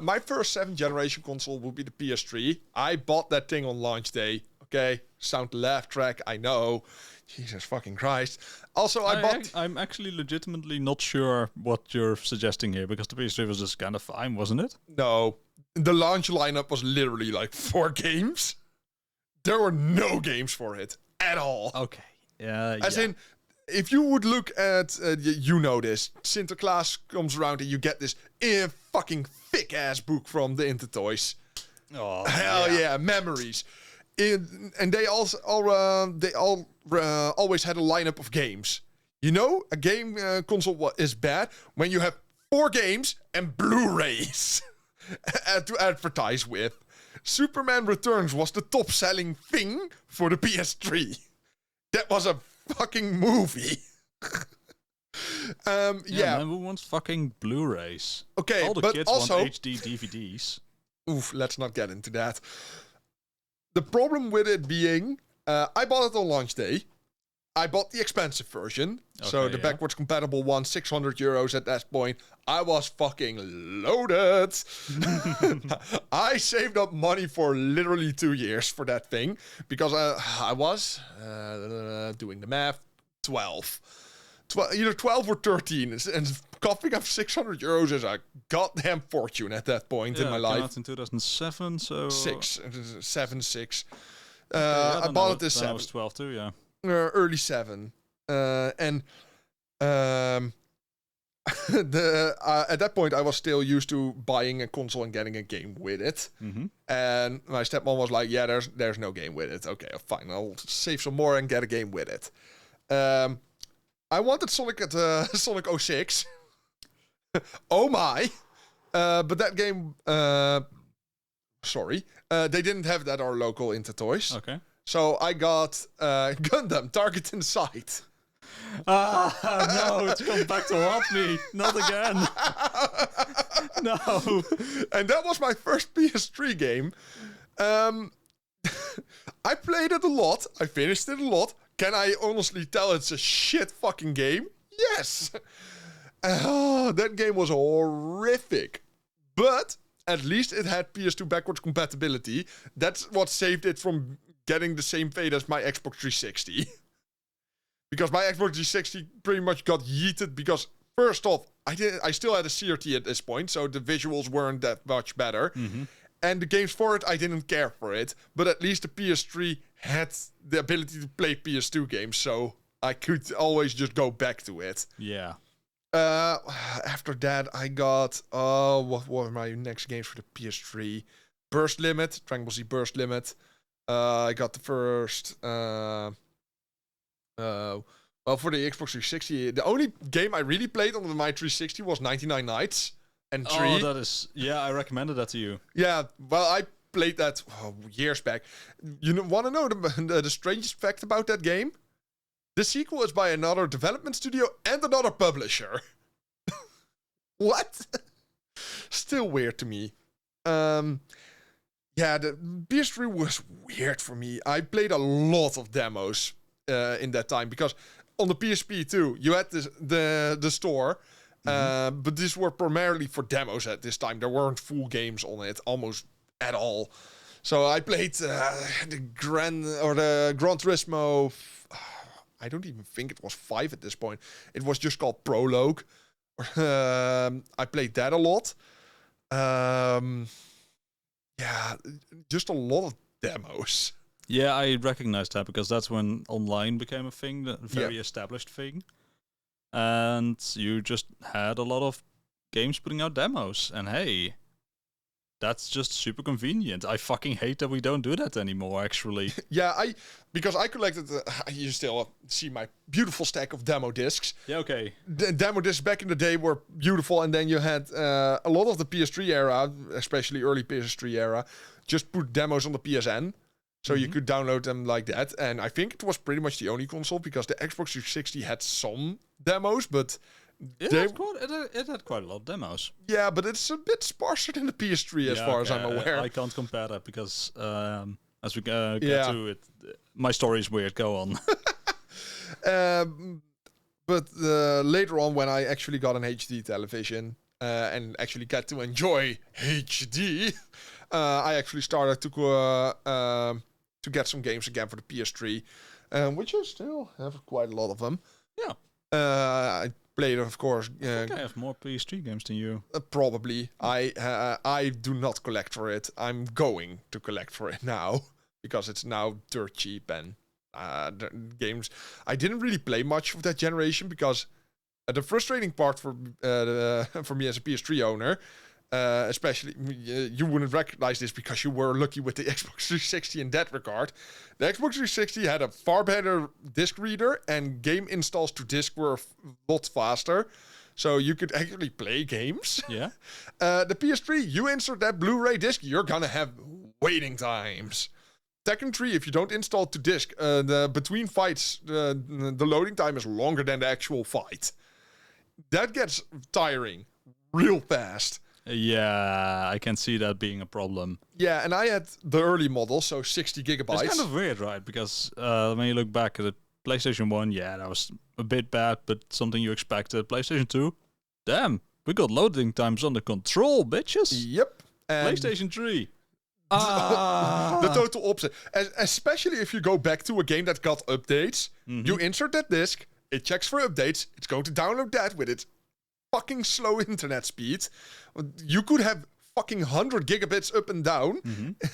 Speaker 1: My first 7th generation console would be the PS3. I bought that thing on launch day. Okay, sound laugh track, I know. Jesus fucking Christ. Also,
Speaker 2: I'm actually legitimately not sure what you're suggesting here, because the PS3 was just kind of fine, wasn't it?
Speaker 1: No. The launch lineup was literally like 4 games. There were no games for it at all.
Speaker 2: Okay.
Speaker 1: As in, if you would look at, you know this, Sinterklaas comes around and you get this fucking thick-ass book from the Intertoys.
Speaker 2: Oh,
Speaker 1: Hell yeah, memories. And they always had a lineup of games. You know, a game console is bad when you have 4 games and Blu-rays to advertise with. Superman Returns was the top-selling thing for the PS3. That was a fucking movie.
Speaker 2: Man, who wants fucking Blu-rays?
Speaker 1: Okay,
Speaker 2: all the
Speaker 1: but
Speaker 2: kids
Speaker 1: also
Speaker 2: want HD DVDs.
Speaker 1: Oof, let's not get into that. The problem with it being, I bought it on launch day. I bought the expensive version, so the backwards compatible one, €600 at that point. I was fucking loaded. I saved up money for literally 2 years for that thing, because I was, doing the math, 12. Either 12 or 13, and coughing up €600 is a goddamn fortune at that point in my life.
Speaker 2: Came out in 2007, so
Speaker 1: 6.
Speaker 2: I
Speaker 1: bought it this 7.
Speaker 2: I was 12 too, yeah.
Speaker 1: Early 7. And at that point, I was still used to buying a console and getting a game with it.
Speaker 2: Mm-hmm.
Speaker 1: And my stepmom was like, yeah, there's no game with it. Okay, fine. I'll save some more and get a game with it. I wanted Sonic at Sonic 06. Oh my. But that game... they didn't have that at our local Intertoys.
Speaker 2: Okay.
Speaker 1: So I got Gundam, Target in Sight.
Speaker 2: No, it's come back to haunt me. Not again. No.
Speaker 1: And that was my first PS3 game. I played it a lot. I finished it a lot. Can I honestly tell it's a shit fucking game? Yes. That game was horrific. But at least it had PS2 backwards compatibility. That's what saved it from getting the same fate as my Xbox 360. Because my Xbox 360 pretty much got yeeted because, first off, I still had a CRT at this point, so the visuals weren't that much better.
Speaker 2: Mm-hmm.
Speaker 1: And the games for it, I didn't care for it. But at least the PS3 had the ability to play PS2 games, so I could always just go back to it.
Speaker 2: Yeah.
Speaker 1: After that, I got... what were my next games for the PS3? Burst Limit, Dragon Ball Z Burst Limit. I got the first... for the Xbox 360, the only game I really played on my 360 was 99 Nights and 3.
Speaker 2: Oh, that is... Yeah, I recommended that to you.
Speaker 1: Yeah, well, I played that years back. You want to know the strangest fact about that game? The sequel is by another development studio and another publisher. What? Still weird to me. The PS3 was weird for me. I played a lot of demos in that time because on the PSP too, you had the store, but these were primarily for demos at this time. There weren't full games on it almost at all. So I played the Gran Turismo. I don't even think it was 5 at this point. It was just called Prologue. I played that a lot. Just a lot of demos.
Speaker 2: Yeah, I recognized that because that's when online became a thing, a very established thing. And you just had a lot of games putting out demos. And hey, that's just super convenient. I fucking hate that we don't do that anymore, actually.
Speaker 1: Yeah, because I collected. You still see my beautiful stack of demo discs.
Speaker 2: Yeah, okay.
Speaker 1: The demo discs back in the day were beautiful, and then you had a lot of the PS3 era, especially early PS3 era, just put demos on the PSN. So you could download them like that. And I think it was pretty much the only console, because the Xbox 360 had some demos, but
Speaker 2: It had quite a lot of demos.
Speaker 1: yeah, but it's a bit sparser than the PS3 as far as I'm aware.
Speaker 2: I can't compare that because as we get to it, my story is weird. Go on.
Speaker 1: But later on, when I actually got an HD television and actually got to enjoy HD, I actually started to get some games again for the PS3, which I still have quite a lot of them.
Speaker 2: Yeah.
Speaker 1: I played, of course.
Speaker 2: I think I have more PS3 games than you.
Speaker 1: Probably. I do not collect for it. I'm going to collect for it now, because it's now dirt cheap, and the games. I didn't really play much of that generation, because the frustrating part for me as a PS3 owner, especially, you wouldn't recognize this because you were lucky with the Xbox 360 in that regard. The Xbox 360 had a far better disc reader, and game installs to disc were a lot faster. So you could actually play games.
Speaker 2: Yeah.
Speaker 1: The PS3, you insert that Blu-ray disc, you're gonna have waiting times. Tekken 3, if you don't install to disc, between fights, the loading time is longer than the actual fight. That gets tiring real fast.
Speaker 2: Yeah, I can see that being a problem.
Speaker 1: Yeah, and I had the early model, so 60 gigabytes.
Speaker 2: It's kind of weird, right? Because when you look back at the PlayStation 1, yeah, that was a bit bad, but something you expected. PlayStation 2, damn, we got loading times under control, bitches.
Speaker 1: Yep. And
Speaker 2: PlayStation 3.
Speaker 1: The total opposite. Especially if you go back to a game that got updates, you insert that disc, it checks for updates, it's going to download that with its fucking slow internet speed. You could have fucking 100 gigabits up and down,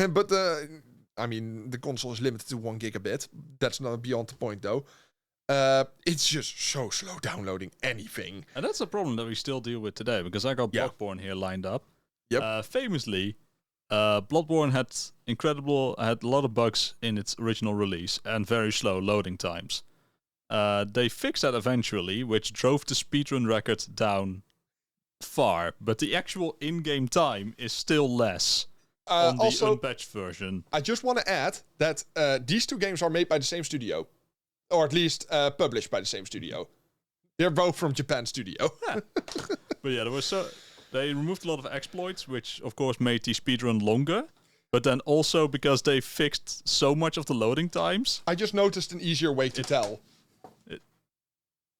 Speaker 1: but I mean, the console is limited to 1 gigabit. That's not beyond the point, though. It's just so slow downloading anything.
Speaker 2: And that's a problem that we still deal with today, because I got Bloodborne here lined up.
Speaker 1: Yep.
Speaker 2: Famously, Bloodborne had a lot of bugs in its original release and very slow loading times. They fixed that eventually, which drove the speedrun record down far, but the actual in-game time is still less on the unpatched version.
Speaker 1: I just want to add that these two games are made by the same studio, or at least published by the same studio. They're both from Japan Studio.
Speaker 2: Yeah. But yeah, they removed a lot of exploits, which of course made the speedrun longer. But then also because they fixed so much of the loading times.
Speaker 1: I just noticed an easier way to tell.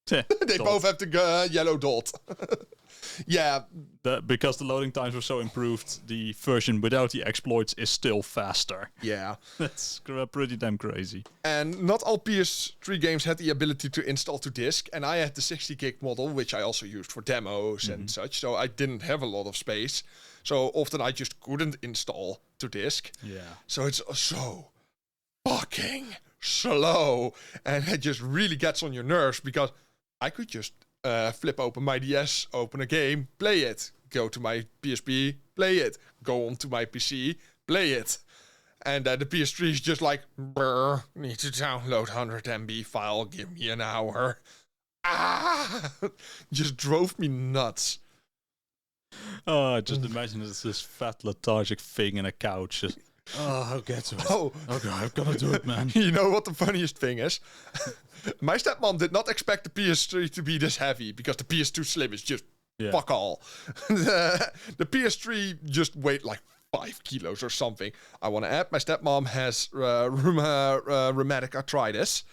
Speaker 1: They
Speaker 2: dot.
Speaker 1: both have the yellow dot. Yeah.
Speaker 2: Because the loading times were so improved, the version without the exploits is still faster.
Speaker 1: Yeah.
Speaker 2: That's pretty damn crazy.
Speaker 1: And not all PS3 games had the ability to install to disk, and I had the 60 gig model, which I also used for demos and such, so I didn't have a lot of space. So often I just couldn't install to disk.
Speaker 2: Yeah.
Speaker 1: So it's so fucking slow, and it just really gets on your nerves, because I could just flip open my DS, open a game, play it, go to my PSP, play it, go on to my PC, play it. And the PS3 is just like, brr, need to download 100 MB file, give me an hour. Just drove me nuts.
Speaker 2: Oh, just imagine it's this fat lethargic thing in a couch. Just, I'll get to it. Oh, okay, I've got to do it, man.
Speaker 1: You know what the funniest thing is? My stepmom did not expect the PS3 to be this heavy, because the PS2 Slim is just fuck all. The PS3 just weighed like 5 kilos or something. I want to add, my stepmom has rheumatic arthritis.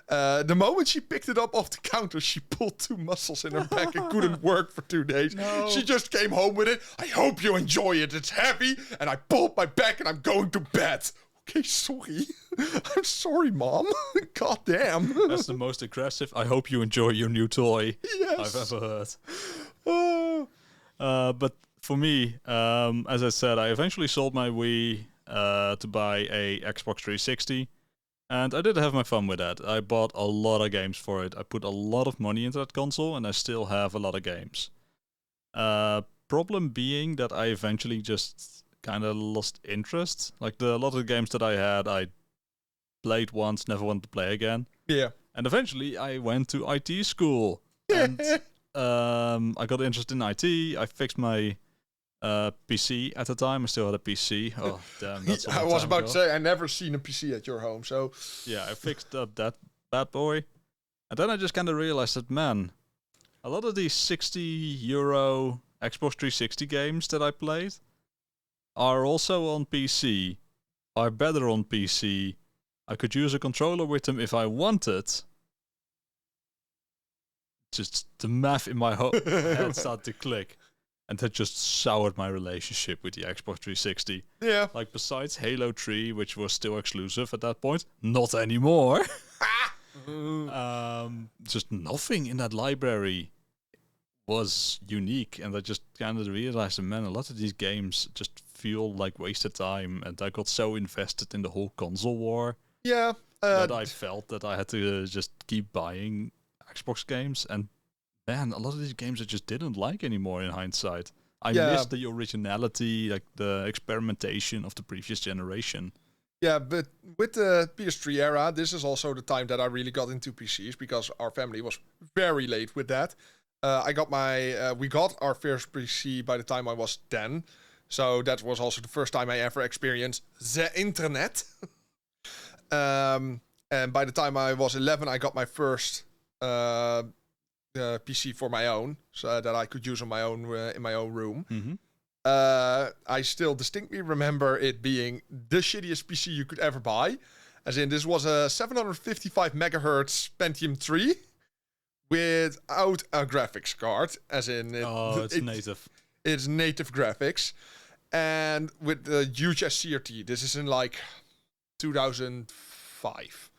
Speaker 1: The moment she picked it up off the counter, she pulled 2 muscles in her back and couldn't work for 2 days. No. She just came home with it. I hope you enjoy it. It's heavy, and I pulled my back, and I'm going to bed. Okay, sorry. I'm sorry, Mom. God damn.
Speaker 2: That's the most aggressive. I hope you enjoy your new toy I've ever heard. But for me, as I said, I eventually sold my Wii to buy a Xbox 360. And I did have my fun with that. I bought a lot of games for it. I put a lot of money into that console, and I still have a lot of games. Problem being that I eventually just kind of lost interest. Like a lot of the games that I had, I played once, never wanted to play again.
Speaker 1: Yeah.
Speaker 2: And eventually, I went to IT school, and I got interested in IT. I fixed my PC at the time. I still had a PC. Oh, damn, that's a long
Speaker 1: I was
Speaker 2: time
Speaker 1: about
Speaker 2: ago.
Speaker 1: to say, I never seen a PC at your home, so...
Speaker 2: Yeah, I fixed up that bad boy. And then I just kind of realized that, man, a lot of these €60 Xbox 360 games that I played are also on PC, are better on PC. I could use a controller with them if I wanted. Just the math in my head started to click. And that just soured my relationship with the Xbox 360.
Speaker 1: Yeah.
Speaker 2: Like, besides Halo 3, which was still exclusive at that point, not anymore. Just nothing in that library was unique. And I just kind of realized, man, a lot of these games just feel like wasted time. And I got so invested in the whole console war that I felt that I had to just keep buying Xbox games. And man, a lot of these games I just didn't like anymore in hindsight. I missed the originality, like the experimentation of the previous generation.
Speaker 1: Yeah, but with the PS3 era, this is also the time that I really got into PCs because our family was very late with that. We got our first PC by the time I was 10. So that was also the first time I ever experienced the internet. And by the time I was 11, I got my first PC for my own, so that I could use on my own in my own room.
Speaker 2: Mm-hmm.
Speaker 1: I still distinctly remember it being the shittiest PC you could ever buy. As in, this was a 755 megahertz Pentium 3 without a graphics card. As in,
Speaker 2: it's native.
Speaker 1: It's native graphics. And with a huge SCRT. This is in like 2005.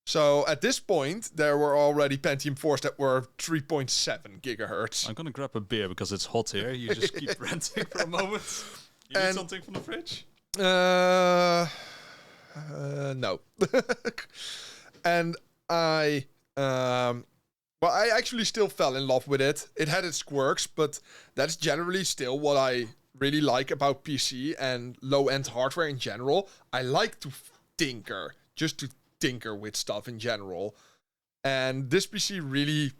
Speaker 1: So at this point, there were already Pentium 4s that were 3.7 gigahertz.
Speaker 2: I'm gonna grab a beer because it's hot here. You just keep ranting for a moment. You need something from the fridge?
Speaker 1: No. And I actually still fell in love with it. It had its quirks, but that's generally still what I really like about PC and low-end hardware in general. I like to tinker, just to tinker with stuff in general. And this PC really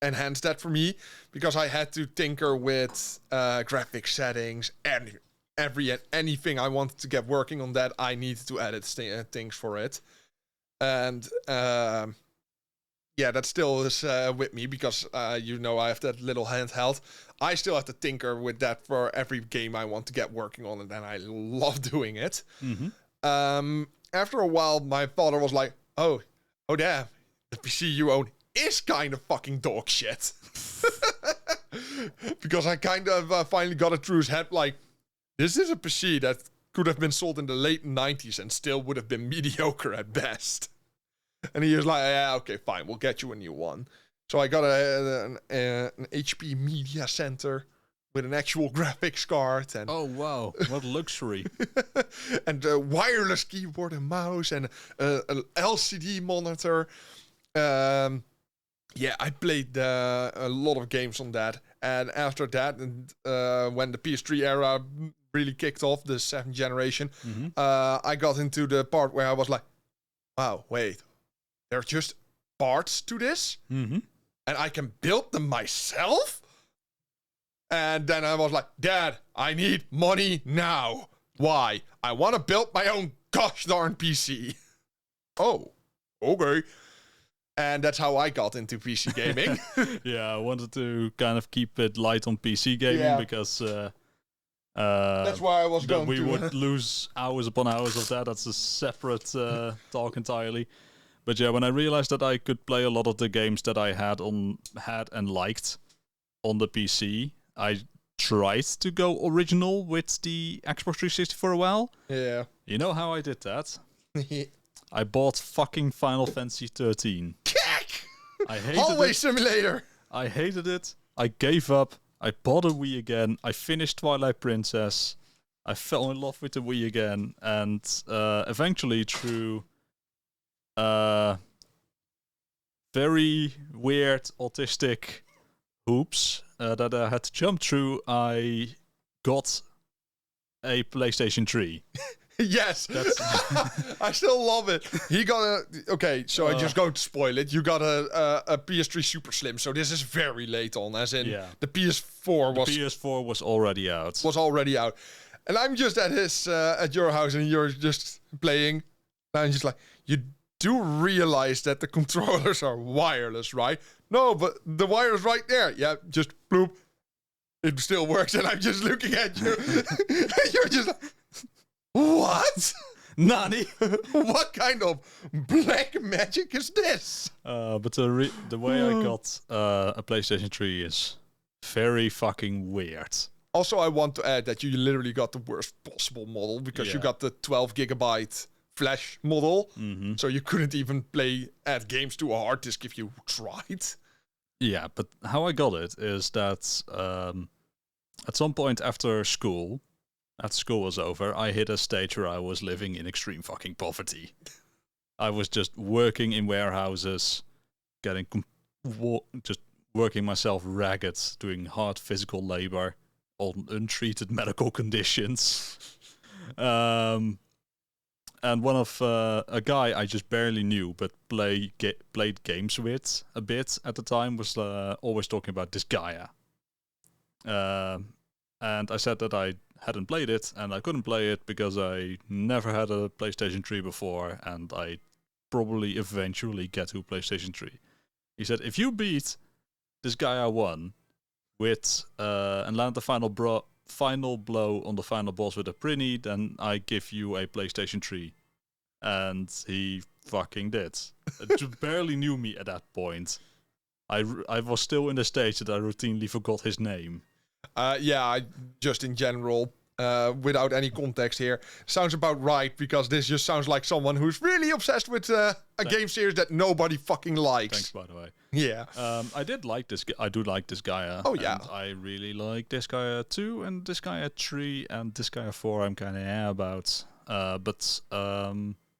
Speaker 1: enhanced that for me because I had to tinker with graphic settings and anything I wanted to get working on that I needed to edit things for it. And that still is with me because I have that little handheld. I still have to tinker with that for every game I want to get working on, and then I love doing it.
Speaker 2: Mm-hmm.
Speaker 1: After a while, my father was like, oh damn, the PC you own is kind of fucking dog shit. Because I kind of finally got it through his head, like, this is a PC that could have been sold in the late 90s and still would have been mediocre at best. And he was like, yeah, okay, fine, we'll get you a new one. So I got an HP Media Center with an actual graphics card. And
Speaker 2: oh, wow. What luxury.
Speaker 1: and a wireless keyboard and mouse and an LCD monitor. I played a lot of games on that. And after that, when the PS3 era really kicked off, the 7th generation, I got into the part where I was like, wow, wait, there are just parts to this?
Speaker 2: Mm-hmm.
Speaker 1: And I can build them myself? And then I was like, Dad, I need money now. Why? I want to build my own gosh darn PC. Oh, okay. And that's how I got into PC gaming.
Speaker 2: Yeah, I wanted to kind of keep it light on PC gaming because
Speaker 1: that's why I was going
Speaker 2: we
Speaker 1: to.
Speaker 2: would lose hours upon hours of that. That's a separate talk entirely. But yeah, when I realized that I could play a lot of the games that I had and liked on the PC, I tried to go original with the Xbox 360 for a while.
Speaker 1: Yeah.
Speaker 2: You know how I did that? I bought fucking Final Fantasy 13. I hated
Speaker 1: Hallway
Speaker 2: it.
Speaker 1: Simulator.
Speaker 2: I hated it. I gave up. I bought a Wii again. I finished Twilight Princess. I fell in love with the Wii again. And eventually through very weird autistic hoops that I had to jump through, I got a PlayStation 3.
Speaker 1: Yes, I still love it. He got I'm just going to spoil it. You got a PS3 Super Slim, so this is very late on, as in the PS4
Speaker 2: was already out.
Speaker 1: And I'm just at your house, and you're just playing. And I'm just like, you do realize that the controllers are wireless, right? No, but the wire is right there. Yeah, just bloop. It still works, and I'm just looking at you. And you're just like, what?
Speaker 2: Nani?
Speaker 1: What kind of black magic is this?
Speaker 2: But the way I got a PlayStation 3 is very fucking weird.
Speaker 1: Also, I want to add that you literally got the worst possible model, because you got the 12 gigabyte flash model.
Speaker 2: Mm-hmm.
Speaker 1: So you couldn't even add games to a hard disk if you tried.
Speaker 2: Yeah, but how I got it is that at some point after school was over, I hit a stage where I was living in extreme fucking poverty. I was just working in warehouses, just working myself ragged, doing hard physical labor on untreated medical conditions. And one of a guy I just barely knew but played games with a bit at the time was always talking about Disgaea. And I said that I hadn't played it, and I couldn't play it because I never had a PlayStation 3 before, and I probably eventually get to PlayStation 3. He said, if you beat Disgaea 1 with and land the final blow on the final boss with a Prinny, then I give you a PlayStation 3. And he fucking did. Just barely knew me at that point. I was still in the stage that I routinely forgot his name.
Speaker 1: I just in general, without any context here, sounds about right, because this just sounds like someone who's really obsessed with a game series that nobody fucking likes.
Speaker 2: Thanks, by the way.
Speaker 1: Yeah.
Speaker 2: I did like this. I do like Disgaea.
Speaker 1: Oh yeah.
Speaker 2: And I really like Disgaea 2 and Disgaea 3 and Disgaea 4. I'm kind of about.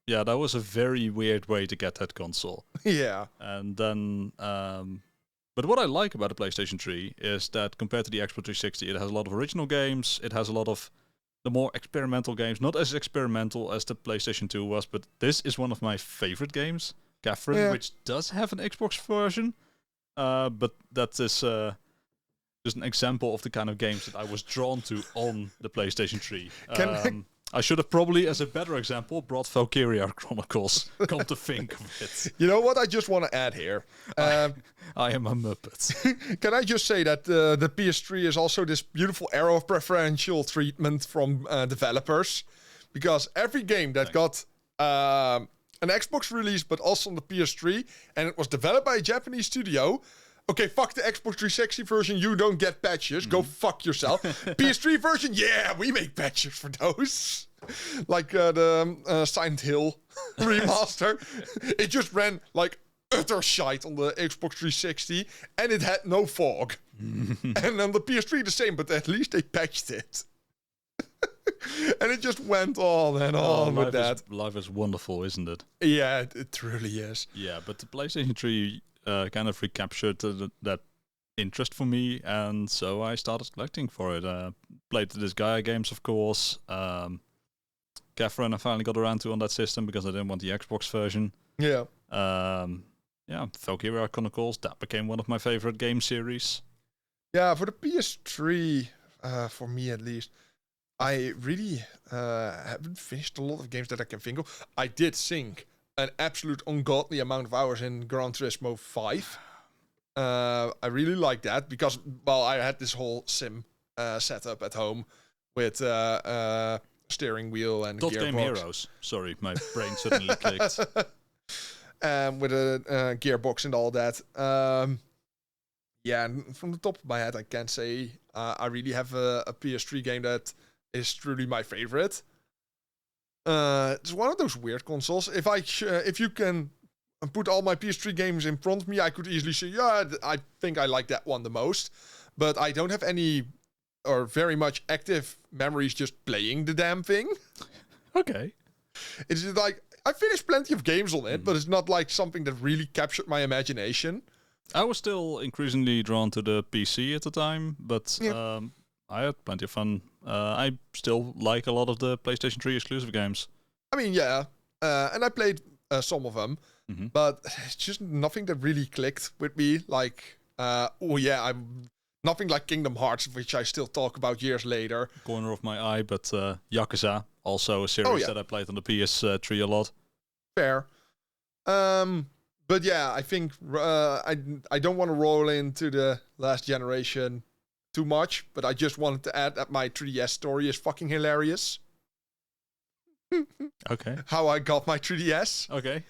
Speaker 2: Yeah, that was a very weird way to get that console.
Speaker 1: Yeah.
Speaker 2: And then. But what I like about the PlayStation 3 is that compared to the Xbox 360, it has a lot of original games. It has a lot of the more experimental games. Not as experimental as the PlayStation 2 was, but this is one of my favorite games, Catherine, which does have an Xbox version. But that is just an example of the kind of games that I was drawn to on the PlayStation 3. I should have probably, as a better example, brought Valkyria Chronicles, come to think of it.
Speaker 1: You know what I just want to add here?
Speaker 2: I am a Muppet.
Speaker 1: Can I just say that the PS3 is also this beautiful era of preferential treatment from developers? Because every game that got an Xbox release, but also on the PS3, and it was developed by a Japanese studio... Okay, fuck the Xbox 360 version, you don't get patches. Go fuck yourself. PS3 version, yeah, we make patches for those. Like the Silent Hill remaster. It just ran like utter shite on the Xbox 360, and it had no fog. And on the PS3 the same, but at least they patched it. And it just went on and on with that.
Speaker 2: Life is wonderful, isn't it?
Speaker 1: Yeah, it truly is.
Speaker 2: Yeah, but the PlayStation 3... kind of recaptured that interest for me, and so I started collecting for it. Played the Disgaea games, of course. Catherine I finally got around to on that system because I didn't want the Xbox version.
Speaker 1: Yeah.
Speaker 2: Valkyria Chronicles, that became one of my favorite game series.
Speaker 1: Yeah, for the PS3, for me at least, I really haven't finished a lot of games that I can think of. I did sink an absolute ungodly amount of hours in Gran Turismo 5. I really like that because, well, I had this whole sim setup at home with steering wheel and
Speaker 2: Dot
Speaker 1: gearbox.
Speaker 2: Game Heroes. Sorry, my brain suddenly clicked.
Speaker 1: With a gearbox and all that. And from the top of my head, I can't say I really have a PS3 game that is truly my favorite. It's one of those weird consoles. If you can put all my PS3 games in front of me, I could easily say, yeah, I think I like that one the most. But I don't have any or very much active memories just playing the damn thing.
Speaker 2: Okay.
Speaker 1: It's just like, I finished plenty of games on it, but it's not like something that really captured my imagination.
Speaker 2: I was still increasingly drawn to the PC at the time, but I had plenty of fun. I still like a lot of the PlayStation 3 exclusive games.
Speaker 1: I mean, yeah, and I played some of them,
Speaker 2: Mm-hmm.
Speaker 1: but it's just nothing that really clicked with me. Like, I'm nothing like Kingdom Hearts, which I still talk about years later.
Speaker 2: Corner of my eye, but Yakuza, also a series that I played on the PS3 a lot.
Speaker 1: Fair. But yeah, I think I don't want to roll into the last generation too much, but I just wanted to add that my 3DS story is fucking hilarious.
Speaker 2: Okay.
Speaker 1: How I got my 3DS.
Speaker 2: Okay.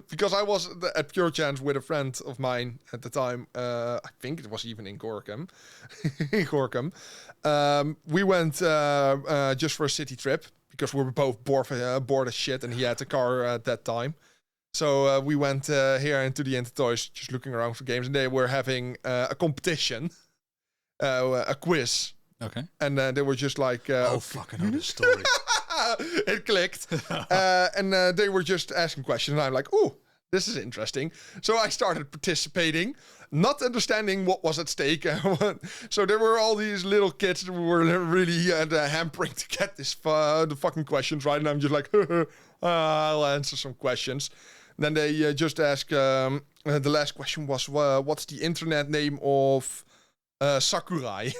Speaker 1: Because I was at Pure Chance with a friend of mine at the time. I think it was even in Gorkum. We went just for a city trip because we were both bored as shit, and he had a car at that time. So we went here into the Intertoys, just looking around for games, and they were having a competition, a quiz.
Speaker 2: Okay.
Speaker 1: And they were just like...
Speaker 2: fuck, I know this story.
Speaker 1: It clicked. And they were just asking questions, and I'm like, ooh, this is interesting. So I started participating, not understanding what was at stake. So there were all these little kids that were really hampering to get the fucking questions right, and I'm just like, I'll answer some questions. Then they just ask, the last question was, what's the internet name of Sakurai?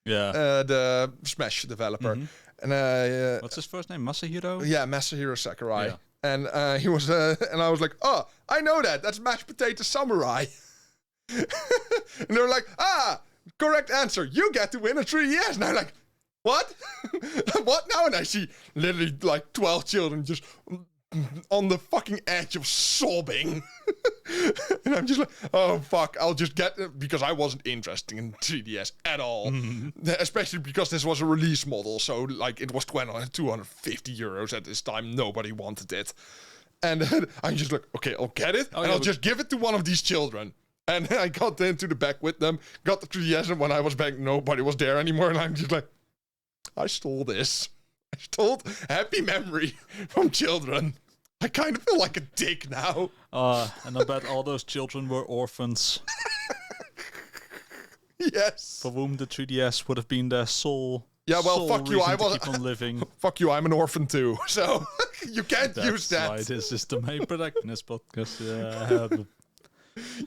Speaker 2: Yeah.
Speaker 1: The Smash developer.
Speaker 2: Mm-hmm.
Speaker 1: And
Speaker 2: what's his first name? Masahiro?
Speaker 1: Yeah, Masahiro Sakurai.
Speaker 2: Yeah.
Speaker 1: And he was, and I was like, oh, I know that. That's Mashed Potato Samurai. And they were like, correct answer. You get to win a 3DS. And I'm like, what? What now? And I see literally like 12 children just on the fucking edge of sobbing. And I'm just like, oh fuck, I'll just get it, because I wasn't interested in 3DS at all. Mm-hmm. Especially because this was a release model, so like it was 250 euros at this time. Nobody wanted it. And I'm just like, okay, I'll get it, and I'll just give it to one of these children. And I got into the back with them, got the 3DS, and when I was back, nobody was there anymore, and I'm just like, I stole this. I stole happy memory from children. I kind of feel like a dick now.
Speaker 2: And I bet all those children were orphans.
Speaker 1: Yes.
Speaker 2: For whom the 3DS would have been their sole.
Speaker 1: Yeah, well, fuck you. I was.
Speaker 2: Keep on living.
Speaker 1: Fuck you. I'm an orphan too, so you can't use that.
Speaker 2: That's why this is the main Protagonist podcast. Yeah.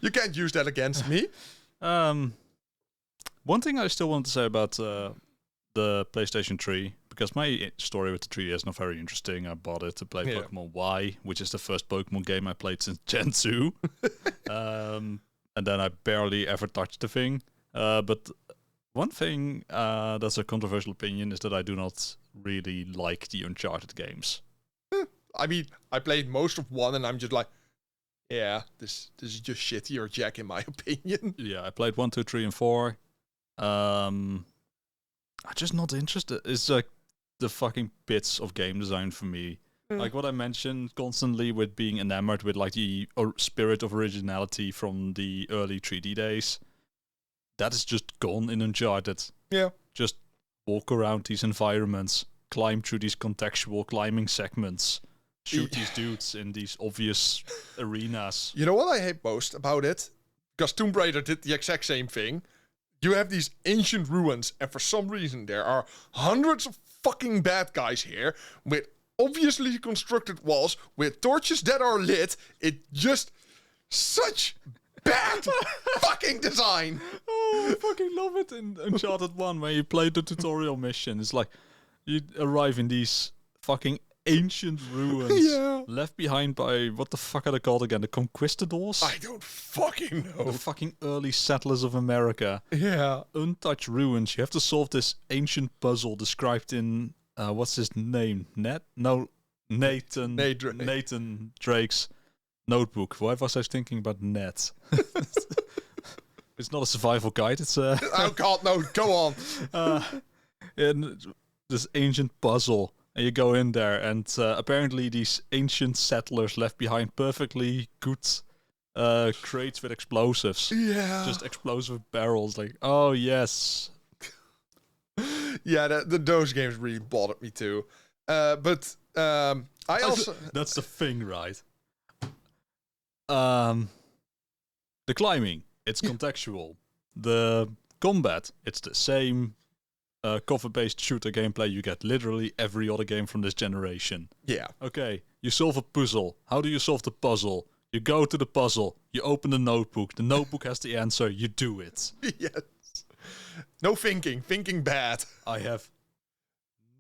Speaker 1: You can't use that against me.
Speaker 2: One thing I still want to say about the PlayStation 3, because my story with the 3DS is not very interesting. I bought it to play Pokemon Y, which is the first Pokemon game I played since Gen 2. And then I barely ever touched the thing. But one thing that's a controversial opinion is that I do not really like the Uncharted games.
Speaker 1: I mean, I played most of 1, and I'm just like, yeah, this is just shitty or Jack, in my opinion.
Speaker 2: Yeah, I played 1, 2, 3, and 4. I'm just not interested. It's like the fucking bits of game design for me. Like what I mentioned constantly with being enamored with like the spirit of originality from the early 3D days. That is just gone in Uncharted.
Speaker 1: Yeah.
Speaker 2: Just walk around these environments, climb through these contextual climbing segments, shoot these dudes in these obvious arenas.
Speaker 1: You know what I hate most about it? Because Tomb Raider did the exact same thing. You have these ancient ruins, and for some reason there are hundreds of fucking bad guys here with obviously constructed walls with torches that are lit. It just such bad fucking design.
Speaker 2: Oh, I fucking love it in Uncharted 1 when you play the tutorial mission. It's like you arrive in these fucking ancient ruins left behind by, what the fuck are they called again? The Conquistadors?
Speaker 1: I don't fucking know.
Speaker 2: The fucking early settlers of America.
Speaker 1: Yeah.
Speaker 2: Untouched ruins. You have to solve this ancient puzzle described in, what's his name? Nathan Drake's notebook. Why was I thinking about Ned? It's not a survival guide. It's a...
Speaker 1: Oh God, no, go on.
Speaker 2: And this ancient puzzle. And you go in there, and apparently these ancient settlers left behind perfectly good crates with explosives.
Speaker 1: Yeah.
Speaker 2: Just explosive barrels. Like, oh, yes.
Speaker 1: Yeah, those games really bothered me too. But I also...
Speaker 2: That's the thing, right? The climbing, it's contextual. The combat, it's the same. cover-based shooter gameplay, you get literally every other game from this generation.
Speaker 1: Yeah.
Speaker 2: Okay, you solve a puzzle. How do you solve the puzzle? You go to the puzzle. You open the notebook has the answer. You do it.
Speaker 1: Yes. No thinking bad.
Speaker 2: I have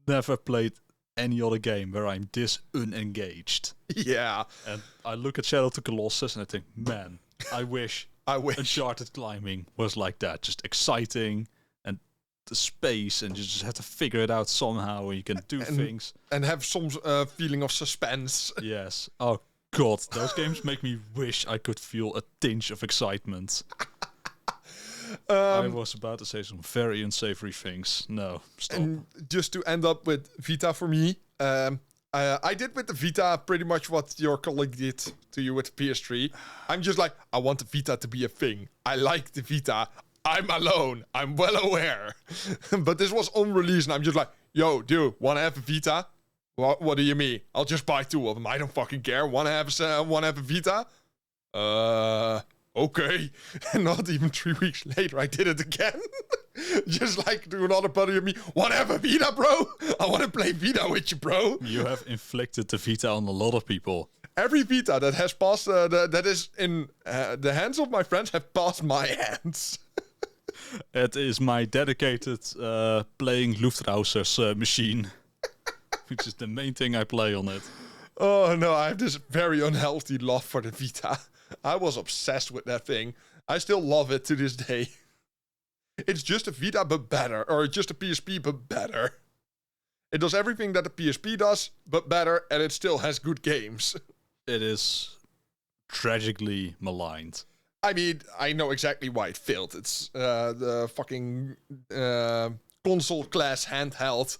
Speaker 2: never played any other game where I'm this unengaged.
Speaker 1: Yeah.
Speaker 2: And I look at Shadow of the Colossus and I think, man, I wish Uncharted climbing was like that. Just exciting and the space, and you just have to figure it out somehow, and you can do things.
Speaker 1: And have some feeling of suspense.
Speaker 2: Yes. Oh, God. Those games make me wish I could feel a tinge of excitement. I was about to say some very unsavory things. No, stop.
Speaker 1: And just to end up with Vita for me, I did with the Vita pretty much what your colleague did to you with the PS3. I'm just like, I want the Vita to be a thing. I like the Vita. I'm alone. I'm well aware. But this was on release, and I'm just like, yo, dude, want to have a Vita? What do you mean? I'll just buy 2 of them. I don't fucking care. Want to have a Vita? Okay. And not even 3 weeks later, I did it again. Just like to another buddy of me. Want to have a Vita, bro? I want to play Vita with you, bro.
Speaker 2: You have inflicted the Vita on a lot of people.
Speaker 1: Every Vita that has passed, that is in the hands of my friends, have passed my hands.
Speaker 2: It is my dedicated playing Luftrausers machine, which is the main thing I play on it.
Speaker 1: Oh no, I have this very unhealthy love for the Vita. I was obsessed with that thing. I still love it to this day. It's just a Vita but better, or just a PSP but better. It does everything that the PSP does, but better, and it still has good games.
Speaker 2: It is tragically maligned.
Speaker 1: I mean, I know exactly why it failed. It's the fucking console class handheld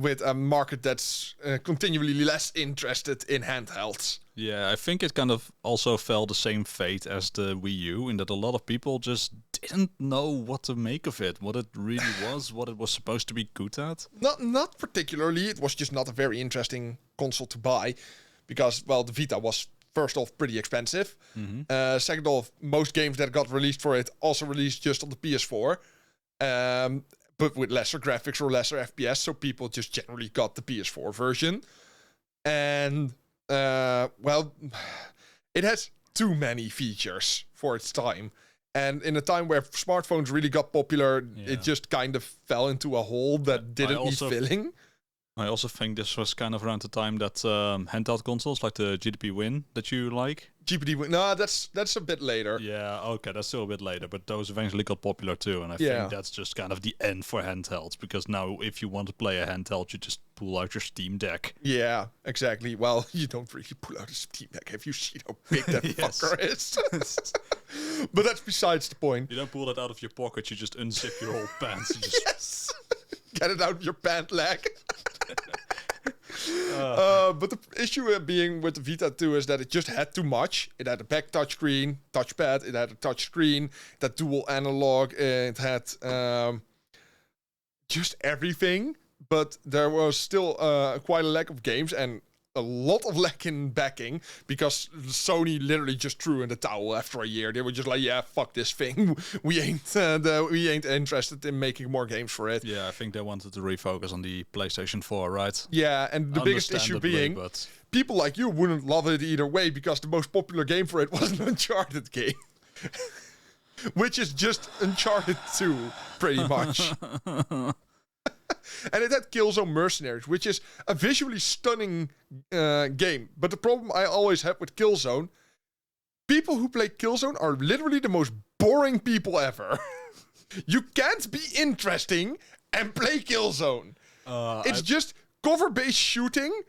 Speaker 1: with a market that's continually less interested in handhelds.
Speaker 2: Yeah, I think it kind of also fell the same fate as the Wii U, in that a lot of people just didn't know what to make of it, what it really was, what it was supposed to be good at.
Speaker 1: Not particularly. It was just not a very interesting console to buy, because, well, the Vita was, first off, pretty expensive.
Speaker 2: Mm-hmm.
Speaker 1: Second off, most games that got released for it also released just on the PS4. But with lesser graphics or lesser FPS, so people just generally got the PS4 version. And, well, it has too many features for its time. And in a time where smartphones really got popular, it just kind of fell into a hole that didn't need filling.
Speaker 2: I also think this was kind of around the time that handheld consoles, like the GDP Win that you like.
Speaker 1: GPD Win, no, that's a bit later.
Speaker 2: Yeah, okay, that's still a bit later, but those eventually got popular too, and I think that's just kind of the end for handhelds, because now if you want to play a handheld, you just pull out your Steam Deck.
Speaker 1: Yeah, exactly. Well, you don't really pull out a Steam Deck. Have you seen how big that fucker is? But that's besides the point.
Speaker 2: You don't pull that out of your pocket, you just unzip your whole pants. You just
Speaker 1: yes! Get it out of your pant leg. But the issue being with the Vita 2 is that it just had too much. It had a back touchscreen, touchpad, it had a touch screen, that dual analog, it had just everything. But there was still quite a lack of games and a lot of lack in backing, because Sony literally just threw in the towel after a year. They were just like, yeah, fuck this thing. We ain't interested in making more games for it.
Speaker 2: Yeah, I think they wanted to refocus on the PlayStation 4, right?
Speaker 1: Yeah, and the biggest issue being, people like you wouldn't love it either way, because the most popular game for it was an Uncharted game. Which is just Uncharted 2, pretty much. And it had Killzone Mercenaries, which is a visually stunning game. But the problem I always have with Killzone, people who play Killzone are literally the most boring people ever. You can't be interesting and play Killzone. It's just cover-based shooting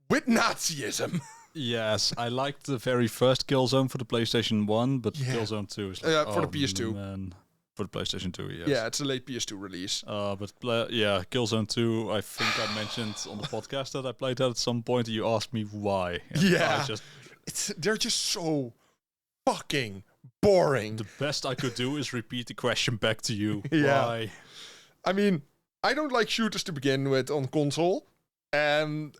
Speaker 1: with Nazism.
Speaker 2: Yes, I liked the very first Killzone for the PlayStation 1, but Killzone 2 is like,
Speaker 1: for the PS2.
Speaker 2: Man. For the PlayStation 2, yes.
Speaker 1: Yeah, it's a late PS2 release.
Speaker 2: Killzone 2, I think I mentioned on the podcast that I played that at some point, and you asked me why.
Speaker 1: And they're just so fucking boring.
Speaker 2: The best I could do is repeat the question back to you.
Speaker 1: Yeah.
Speaker 2: Why?
Speaker 1: I mean, I don't like shooters to begin with on console, and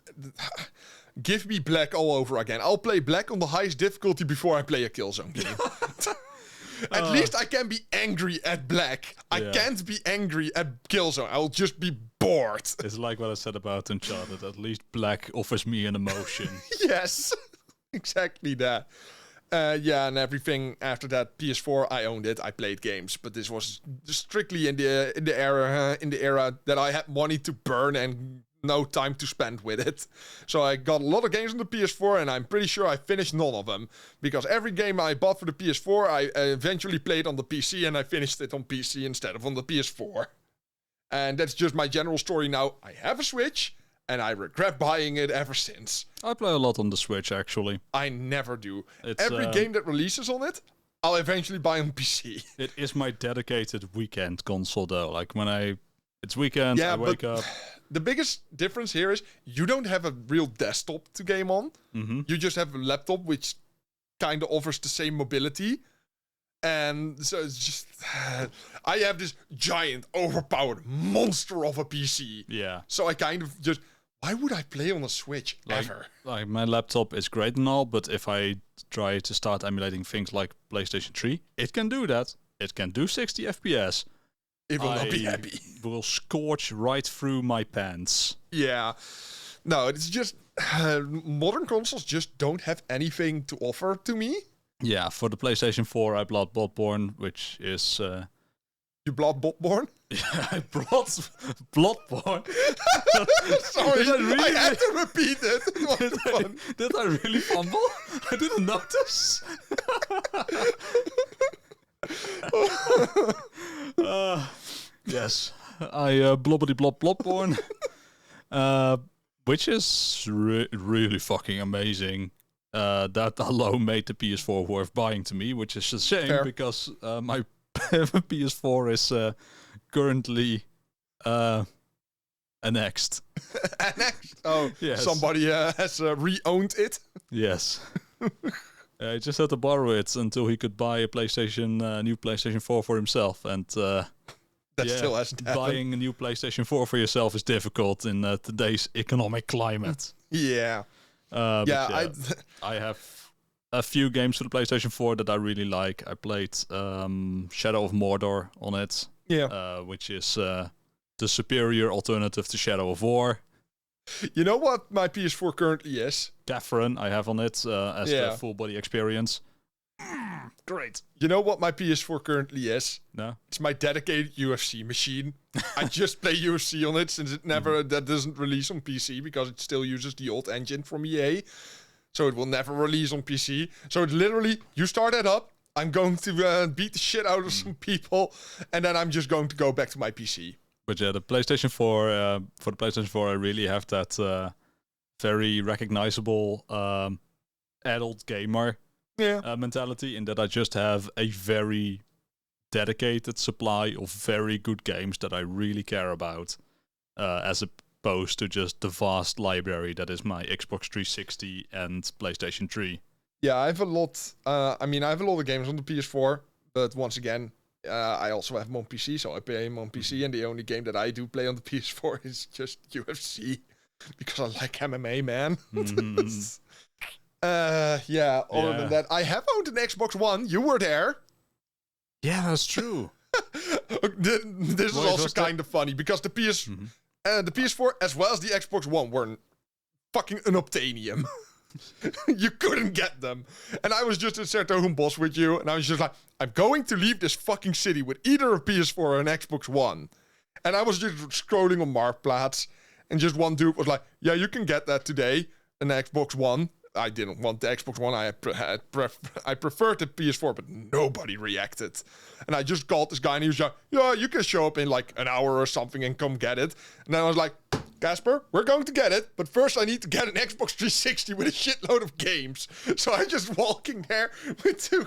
Speaker 1: give me Black all over again. I'll play Black on the highest difficulty before I play a Killzone game. At least I can be angry at Black. I
Speaker 2: Yeah.
Speaker 1: can't be angry at Killzone. I'll just be bored.
Speaker 2: It's like what I said about Uncharted. At least Black offers me an emotion.
Speaker 1: Yes, exactly that. Yeah, and everything after that PS4, I owned it. I played games, but this was strictly in the era that I had money to burn and no time to spend with it. So I got a lot of games on the PS4, and I'm pretty sure I finished none of them because every game I bought for the PS4, I eventually played on the PC, and I finished it on PC instead of on the PS4. And that's just my general story now. I have a Switch, and I regret buying it ever since.
Speaker 2: I play a lot on the Switch, actually.
Speaker 1: I never do.
Speaker 2: It's,
Speaker 1: Every game that releases on it, I'll eventually buy on PC.
Speaker 2: It is my dedicated weekend console, though. Like, when it's weekend, I wake up.
Speaker 1: The biggest difference here is you don't have a real desktop to game on.
Speaker 2: Mm-hmm.
Speaker 1: You just have a laptop, which kind of offers the same mobility. And so it's just... I have this giant, overpowered monster of a PC.
Speaker 2: Yeah.
Speaker 1: So I kind of just... Why would I play on a Switch ever?
Speaker 2: Like, my laptop is great and all, but if I try to start emulating things like PlayStation 3, it can do that. It can do 60 FPS.
Speaker 1: It will not be happy.
Speaker 2: Will scorch right through my pants.
Speaker 1: Yeah. No, it's just... modern consoles just don't have anything to offer to me.
Speaker 2: Yeah, for the PlayStation 4, I bought Bloodborne, which is...
Speaker 1: You bought Bloodborne?
Speaker 2: Yeah, I brought Bloodborne.
Speaker 1: Sorry,
Speaker 2: Did I really
Speaker 1: I had to repeat it. It was fun.
Speaker 2: Did I really fumble? I didn't notice. Yes, I Bloodborne, which is really fucking amazing. That alone made the PS4 worth buying to me, which is a shame.
Speaker 1: Fair.
Speaker 2: Because my PS4 is currently annexed.
Speaker 1: Annexed? Oh,
Speaker 2: Yes.
Speaker 1: somebody has re-owned it?
Speaker 2: Yes. I just had to borrow it until he could buy a new PlayStation 4 for himself, and
Speaker 1: That still hasn't happened.
Speaker 2: buying a new PlayStation 4 for yourself is difficult in today's economic climate.
Speaker 1: Yeah.
Speaker 2: But
Speaker 1: Yeah,
Speaker 2: I have a few games for the PlayStation 4 that I really like. I played Shadow of Mordor on it, which is the superior alternative to Shadow of War.
Speaker 1: You know what my PS4 currently is?
Speaker 2: Catherine I have on it as the full body experience. Great.
Speaker 1: You know what my PS4 currently is?
Speaker 2: No?
Speaker 1: It's my dedicated UFC machine. I just play UFC on it since it never that doesn't release on PC because it still uses the old engine from EA. So it will never release on PC. So it's literally, you start it up, I'm going to beat the shit out of some people, and then I'm just going to go back to my PC.
Speaker 2: But yeah, the PlayStation 4, for the PlayStation 4, I really have that very recognizable adult gamer mentality, in that I just have a very dedicated supply of very good games that I really care about, as opposed to just the vast library that is my Xbox 360 and PlayStation 3.
Speaker 1: Yeah, I have a lot. I have a lot of games on the PS4, but once again, I also have them on PC, so I play them on PC, and the only game that I do play on the PS4 is just UFC, because I like MMA, man. Other than that, I have owned an Xbox One. You were there.
Speaker 2: Yeah, that's true.
Speaker 1: This is also kind of funny, because the PS4 as well as the Xbox One were fucking unobtainium. You couldn't get them. And I was just in Sertogenbos with you, and I was just like, I'm going to leave this fucking city with either a PS4 or an Xbox One. And I was just scrolling on Marktplaats, and just one dude was like, yeah, you can get that today, an Xbox One. I didn't want the Xbox One. I preferred the PS4, but nobody reacted. And I just called this guy, and he was like, yeah, you can show up in like an hour or something and come get it. And then I was like, Casper, we're going to get it, but first I need to get an Xbox 360 with a shitload of games. So I'm just walking there with two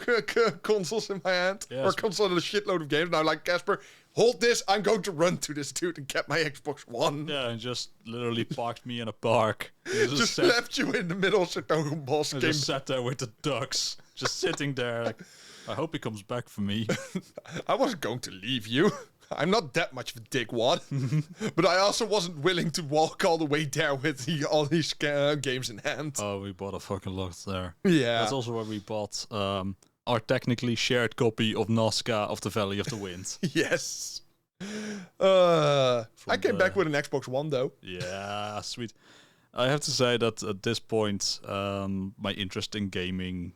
Speaker 1: consoles in my hand, or console with a shitload of games. And I'm like, Casper, hold this. I'm going to run to this dude and get my Xbox One.
Speaker 2: Yeah, and just literally parked me in a park.
Speaker 1: Just left you in the middle of Sertogenbos.
Speaker 2: And just sat there with the ducks, just sitting there. Like, I hope he comes back for me.
Speaker 1: I wasn't going to leave you. I'm not that much of a dickwad. But I also wasn't willing to walk all the way there with all these games in hand.
Speaker 2: Oh, we bought a fucking lot there.
Speaker 1: Yeah.
Speaker 2: That's also where we bought are technically shared copy of Nazca of the Valley of the Wind.
Speaker 1: Yes. I came back with an Xbox One, though.
Speaker 2: Yeah, sweet. I have to say that at this point, my interest in gaming,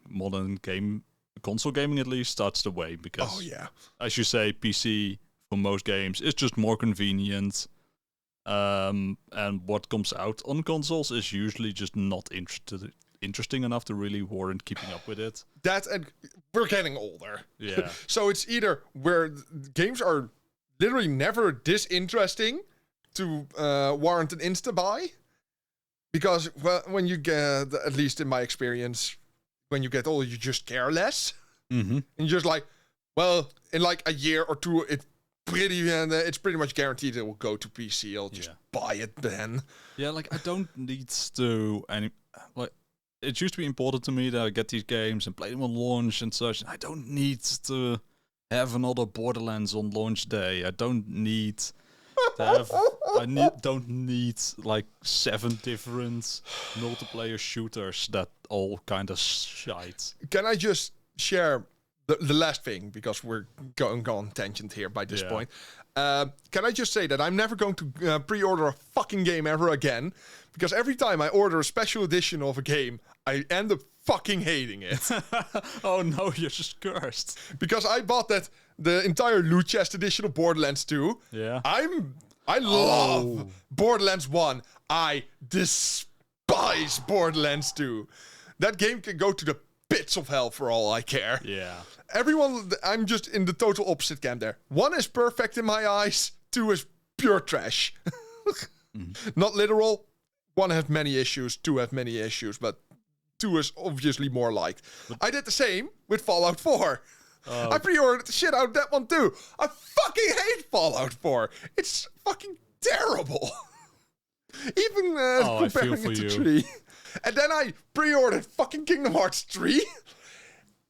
Speaker 2: console gaming at least, starts to wane because, as you say, PC for most games is just more convenient. And what comes out on consoles is usually just not interesting enough to really warrant keeping up with it.
Speaker 1: And we're getting older.
Speaker 2: Yeah.
Speaker 1: So it's either where games are literally never this interesting to warrant an insta-buy. Because when you get, at least in my experience, when you get older, you just care less.
Speaker 2: Mm-hmm.
Speaker 1: And you're just like, well, in like a year or two, it's pretty much guaranteed it will go to PC. I'll just buy it then.
Speaker 2: Yeah, like I don't need to it used to be important to me that I get these games and play them on launch and such. And I don't need to have another Borderlands on launch day. I don't need to have. Don't need like 7 different multiplayer shooters that all kind of shite.
Speaker 1: Can I just share the last thing, because we're going on tangent here by this point. Can I just say that I'm never going to pre-order a fucking game ever again, because every time I order a special edition of a game, I end up fucking hating it.
Speaker 2: Oh no, you're just cursed.
Speaker 1: Because I bought the entire loot chest edition of Borderlands 2.
Speaker 2: Yeah.
Speaker 1: I love Borderlands 1. I despise Borderlands 2. That game can go to the pits of hell for all I care.
Speaker 2: Yeah.
Speaker 1: I'm just in the total opposite camp there. 1 is perfect in my eyes. 2 is pure trash. Not literal. 1 has many issues. 2 has many issues. But 2 is obviously more liked. I did the same with Fallout 4. I pre-ordered the shit out of that one too. I fucking hate Fallout 4. It's fucking terrible. Even comparing it to 3. And then I pre-ordered fucking Kingdom Hearts 3.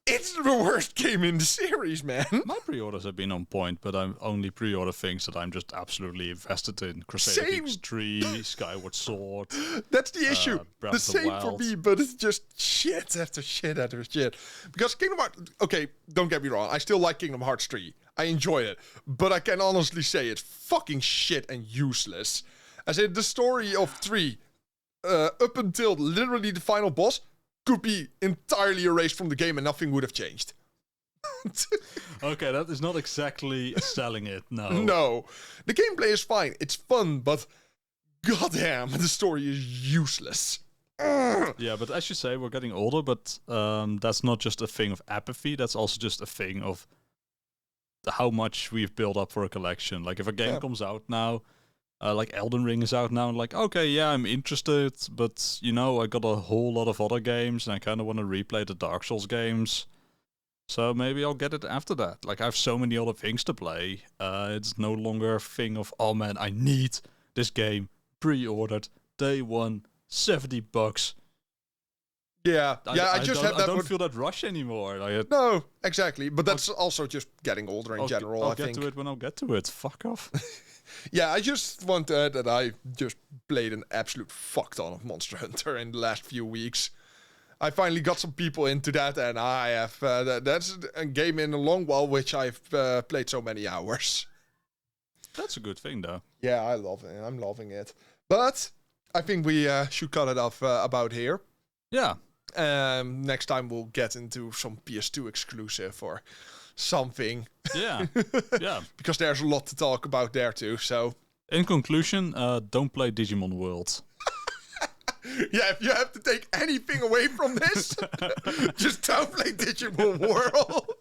Speaker 1: It's the worst game in the series, man.
Speaker 2: My pre-orders have been on point, but I'm only pre-order things that I'm just absolutely invested in. Crusader Kings 3, Skyward Sword.
Speaker 1: That's the issue.
Speaker 2: Breath
Speaker 1: the same for me, but it's just shit after shit after shit. Because Kingdom Hearts... Okay, don't get me wrong. I still like Kingdom Hearts 3. I enjoy it. But I can honestly say it's fucking shit and useless. As in, the story of 3, up until literally the final boss, could be entirely erased from the game and nothing would have changed.
Speaker 2: Okay, that is not exactly selling it, no.
Speaker 1: No. The gameplay is fine. It's fun, but goddamn, the story is useless.
Speaker 2: Yeah, but as you say, we're getting older, but that's not just a thing of apathy, that's also just a thing of how much we've built up for a collection. Like, if a game comes out now, like Elden Ring is out now, and like, okay, yeah, I'm interested, but, you know, I got a whole lot of other games, and I kind of want to replay the Dark Souls games, so maybe I'll get it after that. Like, I have so many other things to play. It's no longer a thing of, oh man, I need this game pre-ordered, day 1, $70.
Speaker 1: Yeah, I
Speaker 2: don't feel that rush anymore.
Speaker 1: No, exactly, but that's also just getting older in general,
Speaker 2: I think. I'll get to it when I'll get to it. Fuck off.
Speaker 1: Yeah, I just want to add that I just played an absolute fuck ton of Monster Hunter in the last few weeks. I finally got some people into that, and I have that's a game in a long while which I've played so many hours.
Speaker 2: That's a good thing, though.
Speaker 1: Yeah, I love it. I'm loving it. But I think we should cut it off about here.
Speaker 2: Yeah.
Speaker 1: Next time we'll get into some PS2 exclusive or something.
Speaker 2: Yeah. Yeah.
Speaker 1: Because there's a lot to talk about there too, so...
Speaker 2: In conclusion, don't play Digimon World.
Speaker 1: Yeah, if you have to take anything away from this, just don't play Digimon World.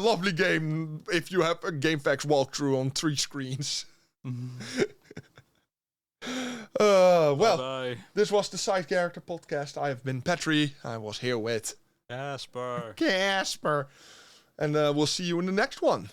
Speaker 1: Lovely game if you have a GameFAQs walkthrough on 3 screens. Well,
Speaker 2: bye-bye.
Speaker 1: This was the Side Character Podcast. I have been Petri. I was here with...
Speaker 2: Casper.
Speaker 1: And we'll see you in the next one.